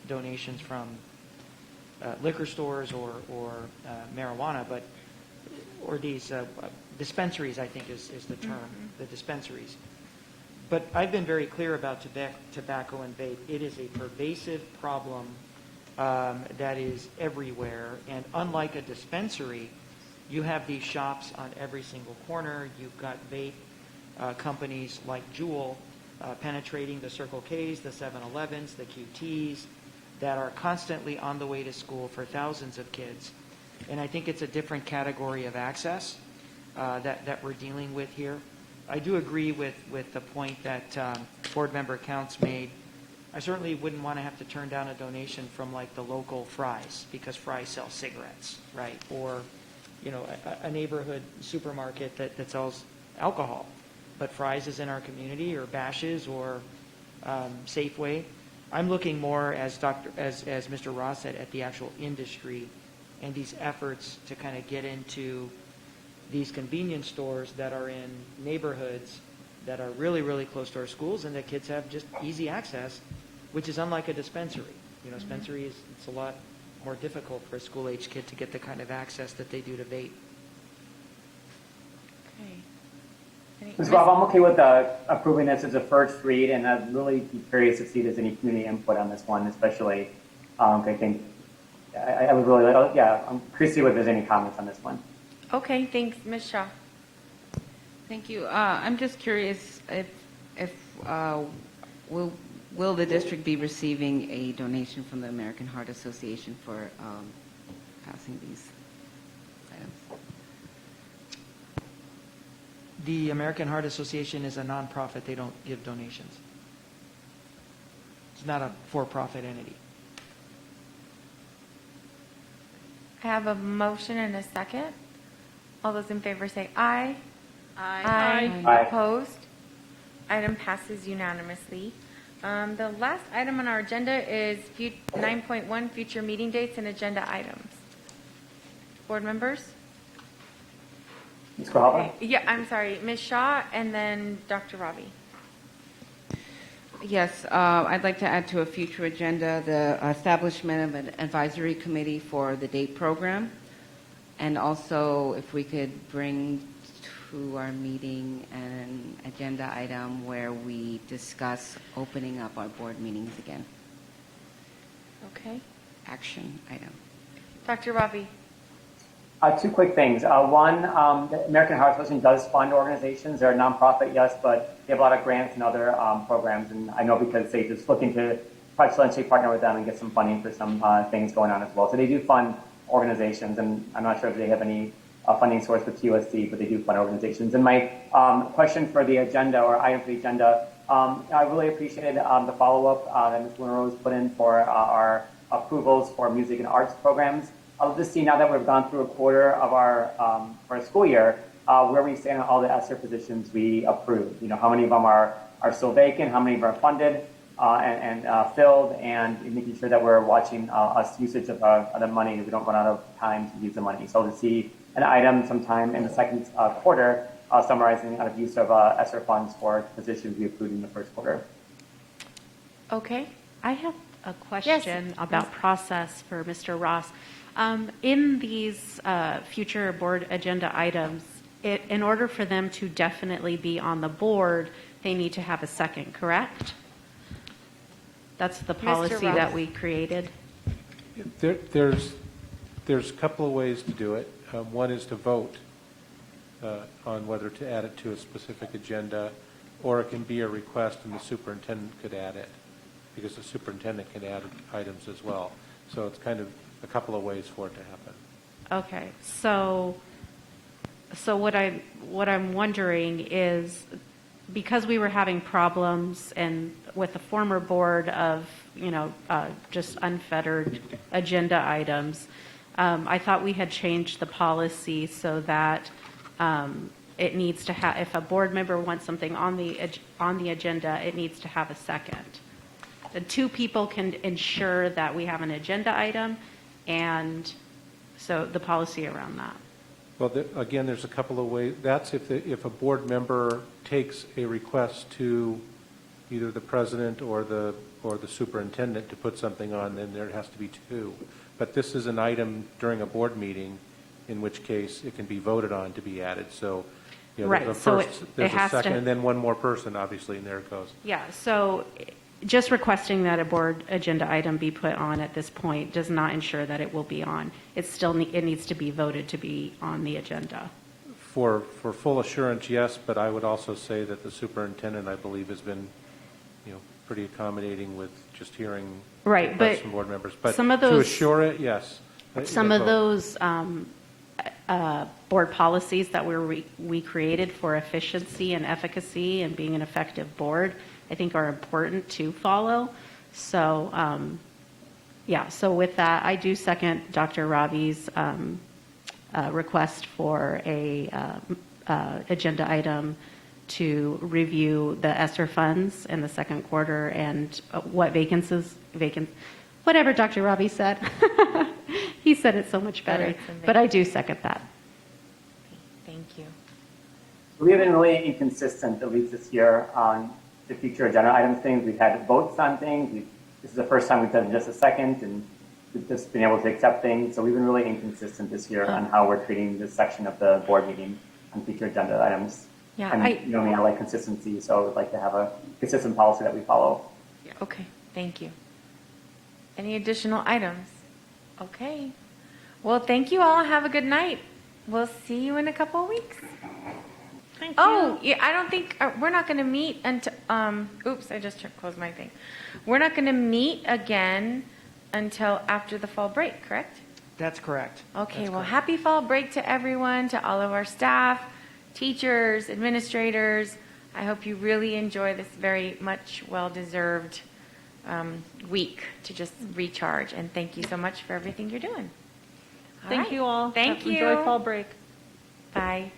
donations from liquor stores or marijuana, or these dispensaries, I think is the term, the dispensaries. But I've been very clear about tobacco and vape. It is a pervasive problem that is everywhere. And unlike a dispensary, you have these shops on every single corner. You've got vape companies like Juul penetrating the Circle Ks, the 7-Elevens, the QTs, that are constantly on the way to school for thousands of kids. And I think it's a different category of access that we're dealing with here. I do agree with the point that board member Counts made. I certainly wouldn't want to have to turn down a donation from like the local Fry's, because Fry's sells cigarettes, right? Or a neighborhood supermarket that sells alcohol, but Fry's is in our community, or Bash's, or Safeway. I'm looking more, as Mr. Ross said, at the actual industry and these efforts to kind of get into these convenience stores that are in neighborhoods that are really, really close to our schools, and that kids have just easy access, which is unlike a dispensary. Dispensary it's a lot more difficult for a school-age kid to get the kind of access that they do to vape. Ms. Rob, I'm okay with approving this as a first read, and I'd really be curious to see if there's any community input on this one, especially. I think I would really like, I'm curious to see if there's any comments on this one. Okay, thanks. Ms. Shaw. Thank you. I'm just curious if will the district be receiving a donation from the American Heart Association for passing these items? The American Heart Association is a nonprofit. They don't give donations. It's not a for-profit entity. I have a motion and a second. All those in favor say aye. Aye. Aye. Opposed? Item passes unanimously. The last item on our agenda is 9.1, future meeting dates and agenda items. Board members? Ms. Grijalva? Yeah, I'm sorry. Ms. Shaw and then Dr. Ravi. Yes, I'd like to add to a future agenda the establishment of an advisory committee for the DATE program, and also if we could bring to our meeting an agenda item where we discuss opening up our board meetings again. Okay. Action item. Dr. Ravi. Two quick things. One, the American Heart Association does fund organizations. They're a nonprofit, yes, but they have a lot of grants and other programs. And I know because they just looking to potentially partner with them and get some funding for some things going on as well. So they do fund organizations, and I'm not sure if they have any funding source with TUSD, but they do fund organizations. And my question for the agenda, or item for the agenda, I really appreciated the follow-up that Ms. Monroe put in for our approvals for music and arts programs. I'll just see now that we've gone through a quarter of our school year, where we stand on all the ESSER positions we approved. How many of them are still vacant, how many of them are funded and filled, and making sure that we're watching us usage of the money, so we don't run out of time to use the money. So to see an item sometime in the second quarter summarizing out of use of ESSER funds for positions we approved in the first quarter. Okay. I have a question about process for Mr. Ross. In these future board agenda items, in order for them to definitely be on the board, they need to have a second, correct? That's the policy that we created. There's a couple of ways to do it. One is to vote on whether to add it to a specific agenda, or it can be a request and the superintendent could add it, because the superintendent can add items as well. So it's kind of a couple of ways for it to happen. Okay, so what I'm wondering is, because we were having problems and with the former board of just unfettered agenda items, I thought we had changed the policy so that it needs to have, if a board member wants something on the agenda, it needs to have a second. The two people can ensure that we have an agenda item, and so the policy around that. Well, again, there's a couple of ways. That's if a board member takes a request to either the president or the superintendent to put something on, then there has to be two. But this is an item during a board meeting, in which case it can be voted on to be added. So, right. There's a So first, it there's a has second, to, and then one more person, obviously, and there it goes. Yeah. So just requesting that a board agenda item be put on at this point does not ensure that it will be on. It needs to be voted to be on the agenda. For full assurance, yes, but I would also say that the superintendent, I believe, has been, pretty accommodating with just hearing requests from board members. But some of those, to assure it, yes. Some of those board policies that we created for efficiency and efficacy and being an effective board, I think are important to follow. So, so with that, I do second Dr. Ravi's request for a agenda item to review the ESSER funds in the second quarter and what whatever Dr. Robbie said. He said it so much better, but I do second that. Thank you. We have been really inconsistent, at least this year, on the future agenda items things. We've had votes on things. This is the first time we've done just a second, and we've just been able to accept things. So we've been really inconsistent this year on how we're treating this section of the board meeting on future agenda items. Yeah, and you know me, I like consistency, so I would like to have a consistent policy that we follow. Okay, thank you. Any additional items? Okay. Well, thank you all. Have a good night. We'll see you in a couple of weeks. Thank you. Oh, yeah, I don't think, we're not going to meet until, oops, I just closed my thing. We're not going to meet again until after the fall break, correct? That's correct. Okay, That's well, correct. happy fall break to everyone, to all of our staff, teachers, administrators. I hope you really enjoy this very much well-deserved week to just recharge. And thank you so much for everything you're doing. Thank you all. Thank you. Enjoy fall break. Bye.